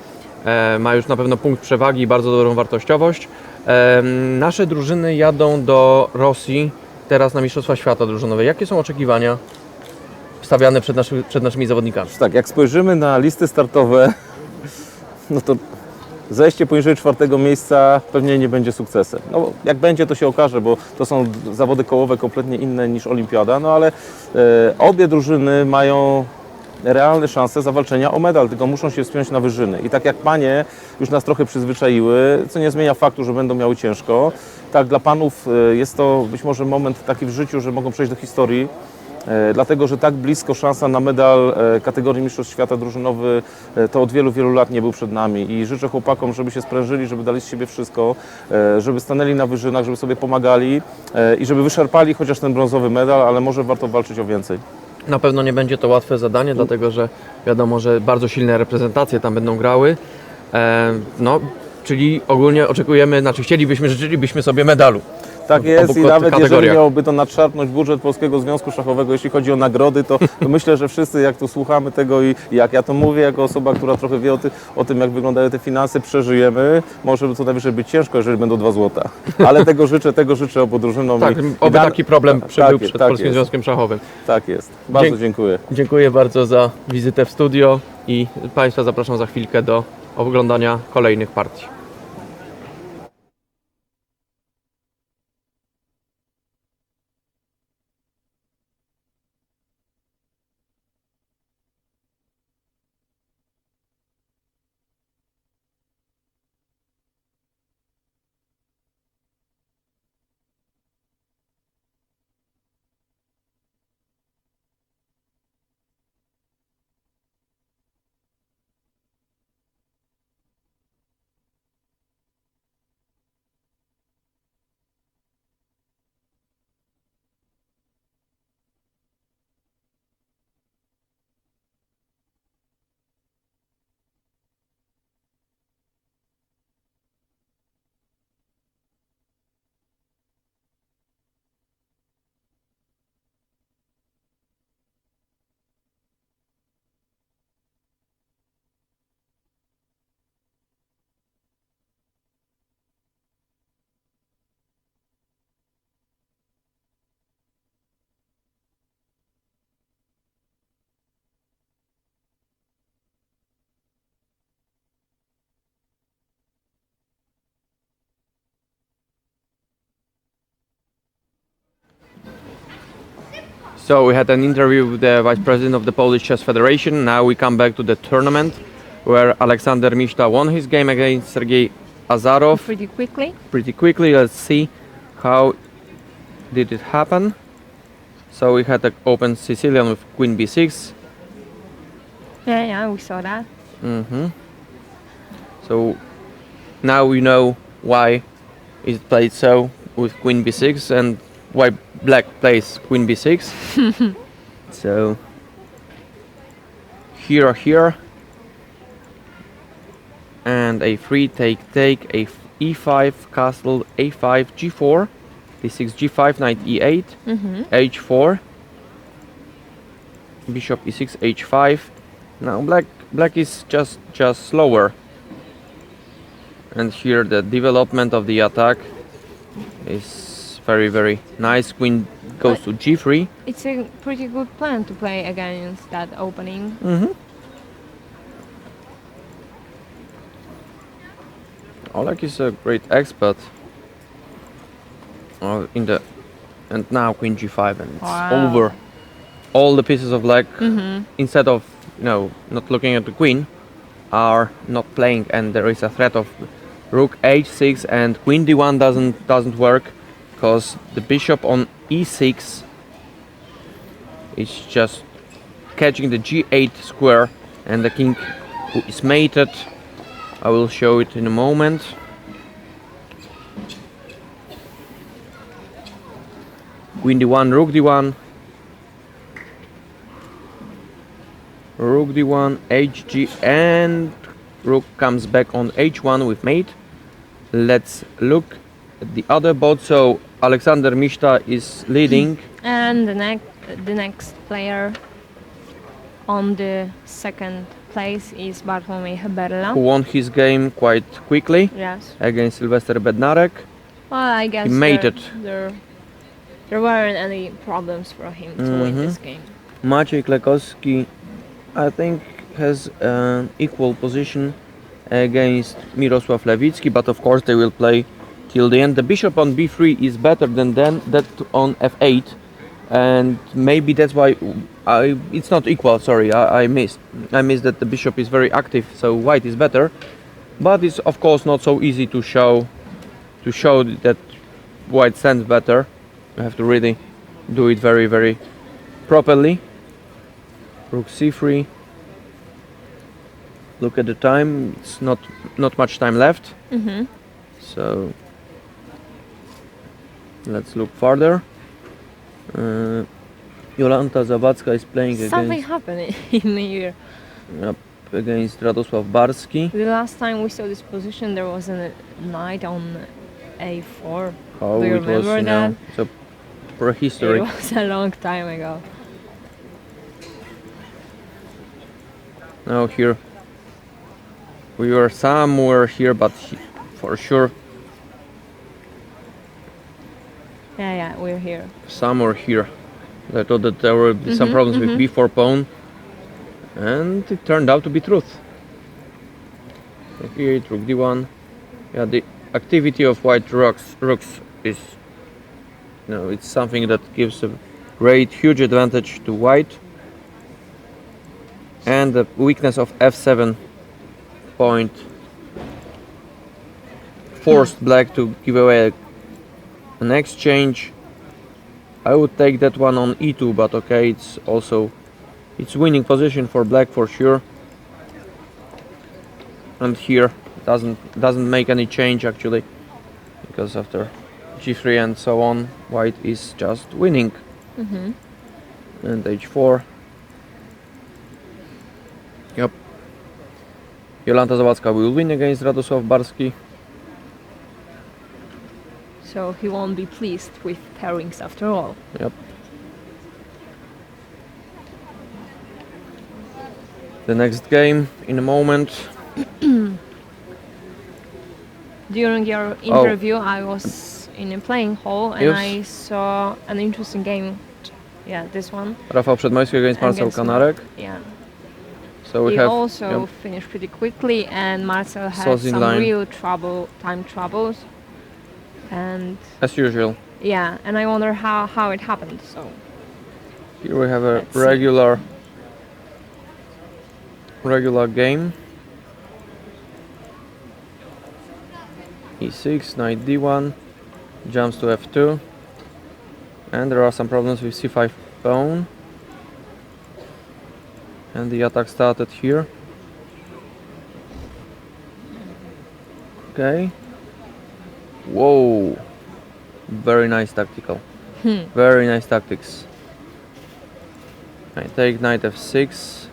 Ma już na pewno punkt przewagi i bardzo dobrą wartościowość. Nasze drużyny jadą do Rosji teraz na Mistrzostwa Świata drużynowe. Jakie są oczekiwania stawiane przed naszymi zawodnikami? Tak, jak spojrzymy na listy startowe, no to zejście poniżej 4. miejsca pewnie nie będzie sukcesem. No, jak będzie, to się okaże, bo to są zawody kołowe kompletnie inne niż olimpiada, no ale obie drużyny mają realne szanse zawalczenia o medal, tylko muszą się wspiąć na wyżyny. I tak jak panie już nas trochę przyzwyczaiły, co nie zmienia faktu, że będą miały ciężko, tak dla panów jest to być może moment taki w życiu, że mogą przejść do historii, dlatego że tak blisko szansa na medal kategorii Mistrzostw Świata drużynowy to od wielu, wielu lat nie był przed nami i życzę chłopakom, żeby się sprężyli, żeby dali z siebie wszystko, żeby stanęli na wyżynach, żeby sobie pomagali i żeby wyszarpali chociaż ten brązowy medal, ale może warto walczyć o więcej. Na pewno nie będzie to łatwe zadanie, dlatego że wiadomo, że bardzo silne reprezentacje tam będą grały. Czyli ogólnie oczekujemy, życzylibyśmy sobie medalu. Tak jest i nawet jeżeli miałoby to nadszarpnąć budżet Polskiego Związku Szachowego, jeśli chodzi o nagrody, to myślę, że wszyscy jak tu słuchamy tego i jak ja to mówię, jako osoba, która trochę wie o tym, jak wyglądają te finanse, przeżyjemy. Może co najwyżej być ciężko, jeżeli będą 2 złota. Ale tego życzę obu drużynom. Tak, oby taki problem był przed Polskim Związkiem Szachowym. Tak jest. Bardzo dziękuję. Dziękuję bardzo za wizytę w studio i Państwa zapraszam za chwilkę do oglądania kolejnych partii. So we had an interview with the Vice President of the Polish Chess Federation. Now we come back to the tournament where Aleksander Miśta won his game against Sergei Azarov Pretty quickly. Let's see how did it happen. So we had an open Sicilian with Queen B6. Yeah, we saw that. So now we know why it played so with Queen B6 and why Black plays Queen B6. So here and a3 take a e5 castle a5 g4 d6 g5 knight e8 h4 bishop e6 h5. Now black is just slower, and here the development of the attack is very, very nice. Queen goes to g3. It's a pretty good plan to play against that opening. Oleg is a great expert in the, and now queen g5, and it's Wow. over. All the pieces of black, instead of not looking at the queen, are not playing, and there is a threat of rook h6, and queen d1 doesn't work because the bishop on e6 is just catching the g8 square, and the king who is mated. I will show it in a moment. Queen d1, rook d1, rook d1, hg, and rook comes back on h1 with mate. Let's look at the other board. So Alexander Mishta is leading. And the next player on the second place is Bartłomiej Heberla. Who won his game quite quickly Yes. against Sylwester Bednarek. Well, I guess He mated. there weren't any problems for him to win this game. Maciej Klekowski, I think, has an equal position against Mirosław Lewicki, but of course they will play till the end. The bishop on b3 is better than that on f8, and maybe that's why it's not equal. Sorry, I missed that the bishop is very active, so white is better, but it's of course not so easy to show that white stands better. You have to really do it very, very properly. Rook c3. Look at the time. It's not much time left. So let's look further. Jolanta Zawadzka is playing Something happened in here. against Radosław Barski. The last time we saw this position, there was a knight on a4. Oh, Do you it was, remember that? so prehistory. It was a long time ago. Now here we were somewhere here, but for sure Yeah, we're here. somewhere here. I thought that there would be some problems with b4 pawn, and it turned out to be truth. Rook e8, rook d1. Yeah, the activity of white rooks is, it's something that gives a great, huge advantage to white. And the weakness of f7 point forced black to give away an exchange. I would take that one on e2, but okay, it's winning position for black for sure. And here doesn't make any change actually, because after g3 and so on, white is just winning. And h4. Yep. Jolanta Zawadzka will win against Radosław Barski. So he won't be pleased with pairings after all. Yep. The next game in a moment. During your interview, I was in a playing hall and Yes. I saw an interesting game. Yeah, this one. Rafał Przedmojski against Marcel Against Kanarek. Yeah. So we He have also finished pretty quickly, and Marcel had Sauce in some line. real time troubles. And as usual. yeah, and I wonder how it happened. So Here we have a Let's see. regular game. e6, knight d1, jumps to f2, and there are some problems with c5 pawn, and the attack started here. Okay. Whoa, very nice tactical. Very nice tactics. I take knight f6.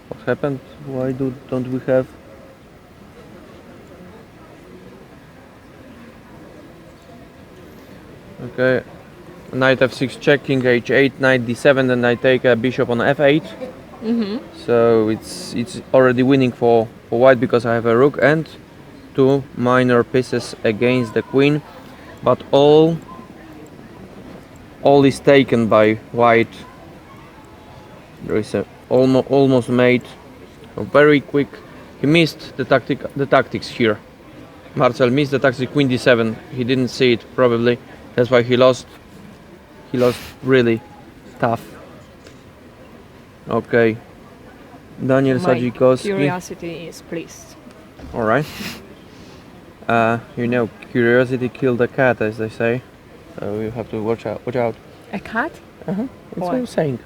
What happened? Why don't we have? Okay, knight f6 check, king h8, knight d7, and I take a bishop on f8. So it's already winning for white because I have a rook and two minor pieces against the queen, but all is taken by white. There is a almost mate, a very quick he missed the tactics here. Marcel missed the tactic queen d7. He didn't see it probably. That's why he lost. He lost really tough. Okay. Daniel My Sadzikowski. curiosity is pleased. All right. You know, curiosity killed the cat, as they say. So you have to watch out. Watch out. A cat? It's Why? a saying.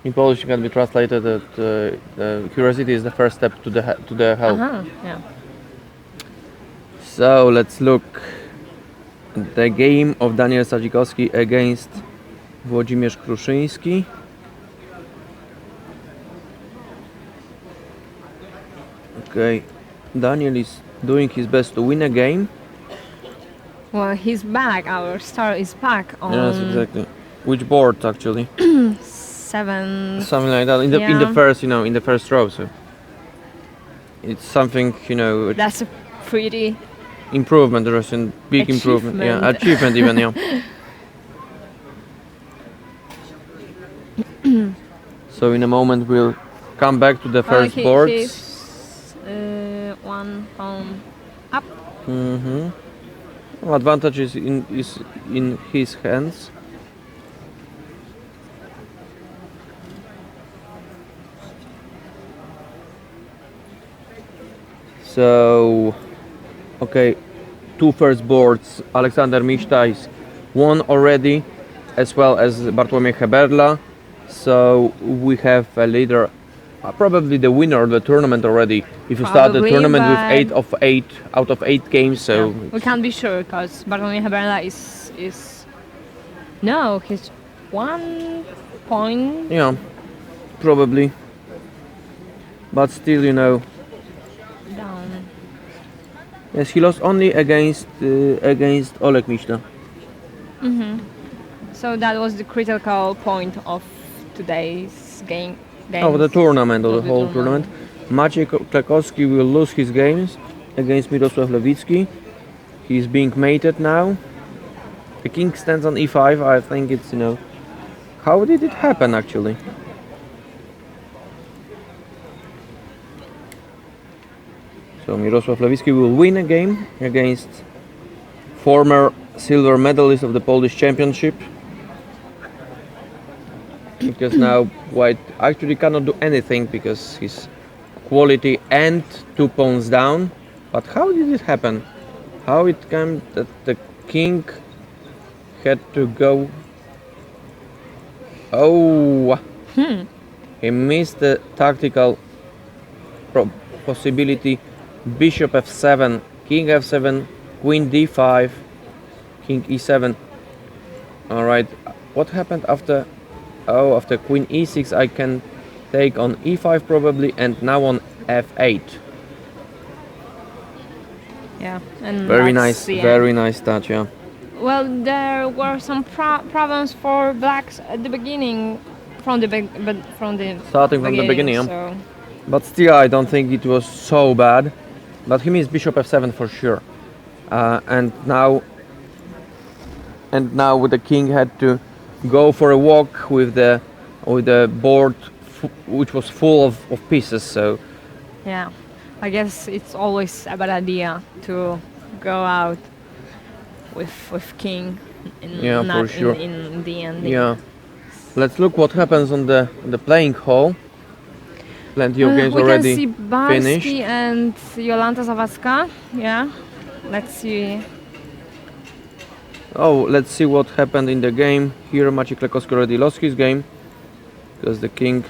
In Polish, it can be translated that curiosity is the first step to the help. Yeah. So let's look at the game of Daniel Sadzikowski against Włodzimierz Kruszyński. Okay, Daniel is doing his best to win a game. Well, he's back. Our star is back on Yes, exactly. Which board actually? 7. Something like that. In the Yeah. first, in the first row. So it's something, That's a pretty. improvement. There is a big improvement. Yeah, achievement even. Yeah. So in a moment we'll come back to the first boards. He's, 1 pawn up. Advantage is in his hands. So, okay, 2 first boards. Aleksander Miszta is won already, as well as Bartłomiej Heberla. So we have a leader, probably the winner of the tournament already. If you start the Probably, tournament with but- 8 of 8 out of 8 games, so We can't be sure because Bartłomiej Heberla is. No, he's 1 point. yeah, probably. But still, Down. yes, he lost only against Oleg Miszta. So that was the critical point of today's game. Of the tournament, of Of the the whole tournament. Maciej Klekowski will lose his games against Mirosław Lewicki. He's being mated now. The king stands on e5. I think it's, how did it happen actually? So Mirosław Lewicki will win a game against former silver medalist of the Polish Championship. Because now White actually cannot do anything because his quality and 2 pawns down. But how did it happen? How it came that the king had to go? Oh, he missed the tactical possibility. Bishop f7, king f7, queen d5, king e7. All right, what happened after? Oh, after queen e6 I can take on e5 probably, and now on f8. Yeah, and Very that's nice, the end. very nice touch, yeah. Well, there were some problems for blacks at the beginning, from the Starting from the beginning, yeah. So But still, I don't think it was so bad. But he missed bishop f7 for sure. And now with the king had to go for a walk with the board which was full of pieces. So yeah, I guess it's always a bad idea to go out with king. Yeah, not for sure. In the end. yeah, let's look what happens on the playing hall. Plenty of games we already can see Barski finished. and Jolanta Zawadzka. Yeah, let's see. Oh, let's see what happened in the game. Here Maciej Klekowski already lost his game because the king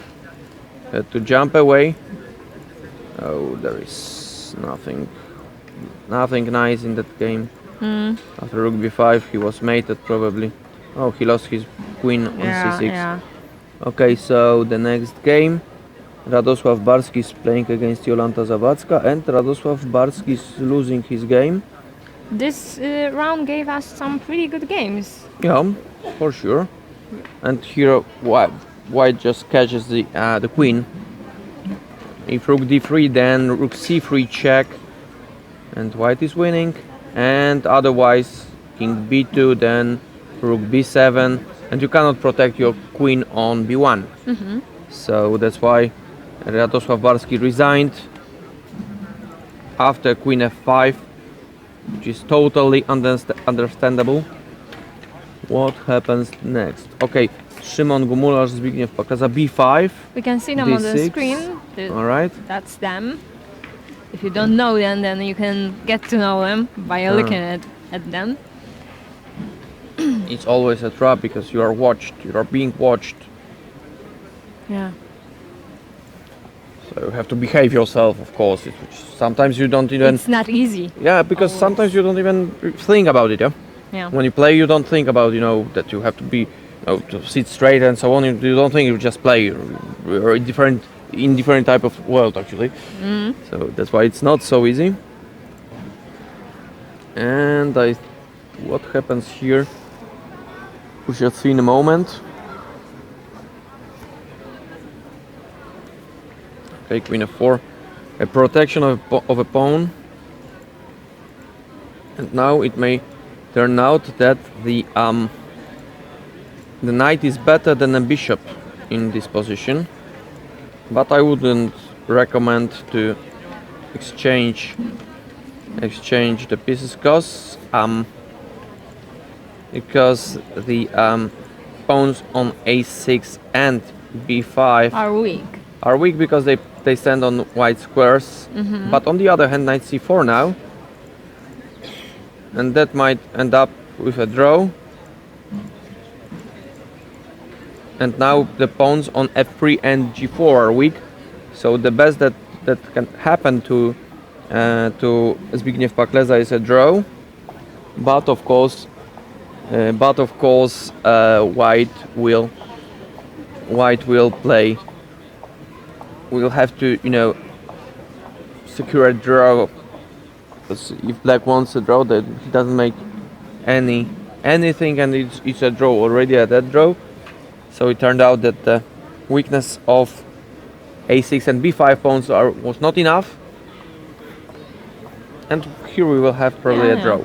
had to jump away. Oh, there is nothing nice in that game. After rook b5 he was mated probably. Oh, he lost his queen on c6. Yeah. Okay, so the next game, Radosław Barski is playing against Jolanta Zawadzka, and Radosław Barski is losing his game. This round gave us some pretty good games. Yeah, for sure. And here White just catches the queen. If rook d3, then rook c3 check, and White is winning. And otherwise, king b2, then rook b7, and you cannot protect your queen on b1. So that's why Radosław Barski resigned after queen f5, which is totally understandable. What happens next? Okay, Szymon Gumulasz, Zbigniew Pakleza, b5. We can see them on the D6. screen. All right. That's them. If you don't know them, then you can get to know them by looking at them. It's always a trap because you are watched. You are being watched. Yeah. So you have to behave yourself, of course. Sometimes you don't even. It's not easy. Yeah, because sometimes you don't even think about it. Yeah. Yeah. When you play, you don't think about that you have to be to sit straight and so on. You don't think, you just play. You're in different type of world actually. So that's why it's not so easy. And what happens here? We shall see in a moment. Okay, queen f4, a protection of a pawn. And now it may turn out that the knight is better than a bishop in this position, but I wouldn't recommend to exchange the pieces because the pawns on a6 and b5 Are weak. because they stand on white squares. But on the other hand, knight c4 now, and that might end up with a draw. And now the pawns on f3 and g4 are weak, so the best that can happen to Zbigniew Pakleza is a draw. But of course, white will play. We'll have to secure a draw. Because if black wants a draw, then he doesn't make anything, and it's a draw already at that draw. So it turned out that the weakness of a6 and b5 pawns was not enough, and here we will have probably a draw.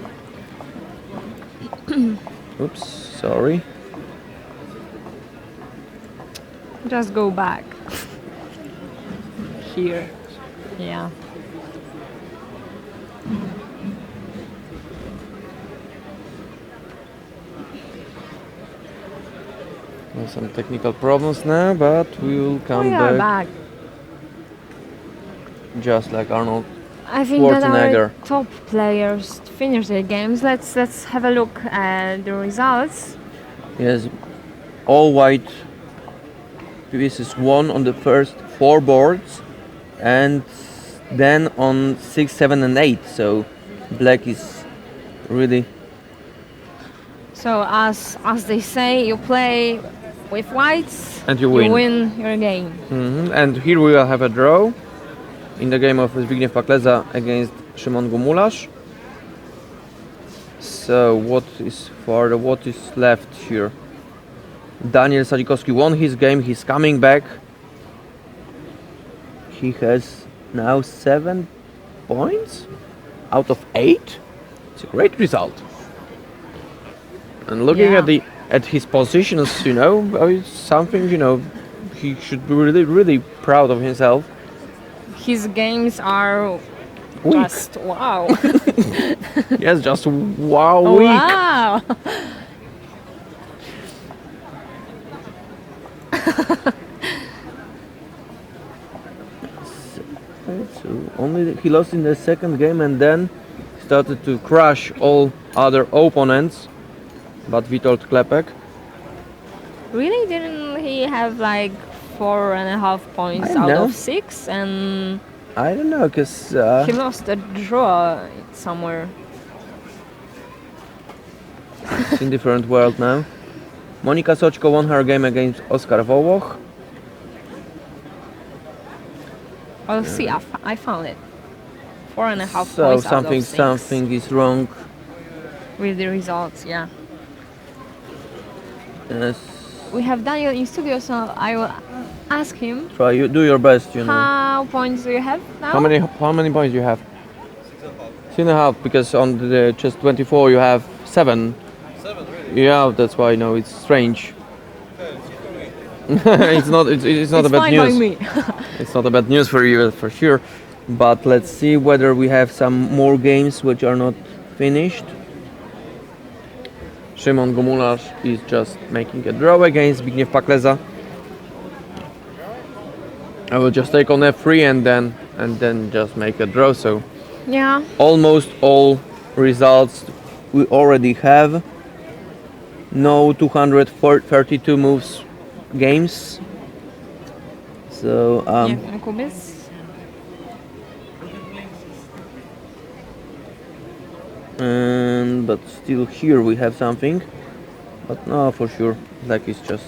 Oops, sorry. Just go back. Here. Yeah. Some technical problems now, but we will come back. Just like Arnold I think that Schwarzenegger. our top players finish their games. Let's have a look at the results. Yes, all white pieces won on the first 4 boards, and then on 6, 7, and 8. So black is really. So as they say, you play with whites And you win. Your game. And here we will have a draw in the game of Zbigniew Pakleza against Szymon Gumulasz. So what is left here? Daniel Sadzikowski won his game. He's coming back. He has now 7 points out of 8. It's a great result. And looking at his positions, it's something, he should be really, really proud of himself. His games are Weak. just wow. Yes, just wow weak. Wow. So only he lost in the second game and then started to crush all other opponents, but Witold Klepek. Really? Didn't he have like 4.5 points out of 6? And I don't know, because he lost a draw somewhere. it's in different world now. Monika Soćko won her game against Oskar Wołoch. Oh, see, I found it. 4.5 So points out of 6. something is wrong. With the results, yeah. Yes. We have Daniel in studio, so I will ask him. Try you do your best, How points do you have now? How many points do you have? 6.5, because on the chess 24 you have 7. 7, really? Yeah, that's why it's strange. It's not a bad fine news. by me. It's not a bad news for you, for sure. But let's see whether we have some more games which are not finished. Szymon Gomularz is just making a draw against Zbigniew Pakleza. I will just take on f3 and then just make a draw. So Yeah. almost all results we already have. No 232 moves games. So Kubic. but still here we have something. But no, for sure, like it's just.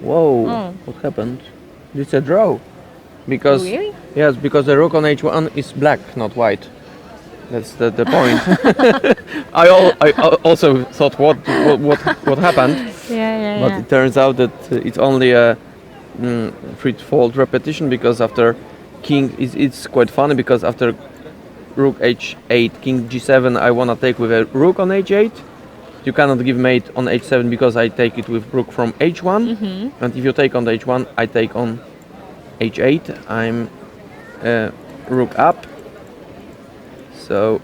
Whoa! Oh. What happened? It's a draw. Because Really? yes, because the rook on h1 is black, not white. That's the point. I also thought what happened, Yeah. but it turns out that it's only a threefold repetition, because after king it's quite funny, because after rook h8, king g7, I wanna take with a rook on h8. You cannot give mate on h7 because I take it with rook from h1, and if you take on the h1, I take on h8. I'm rook up. So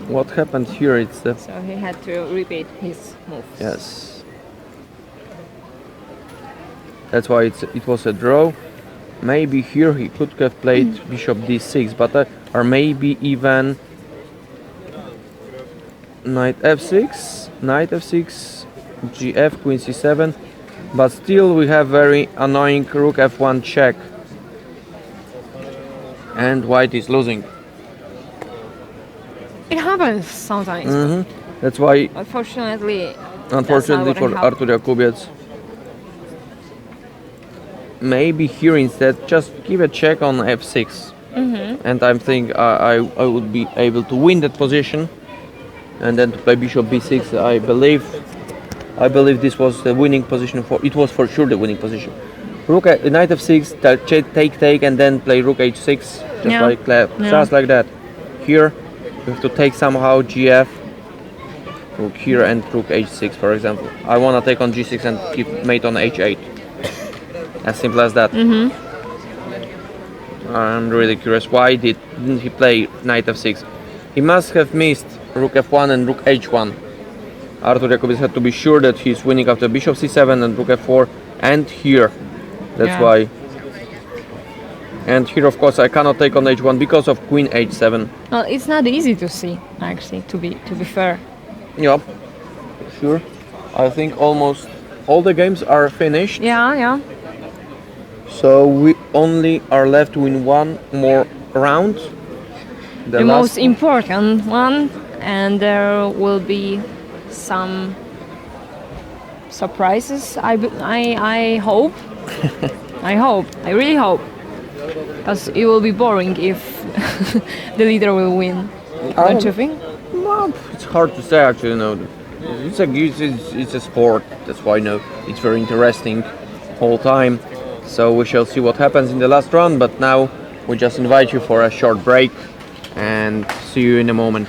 what happened here? It's the So he had to repeat his moves. yes. That's why it was a draw. Maybe here he could have played bishop d6, but or maybe even knight f6, gf, queen c7. But still we have very annoying rook f1 check, and white is losing. It happens sometimes. That's why, Unfortunately for Artur Jakubiec, maybe here instead just give a check on f6, and I think I would be able to win that position, and then to play bishop b6. I believe this was the winning position it was for sure the winning position. Rook knight f6, take, and then play rook h6, just like that. Here you have to take somehow gf, rook here, and rook h6, for example. I wanna take on g6 and keep mate on h8. As simple as that. I'm really curious, why didn't he play knight f6? He must have missed rook f1 and rook h1. Artur Jakubiec had to be sure that he's winning after bishop c7 and rook f4, and here. That's why. And here, of course, I cannot take on h1 because of queen h7. Well, it's not easy to see, actually, to be fair. Yep, sure. I think almost all the games are finished. Yeah. So we only are left with one more round. The most important one, and there will be some surprises. I hope. I really hope, because it will be boring if the leader will win. Don't you think? Well, it's hard to say, actually. No, it's a sport. That's why it's very interesting whole time. So we shall see what happens in the last round. But now we just invite you for a short break, and see you in a moment.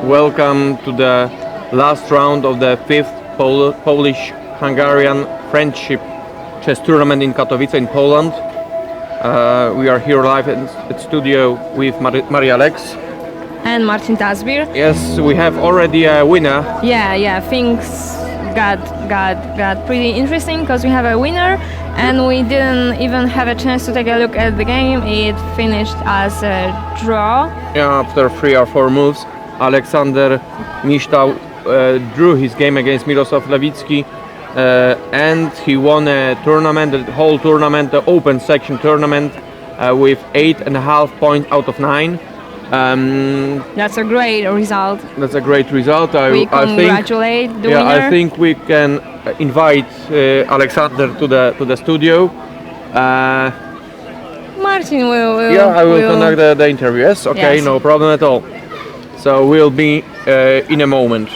Welcome to the last round of the fifth Polish-Hungarian Friendship Chess Tournament in Katowice in Poland. We are here live at studio with Maria Alex. And Marcin Tasbir. Yes, we have already a winner. Yeah, things got pretty interesting because we have a winner and we didn't even have a chance to take a look at the game. It finished as a draw. Yeah, after 3 or 4 moves, Aleksander Miszta drew his game against Mirosław Lewicki and he won a tournament, the whole tournament, the open section tournament with 8.5 points out of 9. That's a great result. That's a great result. We congratulate the winner. I think we can invite Aleksander to the studio. Marcin will. Yeah, I will conduct the interview. Yes, okay, yes. No problem at all. So we'll be in a moment.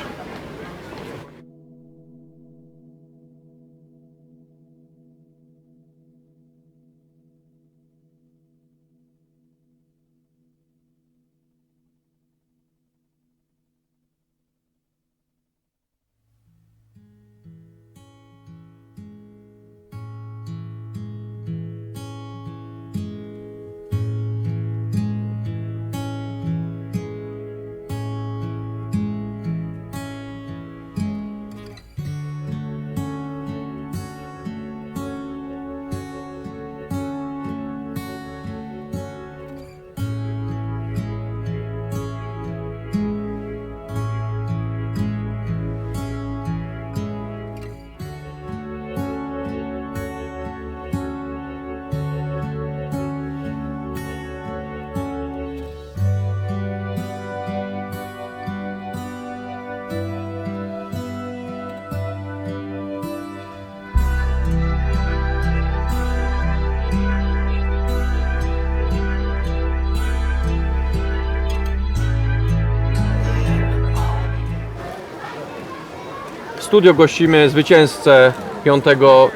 W studio gościmy zwycięzcę 5.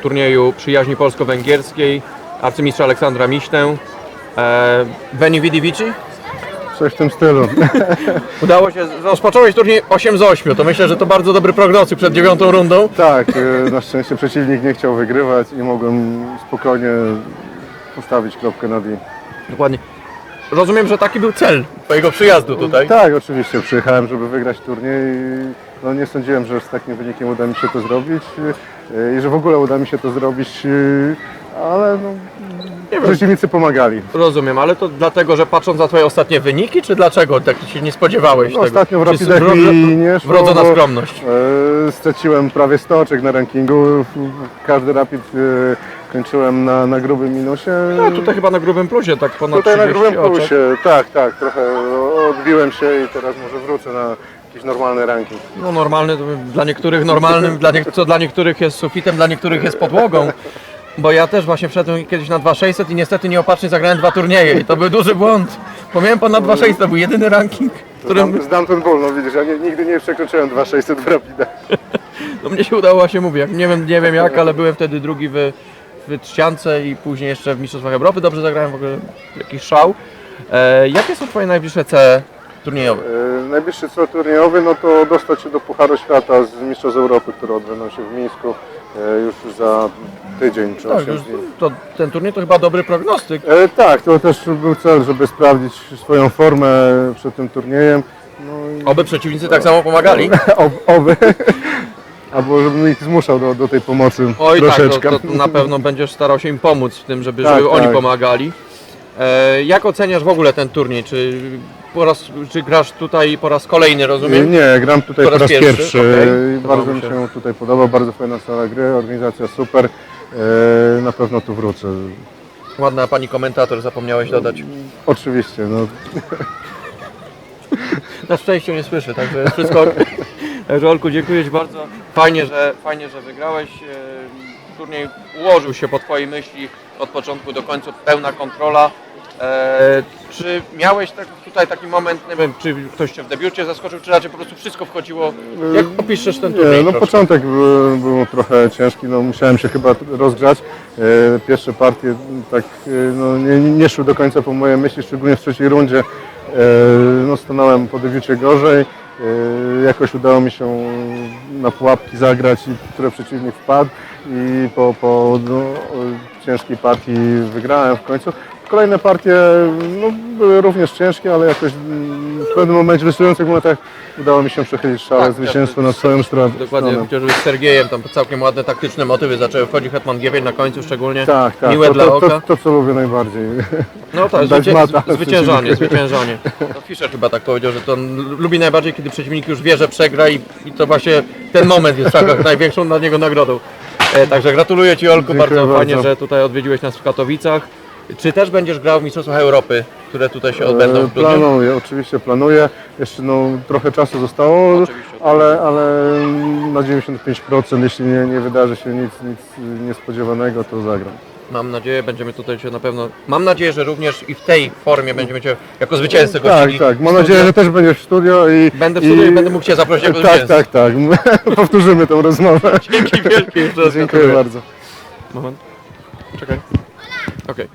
turnieju przyjaźni polsko-węgierskiej, arcymistrza Aleksandra Miśtę. Veni Vidi Vici? Coś w tym stylu. Udało się, rozpocząłeś turniej 8 z 8, to myślę, że to bardzo dobry prognostyk przed 9. rundą. Tak, na szczęście przeciwnik nie chciał wygrywać i mogłem spokojnie postawić kropkę nad i. Dokładnie. Rozumiem, że taki był cel twojego przyjazdu tutaj. Tak, oczywiście przyjechałem, żeby wygrać turniej. No, nie sądziłem, że z takim wynikiem uda mi się to zrobić i że w ogóle uda mi się to zrobić, ale no, przeciwnicy pomagali. Rozumiem, ale to dlatego, że patrząc na twoje ostatnie wyniki, czy dlaczego tak się nie spodziewałeś No, tego? ostatnio w Czy rapidach mi nie szło, wrodzona bo, skromność. straciłem prawie 100 oczek na rankingu. Każdy rapid kończyłem na grubym minusie. No tutaj chyba na grubym plusie, tak ponad Tutaj na 30 grubym oczek. plusie, tak, trochę odbiłem się i teraz może wrócę na jakiś normalny ranking. No normalny, to dla niektórych normalnym, co dla niektórych jest sufitem, dla niektórych jest podłogą. Bo ja też właśnie wszedłem kiedyś na 2600 i niestety nieopatrznie zagrałem 2 turnieje i to był duży błąd. Bo miałem ponad 2600, to był jedyny ranking, którym Zdam ten ból, no widzisz, ja nigdy nie przekroczyłem 2600 w rapidach. no mnie się udało, właśnie mówię, nie wiem jak, ale byłem wtedy drugi w trzciance i później jeszcze w Mistrzostwach Europy dobrze zagrałem, w ogóle jakiś szał. Jakie są twoje najbliższe cele turniejowe? Najbliższy cel turniejowy, no to dostać się do Pucharu Świata z Mistrzostw Europy, które odbędą się w Mińsku już za tydzień czy 8 dni. Ten turniej to chyba dobry prognostyk. Tak, to też był cel, żeby sprawdzić swoją formę przed tym turniejem. No i Oby przeciwnicy tak samo pomagali. oby. Albo żebym ich zmuszał do tej pomocy Oj troszeczkę. tak, to na pewno będziesz starał się im pomóc w tym, żeby Tak, oni tak. pomagali. Jak oceniasz w ogóle ten turniej? Czy grasz tutaj po raz kolejny, rozumiem? Nie, gram tutaj po raz pierwszy. Okej. Bardzo mi się tutaj podoba, bardzo fajna sala gry, organizacja super. Na pewno tu wrócę. Ładna pani komentator, zapomniałeś dodać. Oczywiście, no. Na szczęście nie słyszę, także jest wszystko ok. Także Olku, dziękuję Ci bardzo. Fajnie, że wygrałeś. Turniej ułożył się po Twojej myśli od początku do końca, pełna kontrola. Czy miałeś tutaj taki moment, nie wiem, czy ktoś Cię w debiucie zaskoczył, czy raczej po prostu wszystko wchodziło? Jak opiszesz ten turniej? Nie, no troszkę? początek był trochę ciężki, no musiałem się chyba rozgrzać. Pierwsze partie tak no, nie szły do końca po mojej myśli, szczególnie w trzeciej rundzie. No, stanąłem po debiucie gorzej. Jakoś udało mi się na pułapki zagrać, które przeciwnik wpadł i po ciężkiej partii wygrałem w końcu. Kolejne partie no, były również ciężkie, ale jakoś w pewnym momencie, w decydujących momentach udało mi się przechylić szale Tak, zwycięstwo na swoją stronę. Dokładnie, chociażby z Sergiejem, tam całkiem ładne taktyczne motywy zaczęły wchodzić, hetman G5 na końcu szczególnie, Tak, miłe dla oka. to, co lubię najbardziej. No tak, Dać mata zwyciężanie. przeciwnikowi. To Fischer chyba tak powiedział, że to on lubi najbardziej, kiedy przeciwnik już wie, że przegra i to właśnie ten moment jest w szachach największą dla niego nagrodą. Także gratuluję Ci, Olku, Dziękuję bardzo fajnie, bardzo. że tutaj odwiedziłeś nas w Katowicach. Czy też będziesz grał w Mistrzostwach Europy, które tutaj się odbędą w grudniu? Planuję, oczywiście planuję. Jeszcze no, trochę czasu zostało, Oczywiście. ale na 95%, jeśli nie wydarzy się nic niespodziewanego, to zagram. Mam nadzieję, będziemy tutaj Cię na pewno... Mam nadzieję, że również i w tej formie będziemy Cię jako zwycięzcę Tak, gościli. tak. w Mam studio. nadzieję, że też będziesz w studio i... Będę w studiu i będę mógł Cię zaprosić jako Tak, zwycięzcę. tak. Powtórzymy tę rozmowę. Dzięki wielkie. Jeszcze raz Dziękuję gratuluję. bardzo. Moment. Czekaj. Okej.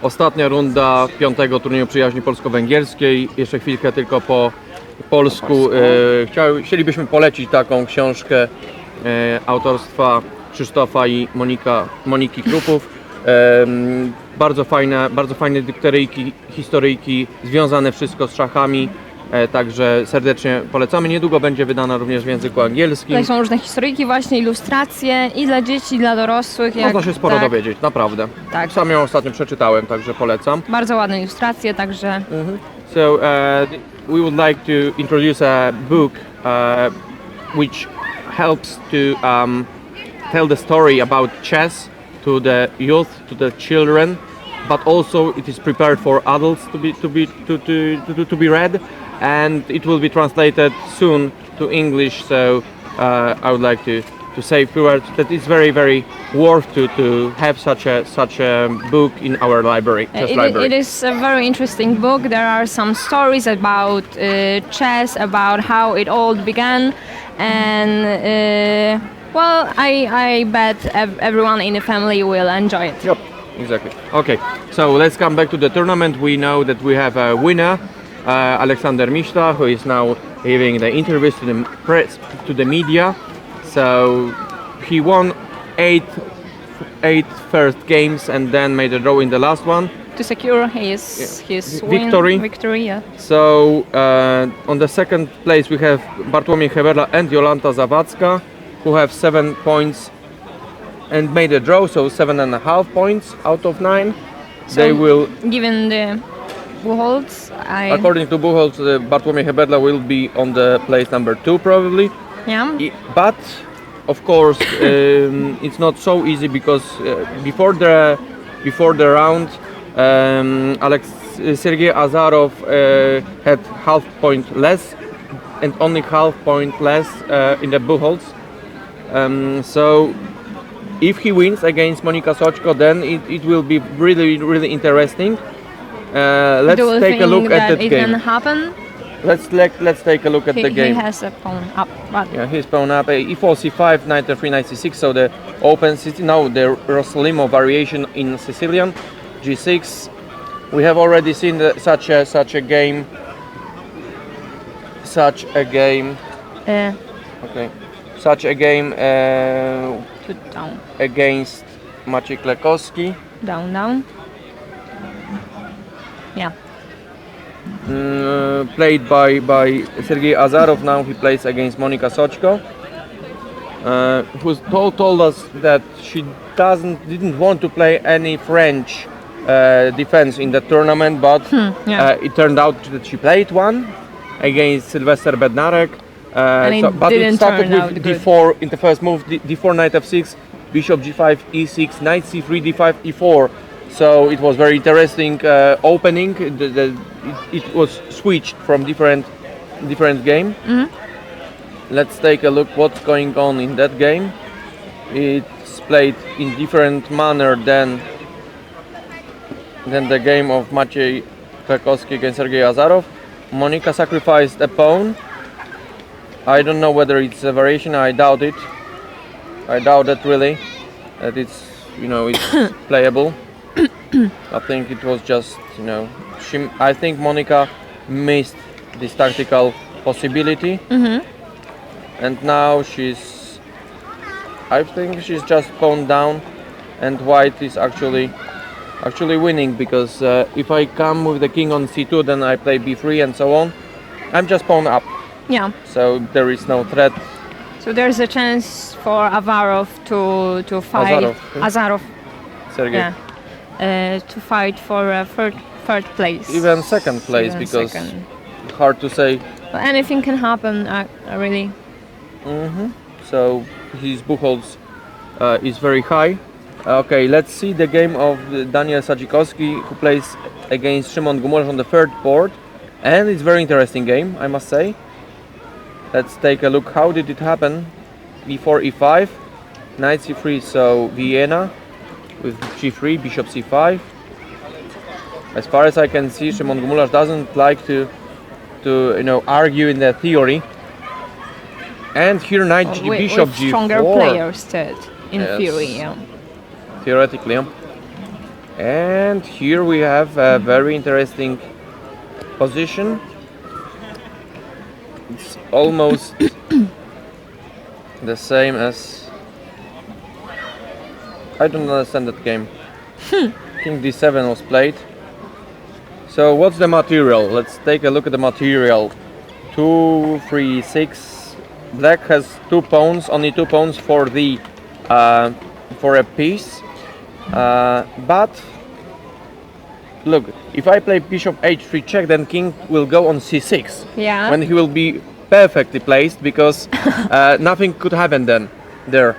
Ostatnia runda 5. turnieju przyjaźni polsko-węgierskiej. Jeszcze chwilkę tylko po polsku. Chcielibyśmy polecić taką książkę autorstwa Krzysztofa i Moniki Krupów. Bardzo fajne dykteryjki, historyjki, związane wszystko z szachami. Także serdecznie polecamy. Niedługo będzie wydana również w języku angielskim. Tutaj są różne historyjki, właśnie ilustracje i dla dzieci, i dla dorosłych. Można się sporo dowiedzieć, naprawdę. Tak. Sam ją ostatnio przeczytałem, także polecam. Bardzo ładne ilustracje, także... So we would like to introduce a book which helps to tell the story about chess to the youth, to the children, but also it is prepared for adults to be read, and it will be translated soon to English. So I would like to say a few words that it's very worth to have such a book in our library. It is a very interesting book. There are some stories about chess, about how it all began, and well, I bet everyone in the family will enjoy it. Yep, exactly. Okay, so let's come back to the tournament. We know that we have a winner, Aleksander Mishta, who is now giving the interviews to the press, to the media. So he won eight first games and then made a draw in the last one. To secure his victory. Yeah. So on the second place we have Bartłomiej Heberla and Jolanta Zawadzka, who have 7 points and made a draw, so 7.5 points out of 9. So they will, given the Buchholz, according to Buchholz, Bartłomiej Heberla will be on the place number 2 probably. Yeah. But of course it's not so easy because before the round Sergei Azarov had half point less and only half point less in the Buchholz. So if he wins against Monika Soczko, then it will be really interesting. Let's take a look at that it game. Can happen? Let's take a look at the game. He has a pawn up. But Yeah, he's pawn up. E4, C5, knight f3, knight c6. So the open city now the Rossolimo variation in Sicilian, G6. We have already seen such a game. Okay. Such a game down. against Maciej Klekowski. Down. Yeah. Played by Sergei Azarov. Now he plays against Monika Soczko, who told us that she didn't want to play any French defense in the tournament, but it turned out that she played one against Sylwester Bednarek. But it started with d4 in the first move, d4 knight f6, bishop g5, e6, knight c3, d5, e4. So it was very interesting opening. It was switched from different game. Mm-hmm. Let's take a look what's going on in that game. It's played in different manner than the game of Maciej Klekowski against Sergei Azarov. Monika sacrificed a pawn. I don't know whether it's a variation. I doubt it. I doubt that really. That it's it's playable. I think it was just I think Monika missed this tactical possibility, and now I think she's just pawned down, and White is actually winning because if I come with the king on c2, then I play b3 and so on. I'm just pawn up. Yeah. So there is no threat. So there's a chance for Avarov to fight Azarov. Sergei. Yeah. To fight for third place. Even second place, because hard to say. Well, anything can happen, really. So his Buchholz is very high. Okay, let's see the game of Daniel Sadzikowski, who plays against Szymon Gumulasz on the third board, and it's a very interesting game, I must say. Let's take a look. How did it happen? e4, e5, knight c3, so Vienna with g3, bishop c5. As far as I can see, Szymon Gumulasz doesn't like to argue in the theory. And here knight bishop with g4. Stronger players in theory, yeah. Theoretically, And here we have a very interesting position. It's almost the same as... I don't understand that game. King d7 was played. So what's the material? Let's take a look at the material. 2, 3, 6. Black has 2 pawns, only 2 pawns for the for a piece. But look, if I play bishop h3 check, then king will go on c6. Yeah. When he will be perfectly placed, because nothing could happen then there.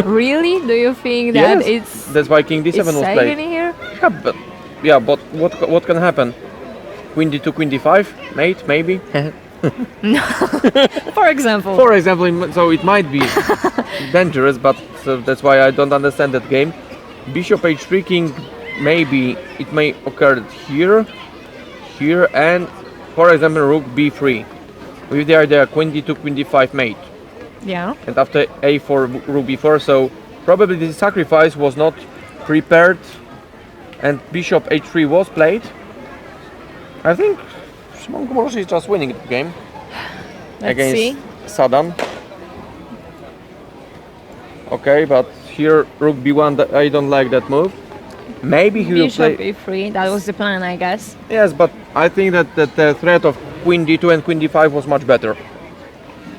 Really? Do you think that Yes, that's why king d7 it's was safe played. in here? Yeah, but what can happen? Queen d2, queen d5, mate, maybe. For example. For example, so it might be dangerous, but that's why I don't understand that game. Bishop h3, king, maybe it may occur here, here, and for example, rook b3. With the idea queen d2, queen d5, mate. Yeah. And after a4, rook b4, so probably the sacrifice was not prepared, and bishop h3 was played. I think Szymon Gumulowicz is just winning the game against Saddam. Okay, but here rook b1, I don't like that move. Maybe he will play... Bishop e3, that was the plan, I guess. Yes, but I think that the threat of queen d2 and queen d5 was much better.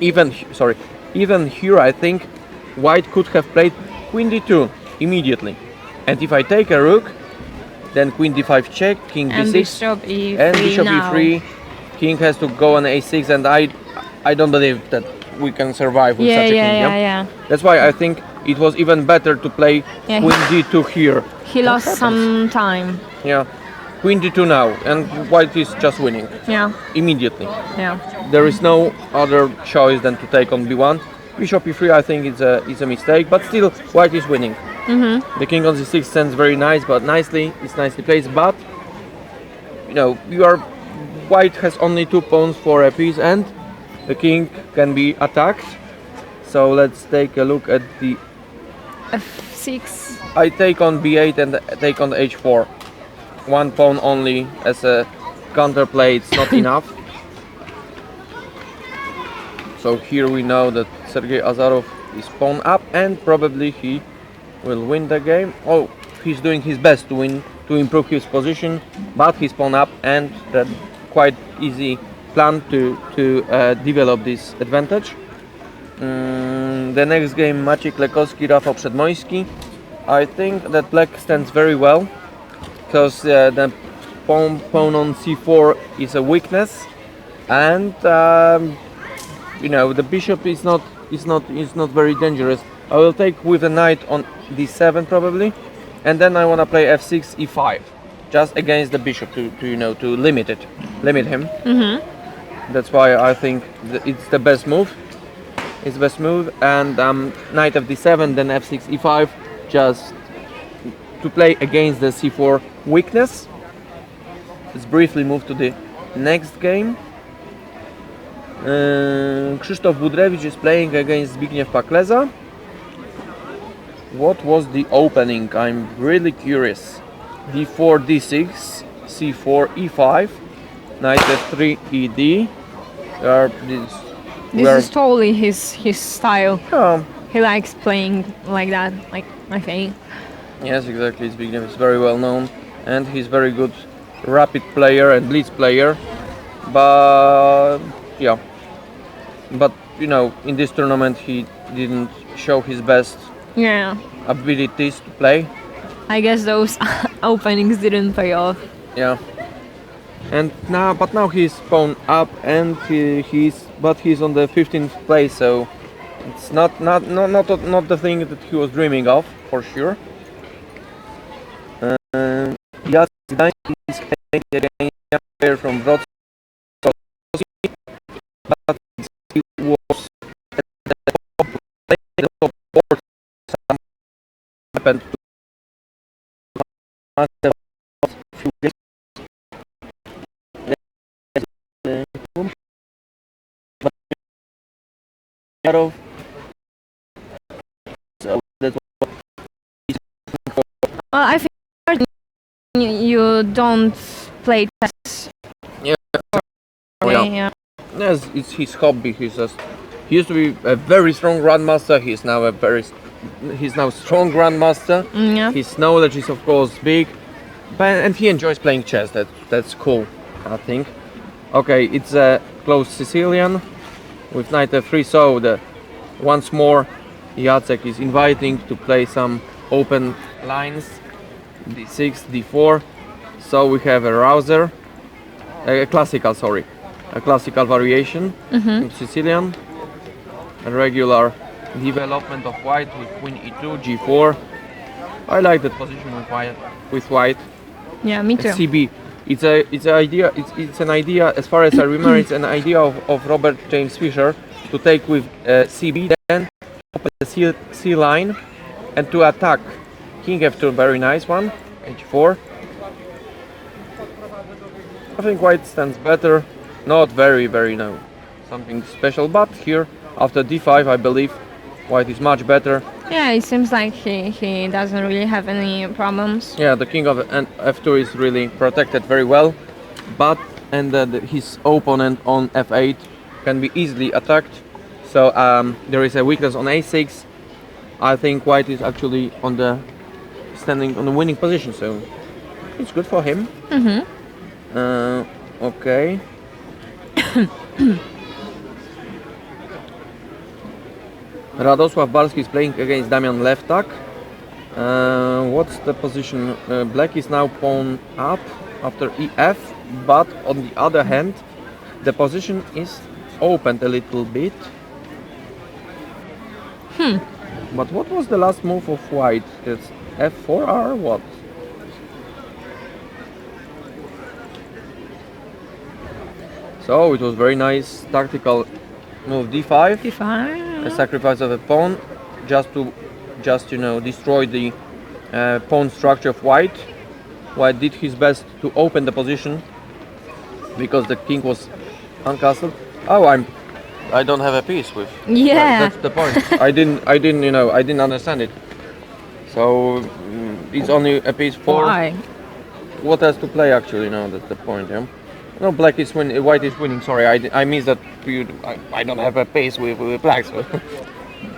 Even here I think white could have played queen d2 immediately. And if I take a rook, then queen d5 check, king And d6, bishop e3 and bishop now. e3, king has to go on a6, and I don't believe that we can survive with such a king. Yeah. That's why I think it was even better to play Yeah, queen d2 here. He lost some time. Yeah, queen d2 now, and white is just winning Yeah, immediately. yeah. There is no other choice than to take on b1. Bishop e3, I think it's a mistake, but still white is winning. The king on c6 stands very nice, but it's nicely placed. But you know, white has only 2 pawns for a piece, and the king can be attacked. So let's take a look at the... f6. I take on b8 and take on h4. 1 pawn only as a counterplay, it's not enough. So here we know that Sergei Azarov is pawn up, and probably he will win the game. Oh, he's doing his best to improve his position, but he's pawn up, and that quite easy plan to develop this advantage. The next game, Maciej Klekowski, Rafał Przedmoński. I think that black stands very well, because the pawn on c4 is a weakness, and you know, the bishop is not very dangerous. I will take with a knight on d7 probably, and then I want to play f6, e5, just against the bishop to limit him. That's why I think it's the best move. It's the best move, and knight of d7, then f6, e5, just to play against the c4 weakness. Let's briefly move to the next game. Krzysztof Budrewicz is playing against Zbigniew Pakleza. What was the opening? I'm really curious. d4, d6, c4, e5, knight f3, ed. This is totally his style. Oh, He likes playing like that, like I think. yes, exactly. Zbigniew is very well known, and he's very good rapid player and blitz player. But yeah, but you know, in this tournament he didn't show his best Yeah. abilities to play. I guess those openings didn't pay off. Yeah. And now he's pawn up, and he's on the 15th place, so it's not the thing that he was dreaming of, for sure. Jacek Gdański is playing against a player from Wrocław, but he was at the top board. Something happened to Master few games. So that's what Well, I think you don't play chess. Yeah. Okay, yeah. Yes, it's his hobby. He used to be a very strong grandmaster. He's now strong grandmaster. Yeah. His knowledge is of course big, and he enjoys playing chess. That's cool, I think. Okay, it's a closed Sicilian with knight f3. So once more, Jacek is inviting to play some open lines. d6, d4. So we have a rouser, a classical variation in Sicilian. A regular development of white with queen e2, g4. I like that position with white. Yeah, me too. CB. It's an idea. As far as I remember, it's an idea of Robert James Fisher to take with CB, then open the C line, and to attack king f2. Very nice one. h4. I think white stands better. Not very no something special, but here after d5, I believe white is much better. Yeah, it seems like he doesn't really have any problems. Yeah, the king of f2 is really protected very well, but his opponent on f8 can be easily attacked. So there is a weakness on a6. I think white is actually standing on the winning position, so it's good for him. Okay. Radosław Balski is playing against Damian Lewtak. What's the position? Black is now pawn up after ef, but on the other hand, the position is opened a little bit. But what was the last move of white? It's f4 or what? So it was very nice tactical move d5. D5. A sacrifice of a pawn, just to destroy the pawn structure of white. White did his best to open the position because the king was uncastled. Oh, I don't have a piece with. Yeah. That's the point. I didn't understand it. So it's only a piece for. Why? What has to play actually? No, that's the point. Yeah. No, black is winning. White is winning. Sorry, I missed that. I don't have a pace with black. So.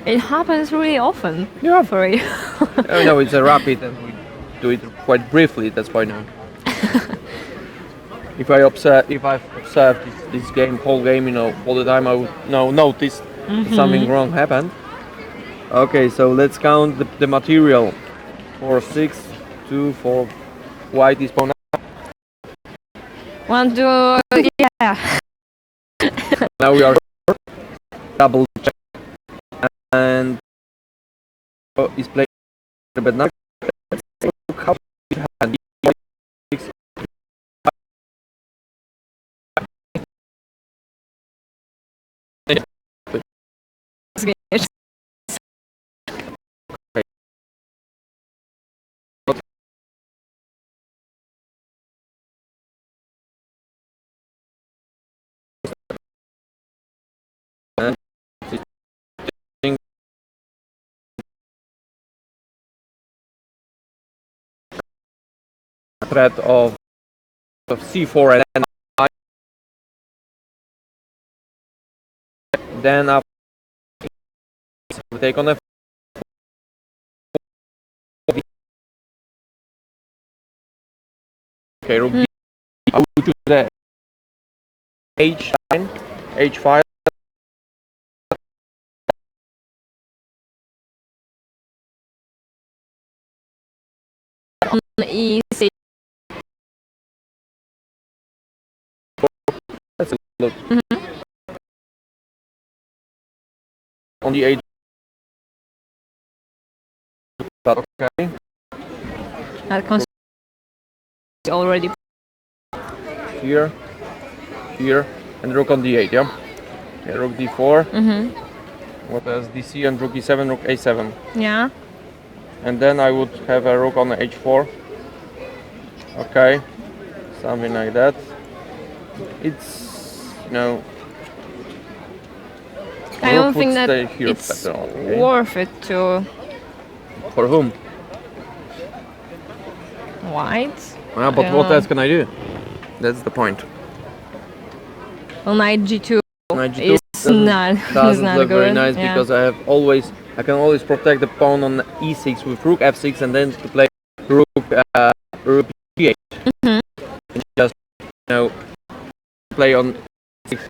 It happens really often. Yeah. For you. Oh, no, it's a rapid, and we do it quite briefly. That's why now. If I've observed this whole game, all the time, I would notice that something wrong happened. Okay, so let's count the material. 4, 6, 2, 4. White is pawn. 1, 2, yeah. Now we are double check, and is playing but now look how hand. Threat of c4 and then after take on f. Okay, rook d. I will choose the h line, h5. E6. Let's look. On the h. But okay. That is already. Here, and rook on d8, yeah? Okay, rook d4. What else? dc and rook e7, rook a7. Yeah. And then I would have a rook on h4. Okay, something like that. It's, I don't think would that stay here it's better on, okay? worth it to For whom? white. Yeah, but what else can I do? That's the point. Well, knight g2 Knight G2 is not, doesn't is not look good. very nice yeah. because I can always protect the pawn on e6 with rook f6 and then to play rook rook g8. Mhm. And just play on 6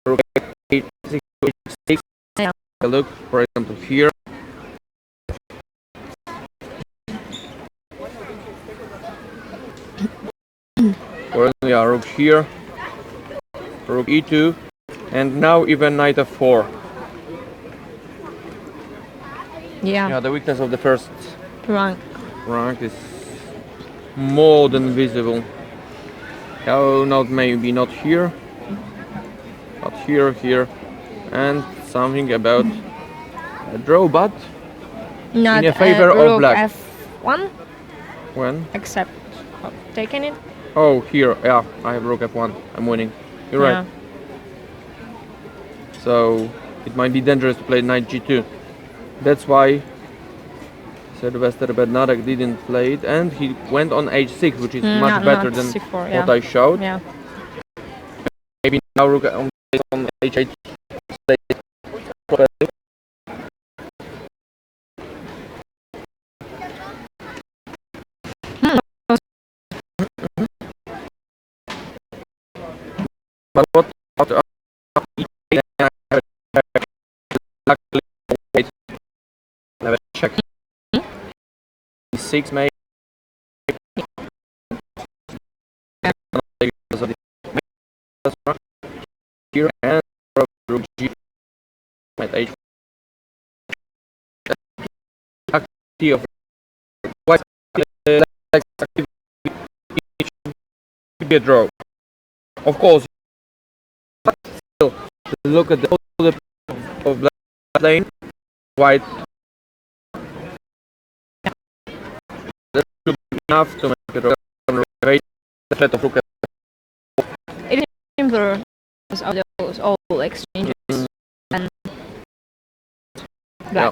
rook 8 6 6. Yeah. Look, for example, here. Currently, rook here, rook e2, and now even knight f4. Yeah, the weakness of the first Wrong. rank is more than visible. Oh, maybe not here, but here, and something about a draw, but Not in a favor of rook black. f1, When? except taking it. Oh, here, yeah, I have rook f1. I'm winning. You're right. So it might be dangerous to play knight g2. That's why Sylvester Bednarek didn't play it, and he went on h6, which is much better than c4, what I showed. Yeah. Maybe now rook on h8. But what after e8? Luckily, have a check. E6 maybe. Here and rook g at h. Activity of white be a draw. Of course, but still look at the other of black lane. White. That should be enough to make a draw. The threat of rook. It is simpler of those all exchanges and black. Yeah.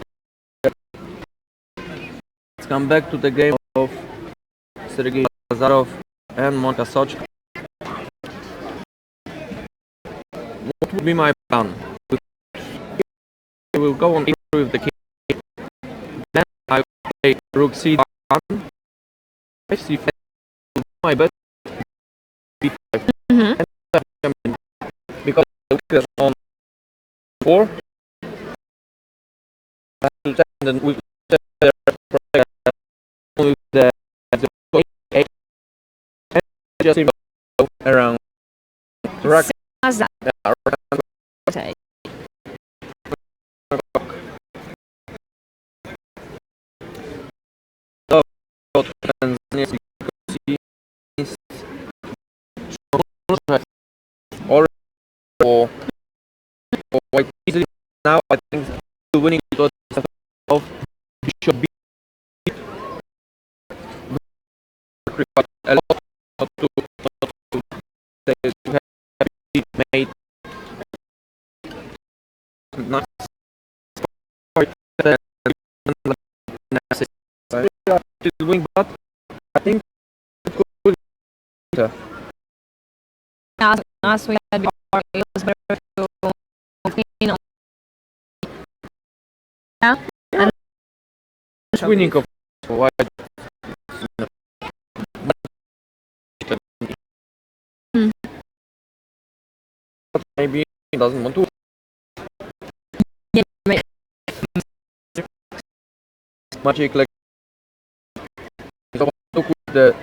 Let's come back to the game of Sergei Nazarov and Monika Sochka. What would be my plan? I will go on with the king. Then I will play rook c1. c5. My best b5. And because the rook is on 4. And then we with the 8 and just around rack. Okay. Or white easily now I think the winning because of bishop b a lot to have made nice to win, but I think it could As we had before, it was better to clean on. Yeah. And winning of white. But maybe he doesn't want to. yeah, Magic like the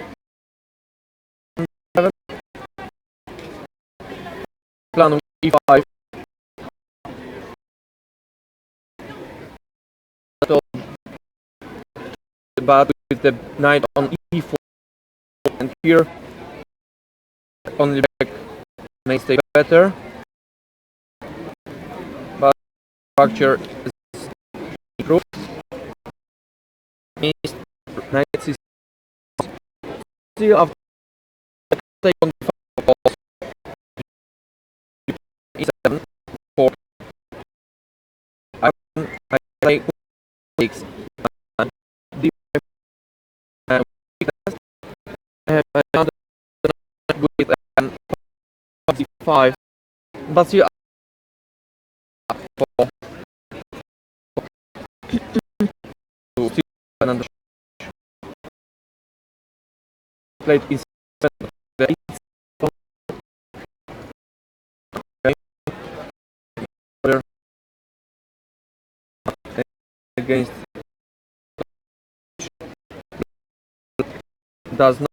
plan e5. But with the knight on e4 and here only back may stay better, but structure is improved. Knight is still after take on e7 4. I play 6. e5. But you played is against does not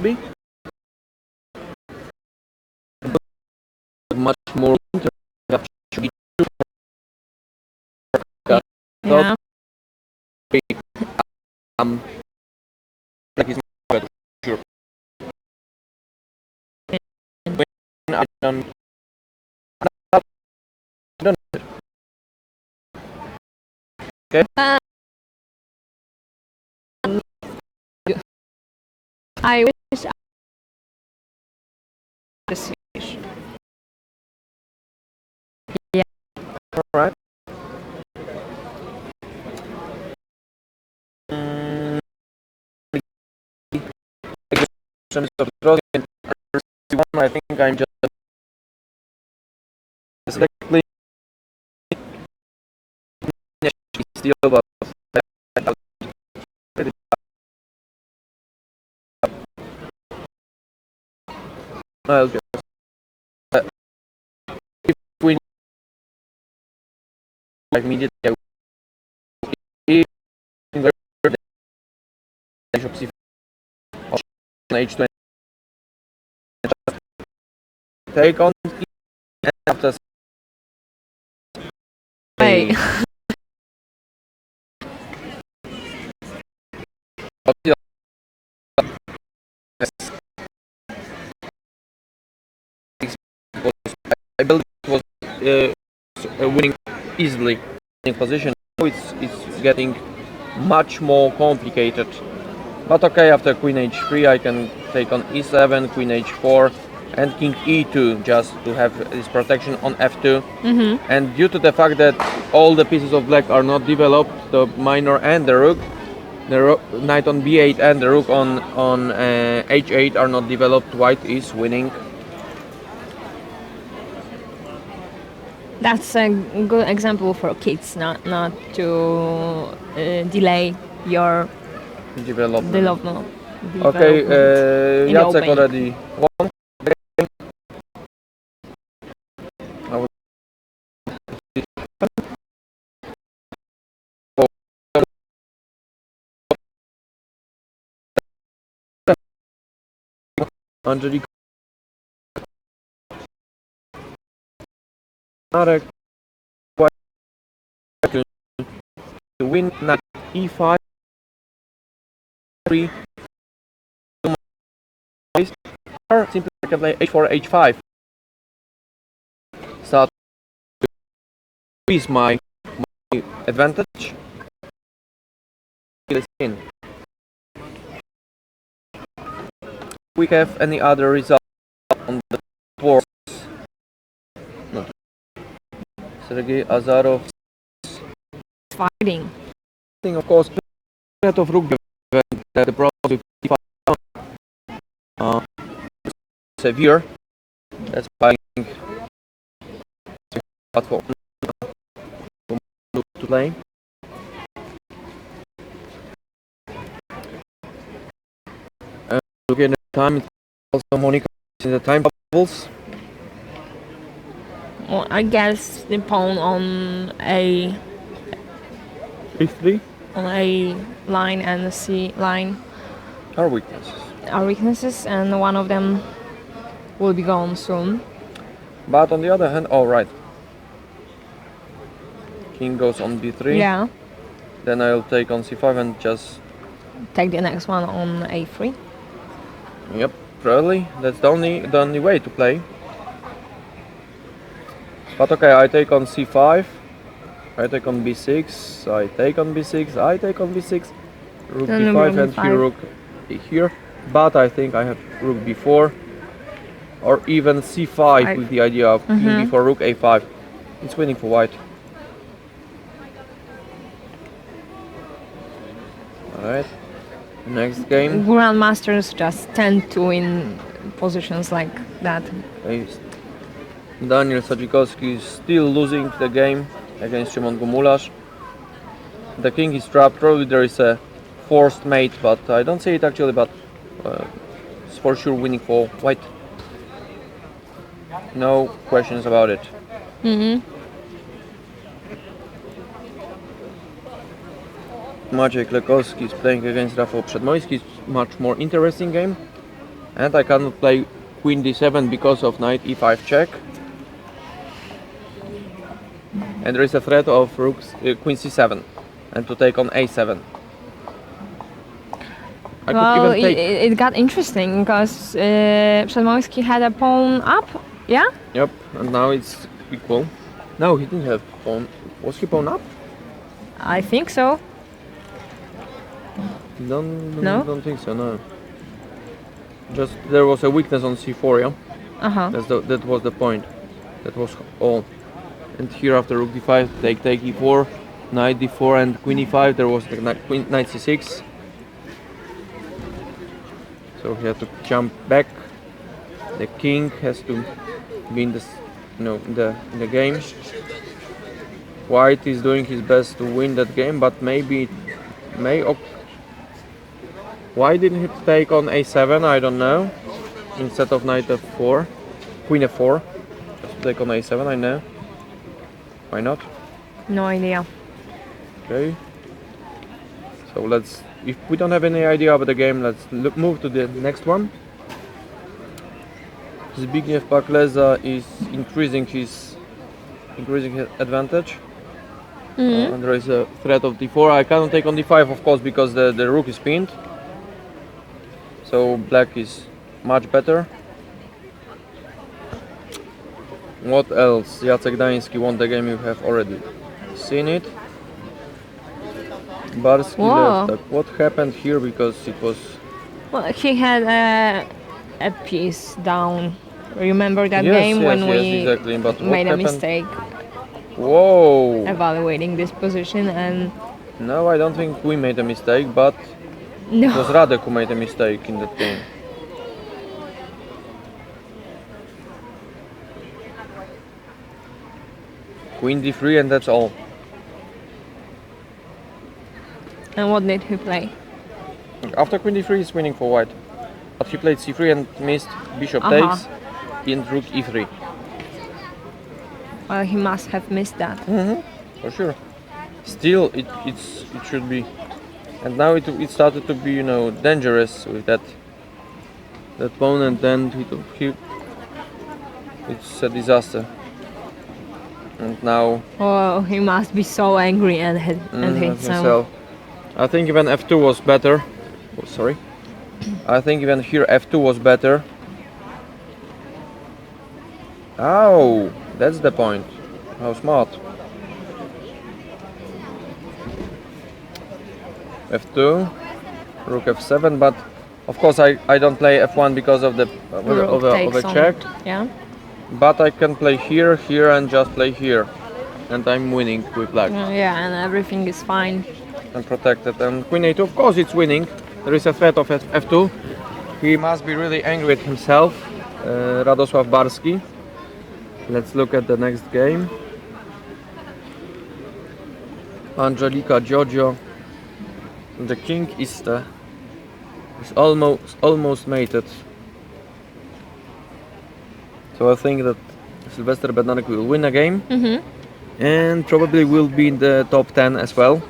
be much more Yeah. like it's sure. I don't okay. I wish I the situation. Yeah. All right. Terms of drawing, I think I'm just slightly still about I'll just if we immediately H20 take on after Wait. I believe it was winning easily in position. Now it's getting much more complicated. But okay, after Queen H3 I can take on E7, Queen H4 and King E2 just to have this protection on F2. And due to the fact that all the pieces of black are not developed, the minor and the rook, knight on B8 and the rook on H8 are not developed, white is winning. That's a good example for kids, not to delay your Development. development. Okay, in the Jacek opening. already won. I would Angelique Marek to win knight E5 3 or simply I can play H4 H5. So is my advantage. In. We have any other result on the board? No. Sergei Azarov. Fighting. Of course, of rook that the problem severe. That's why platform to play. Looking at the time, it's also Monica in the time bubbles. Well, I guess the pawn on A E3 on A line and the C line are weaknesses. are weaknesses, and one of them will be gone soon. But on the other hand, all right. King goes on B3. Yeah. Then I'll take on C5 and just Take the next one on A3. yep, probably that's the only way to play. But okay, I take on C5. I take on B6. I take on B6. I take on B6. Rook And B5 rook and B5. here rook here. But I think I have rook B4 or even C5 with the idea of king B4, rook A5. It's winning for white. Alright. Next game. Grandmasters just tend to win positions like that. Daniel Sadzikowski is still losing the game against Szymon Gumularz. The king is trapped. Probably there is a forced mate, but I don't see it actually. But it's for sure winning for white. No questions about it. Maciej Klekowski is playing against Rafał Przedmojski. It's much more interesting game. And I cannot play Queen D7 because of Knight E5 check. And there is a threat of Queen C7 and to take on A7. I Well, could even take... it got interesting because Przedmojski had a pawn up, yeah? Yep, and now it's equal. No, he didn't have pawn. Was he pawn up? I think so. No? Don't think so, no. Just there was a weakness on C4, yeah? Uh-huh. That was the point. That was all. And here after Rook D5, take E4, Knight D4 and Queen E5, there was the Knight C6. So he had to jump back. The king has to be in the game. White is doing his best to win that game, but maybe it may. Why didn't he take on A7? I don't know. Instead of Knight F4, Queen F4. Just take on A7. I know. Why not? No idea. Okay. So let's. If we don't have any idea about the game, let's move to the next one. Zbigniew Pakleza is increasing his advantage. And there is a threat of D4. I cannot take on D5, of course, because the rook is pinned. So black is much better. What else? Jacek Gdański won the game. You have already seen it. Barski Whoa. left. What happened here? Because it was. Well, he had a piece down. Remember that Yes, game yes, when yes, we exactly. But what made a happened? mistake Whoa! evaluating this position and No, I don't think we made a mistake, but it was no. Radek who made a mistake in that game. Queen D3 and that's all. And what did he play? After Queen D3 he's winning for white. But he played C3 and missed Bishop takes in Rook E3. Well, he must have missed that. For sure. Still, it should be. And now it started to be, dangerous with that pawn, and then it's a disaster. And now Oh, he must be so angry and hate himself. himself. I think even F2 was better. Oh, sorry. I think even here F2 was better. Oh, that's the point. How smart. F2, Rook F7, but of course I don't play F1 because of the Rook of takes a on. check. Yeah. But I can play here, here, and just play here, and I'm winning with black Yeah, and everything is fine. and protected. And Queen A2, of course, it's winning. There is a threat of F2. He must be really angry at himself, Radosław Barski. Let's look at the next game. Angelika Giorgio. The king is almost mated. So I think that Sylwester Bednarek will win a game and probably will be in the top 10 as well.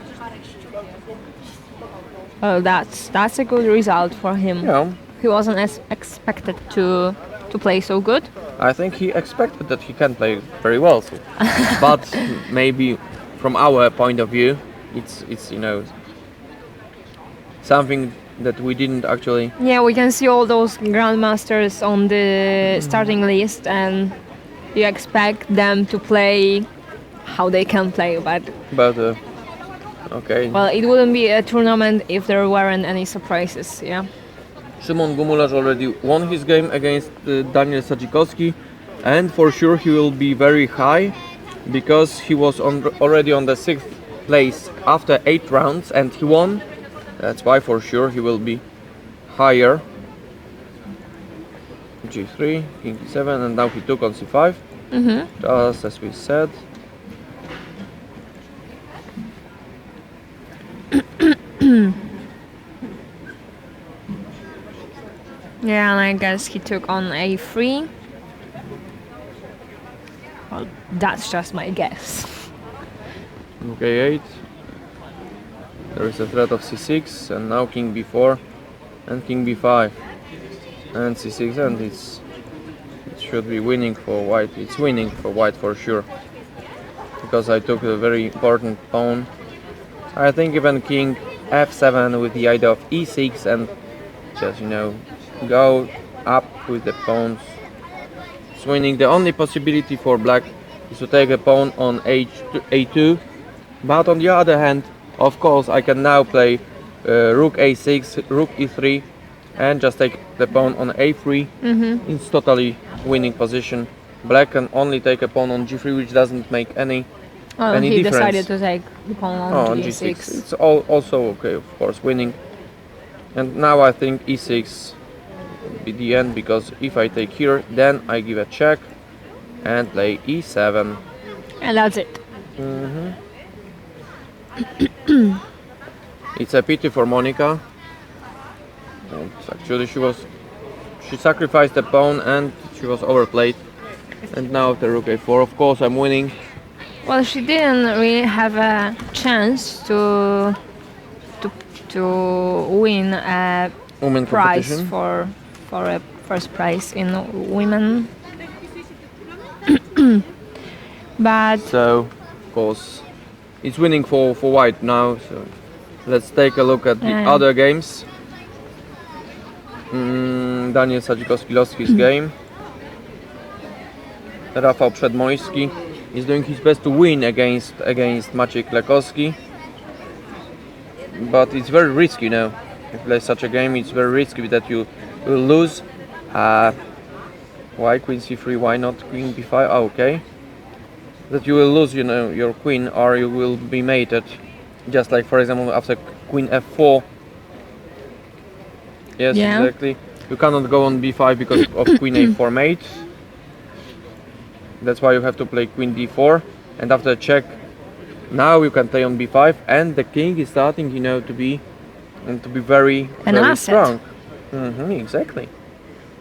Well, that's a good result for him. Yeah, He wasn't as expected to play so good. I think he expected that he can play very well. So. But maybe from our point of view, it's something that we didn't actually. Yeah, we can see all those grandmasters on the starting list, and you expect them to play how they can play, but Okay. well, it wouldn't be a tournament if there weren't any surprises. Yeah. Szymon Gumularz already won his game against Daniel Sadzikowski, and for sure he will be very high because he was already on the 6th place after 8 rounds and he won That's why for sure he will be higher. G3, king e7, and now he took on c5. Just as we said. Yeah, and I guess he took on a3. Well, that's just my guess. Okay, 8. There is a threat of c6, and now king b4 and king b5 and c6, and it should be winning for white. It's winning for white for sure, because I took a very important pawn. I think even king f7 with the idea of e6 and just, you know, go up with the pawns. It's winning. The only possibility for black is to take a pawn on a2, but on the other hand, of course, I can now play rook a6, rook e3, and just take the pawn on a3. It's totally winning position. Black can only take a pawn on g3, which doesn't make any He difference. decided to take the pawn on g6. g6. It's also okay, of course, winning. And now I think e6 will be the end, because if I take here, then I give a check and play e7. And that's it. It's a pity for Monica. And actually she sacrificed the pawn and she was overplayed. And now the rook a4, of course I'm winning. Well, she didn't really have a chance to win a Women prize competition. for a first prize in women. But So, of course, it's winning for white now. So let's take a look at the other games. Daniel Sadzikowski lost his game. Rafał Przedmojski is doing his best to win against Maciej Klekowski. But it's very risky, you know. If you play such a game, it's very risky that you will lose. Why queen c3? Why not queen b5? Oh, okay. That you will lose, you know, your queen, or you will be mated. Just like, for example, after queen f4. Yes, Yeah. exactly. You cannot go on b5 because of queen a4 mate. That's why you have to play queen d4, and after check, now you can play on b5, and the king is starting, you know, to be very An very asset. strong. Exactly.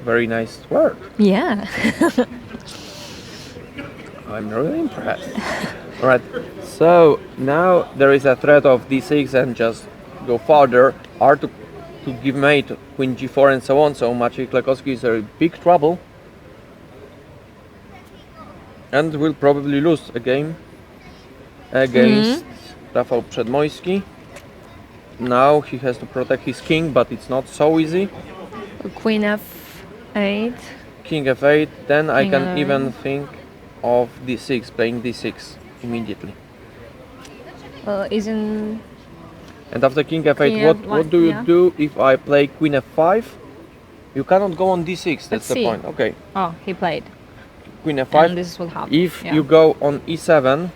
Very nice word. yeah. I'm really impressed. Alright, so now there is a threat of d6 and just go farther, or to give mate queen g4 and so on. So Maciej Klekowski is in big trouble and will probably lose a game against Rafał Przedmojski. Now he has to protect his king, but it's not so easy. Queen f8. King f8, then I King can f8. even think of d6, playing d6 immediately. Isn't And after king f8, King what f1, do you yeah. do if I play queen f5? You cannot go on d6, that's Let's the see. point. Okay, oh, he played. queen And f5. this is what happened. If yeah. you go on e7,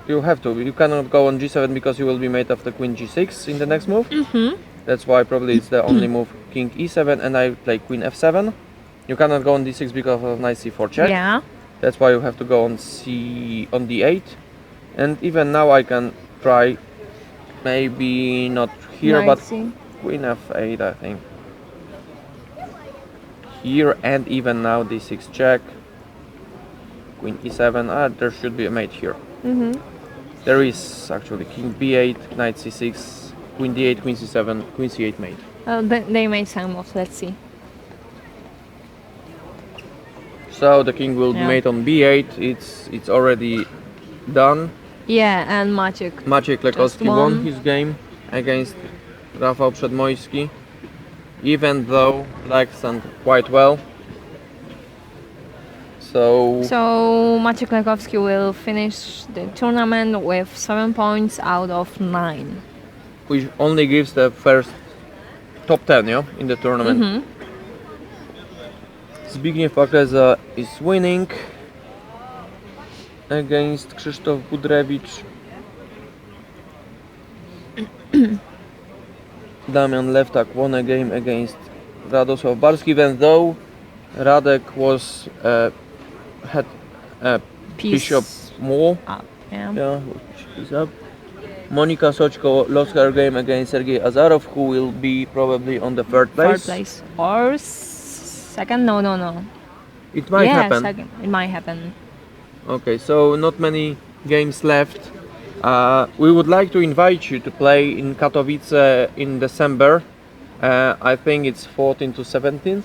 you have to. You cannot go on g7 because you will be made after queen g6 in the next move. That's why probably it's the only move, king e7, and I play queen f7. You cannot go on d6 because of knight c4 check. Yeah. That's why you have to go on d8. And even now I can try, maybe not here, Knight but C. queen f8, I think. Here, and even now d6 check. Queen e7. There should be a mate here. There is actually king b8, knight c6, queen d8, queen c7, queen c8 mate. They made some moves. Let's see. So the king will be Yeah. mate on b8. It's already done. Yeah, and Maciek. Maciej Klekowski Just won won. his game against Rafał Przedmojski, even though black stand quite well. So Maciej Klekowski will finish the tournament with 7 points out of 9. Which only gives the first top 10, yeah, in the tournament. Zbigniew Pakleza is winning against Krzysztof Budrewicz. Damian Lewtak won a game against Radosław Barski, even though Radek was had bishop more. Up, yeah. Yeah, is up. Monika Sochko lost her game against Sergei Azarov, who will be probably on the third place. Third place. Or second? No. It might yeah, happen. second. It might happen. Okay, so not many games left. We would like to invite you to play in Katowice in December. I think it's 14th to 17th.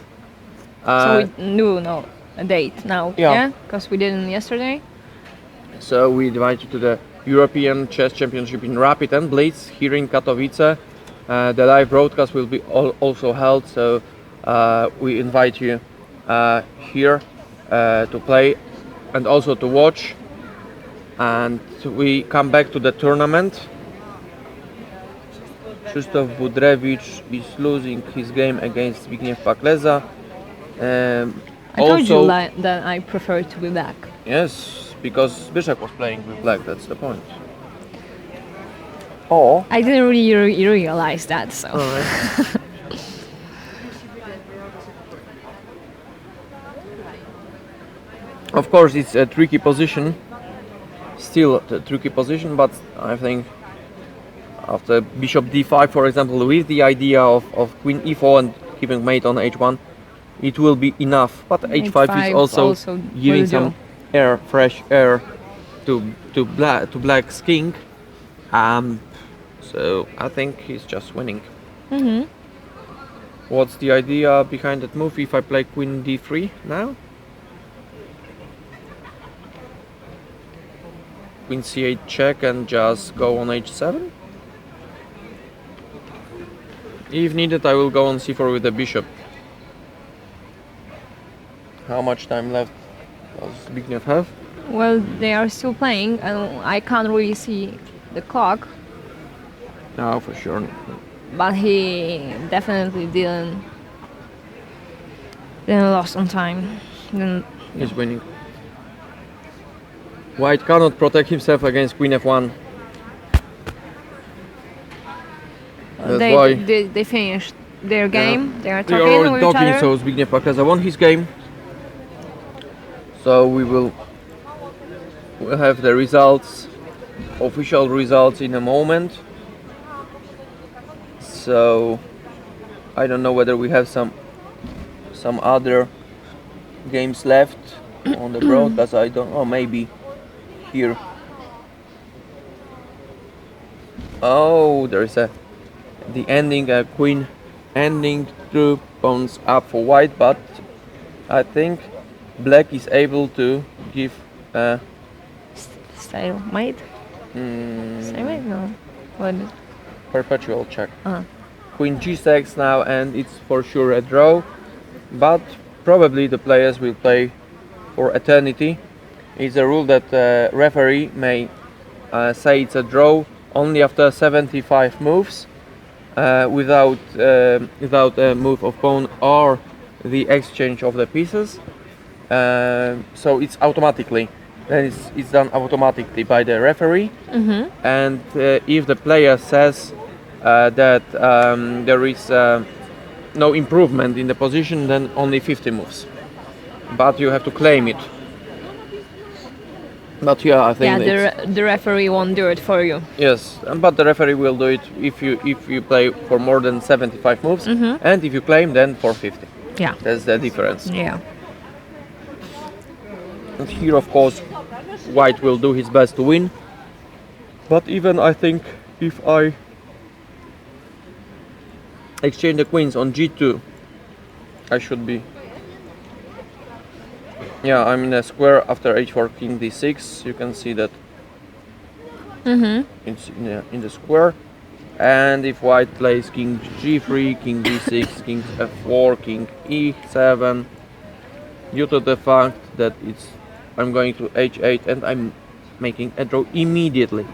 So we do know a date now, Yeah. Because we didn't yesterday. So we invite you to the European Chess Championship in Rapid and Blitz here in Katowice. The live broadcast will be also held, so we invite you here to play and also to watch. And we come back to the tournament. Krzysztof Budrewicz is losing his game against Zbigniew Pakleza. I told you that I prefer to be back. Yes, because Bishop was playing with black, that's the point. Or I didn't really realize that, so. Of course, it's a tricky position. Still a tricky position, but I think after bishop d5, for example, with the idea of queen e4 and keeping mate on h1, it will be enough. But h5 is also giving some air, fresh air to black's king. So I think he's just winning. What's the idea behind that move if I play queen d3 now? Queen c8 check and just go on h7. If needed, I will go on c4 with the bishop. How much time left does Zbigniew have? Well, they are still playing, and I can't really see the clock. No, for sure. But he definitely didn't lost on time. He's winning. White cannot protect himself against queen f1. That's why they finished their game. They are they talking are already with each talking, other. so Zbigniew Pakleza won his game. So we'll have the results, official results in a moment. So I don't know whether we have some other games left on the broadcast. I don't know, maybe here. Oh, there is the ending, queen ending, 2 pawns up for white, but I think black is able to give Stalemate? Stalemate? No. What? perpetual check. Queen g6 now, and it's for sure a draw, but probably the players will play for eternity. It's a rule that the referee may say it's a draw only after 75 moves, without a move of pawn or the exchange of the pieces. So it's automatically, then it's done automatically by the referee. And if the player says that there is no improvement in the position, then only 50 moves. But you have to claim it. But yeah, I think the referee won't do it for you. yes, but the referee will do it if you play for more than 75 moves, and if you claim, then for 50. Yeah. That's the difference. Yeah. And here, of course, white will do his best to win. But even I think if I exchange the queens on g2, I should be. Yeah, I'm in a square after h4, king d6. You can see that it's in the square. And if white plays king g3, king d6, king f4, king e7, due to the fact that I'm going to h8 and I'm making a draw immediately.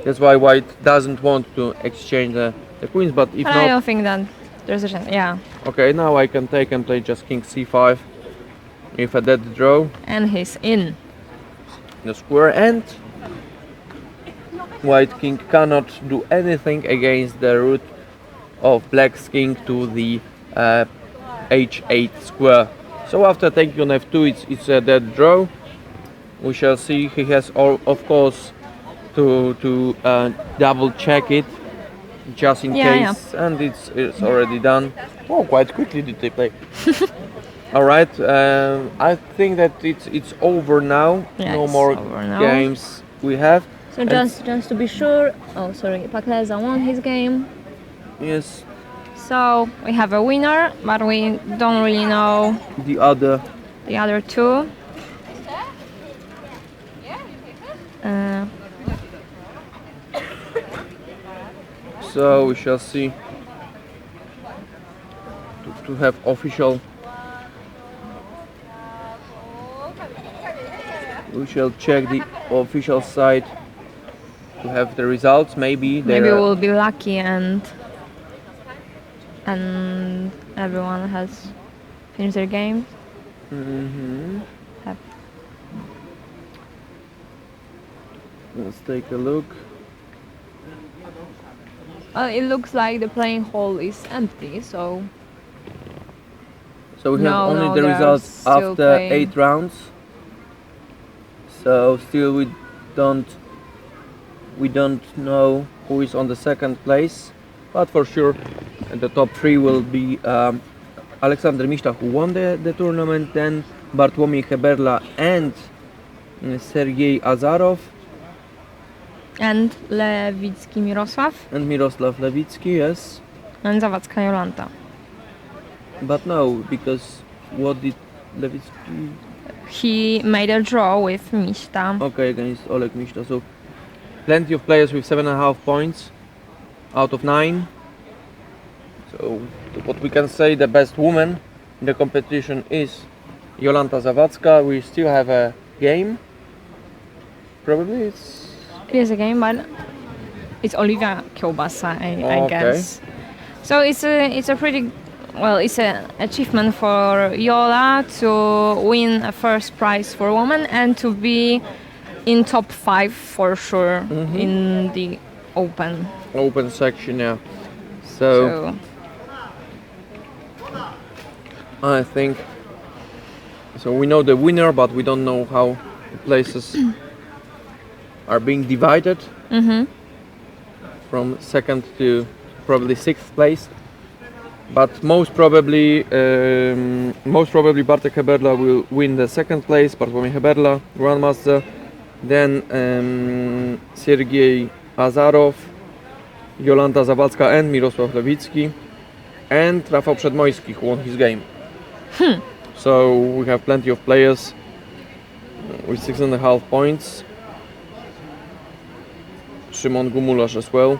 That's why white doesn't want to exchange the queens, but if But not... I don't think that there's a chance. Yeah. Okay, now I can take and play just king c5 if I dead draw And he's in. the square, and White king cannot do anything against the root of black's king to the h8 square. So after taking on f2, it's a dead draw. We shall see. He has, of course, to double check it just in case, and it's already done. Oh, quite quickly did they play. All right, I think that it's over now. Yeah, no it's more over now. games we have. So just to be sure, oh sorry, Pakleza won his game. Yes, So we have a winner, but we don't really know the other. the other two. So we shall see. To have official. We shall check the official site to have the results. Maybe we'll be lucky and everyone has finished their games. Mm-hmm. Let's take a look. It looks like the playing hall is empty, so So we have only the they are results still after playing. 8 rounds. So still we don't know who is on the second place, but for sure the top 3 will be Aleksander Miśta, who won the tournament, then Bartłomiej Heberla and Sergej Azarov And Lewicki Mirosław and Miroslav Lewicki, yes. and Zawadzka Jolanta. But no, because what did Lewicki? He made a draw with Miśta. Okay, against Oleg Miśta. So plenty of players with 7.5 points out of 9. So what we can say, the best woman in the competition is Jolanta Zawadzka. We still have a game. Probably It is a game, but it's Olivia Kiełbasa, I guess. So it's a pretty it's an achievement for Jola to win a first prize for women and to be in top 5 for sure in the open section, yeah. So I think so. We know the winner, but we don't know how the places are being divided from second to probably 6th place. But most probably Bartek Heberla will win the second place. Bartłomiej Heberla, Grandmaster. Then Sergej Azarov, Jolanta Zawadzka and Mirosław Lewicki, and Rafał Przedmojski, who won his game. So we have plenty of players with 6.5 points. Szymon Gumularz as well.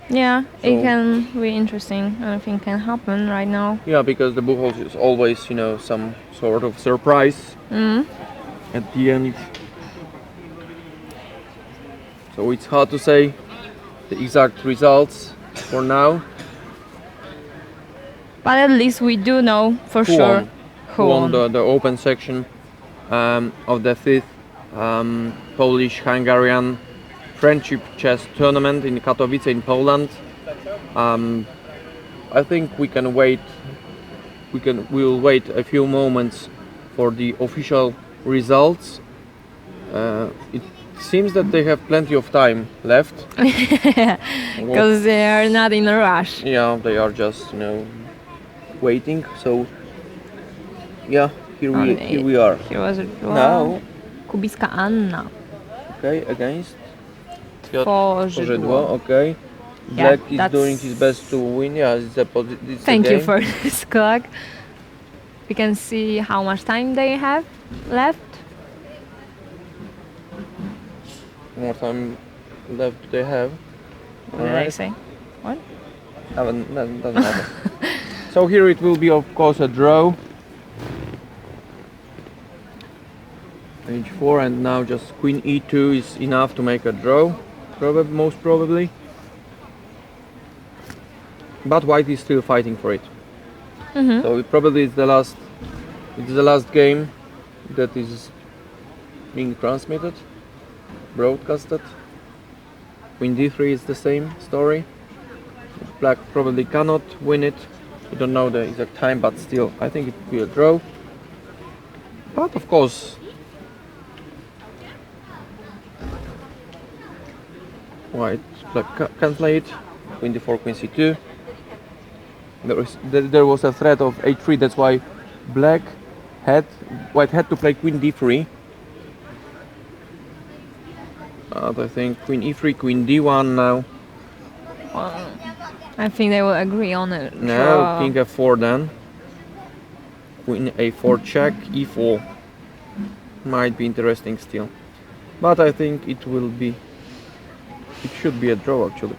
Yeah, it can be interesting. Anything can happen right now. Yeah, because the Buchholz is always, some sort of surprise at the end. So it's hard to say the exact results for now. But at least we do know for sure who won won. the open section of the 5th Polish-Hungarian friendship chess tournament in Katowice in Poland. I think we'll wait a few moments for the official results. It seems that they have plenty of time left. Because they are not in a rush. Yeah, they are just waiting. So yeah, here we are. Here was a draw. Now, Kubicka Anna. okay, against Tworzydło. Okay. Black is doing his best to win. Yeah, it's Thank a you game. for this clock. We can see how much time they have left. More time left they have. What did I say? What? Doesn't matter. So here it will be, of course, a draw. Page 4, and now just Queen E2 is enough to make a draw. Most probably. But White is still fighting for it. So it probably is the last game that is being transmitted, broadcasted. Queen d3 is the same story. Black probably cannot win it. We don't know the exact time, but still, I think it will be a draw. But of course, white can play it. Queen d4, Queen c2. There was a threat of h3. That's why white had to play Queen d3. I think Queen e3, Queen d1 now. I think they will agree on it. No, King f4 then. Queen a4 check, e4. Might be interesting still. But I think it should be a draw actually.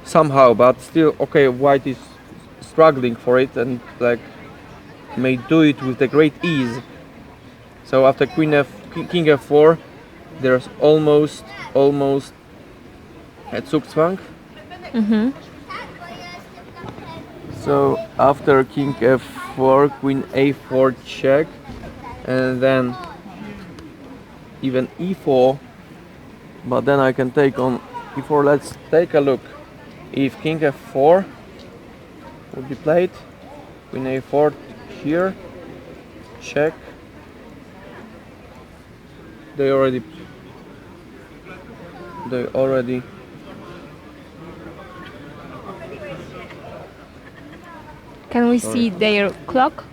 Somehow, but still, okay, white is struggling for it and like may do it with the great ease. So after King f4, there's almost a Zugzwang. So after King f4, Queen a4 check, and then even e4, but then I can take on e4. Let's take a look. If King f4 would be played, Queen a4 here, check. They already Can we see their clock?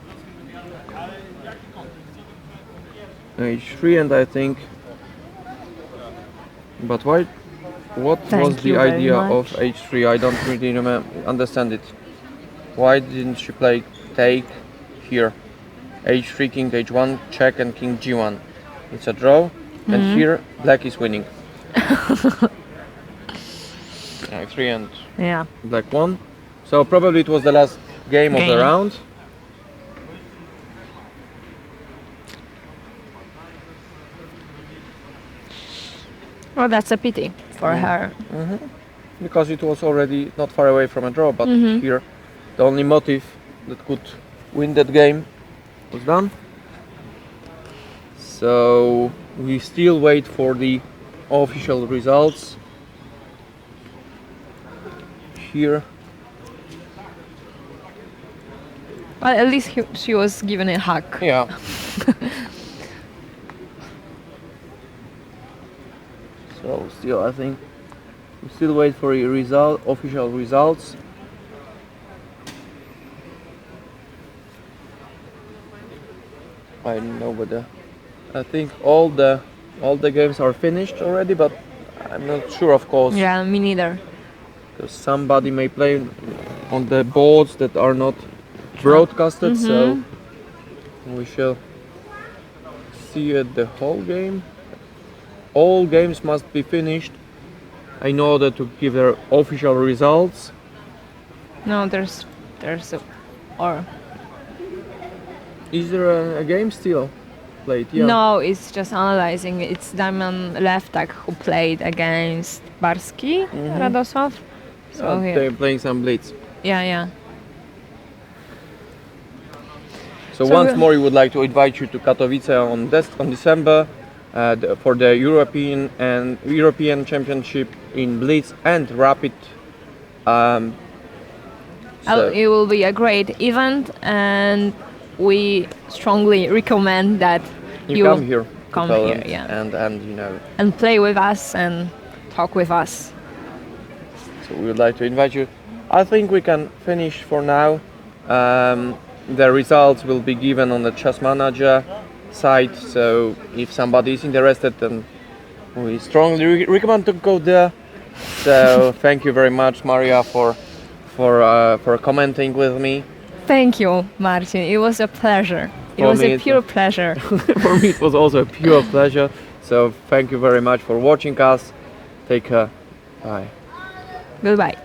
h3, and I think, but why? What Thank was the you very idea much. of h3? I don't really understand it. Why didn't she play take here? h3, King h1, check, and King g1. It's a draw, and here black is winning. h3 and Yeah. black won. So probably it was the last game of the round. Well, that's a pity for her. Because it was already not far away from a draw, but here the only motive that could win that game was done. So we still wait for the official results. Here, Well, at least she was given a hug. yeah. So still, I think we still wait for a official results. I don't know whether I think all the games are finished already, but I'm not sure, of course. Yeah, me neither. Because somebody may play on the boards that are not broadcasted, so we shall see the whole game. All games must be finished in order to give their official results. No, there's or Is there a game still played? Yeah. no, it's just analyzing. It's Damian Leftak who played against Barski, Radosław. So here. They're playing some blitz. Yeah. So So once we- more, we would like to invite you to Katowice on December for the European Championship in blitz and rapid. It will be a great event, and we strongly recommend that you come here, to come Poland, here, yeah, and and play with us and talk with us. So we would like to invite you. I think we can finish for now. The results will be given on the Chess Manager site, so if somebody is interested, then we strongly recommend to go there. So thank you very much, Maria, for commenting with me. Thank you, Marcin. It was a pleasure. It For was me a it's pure pleasure. For me, it was also a pure pleasure. So thank you very much for watching us. Take care. Bye. Goodbye.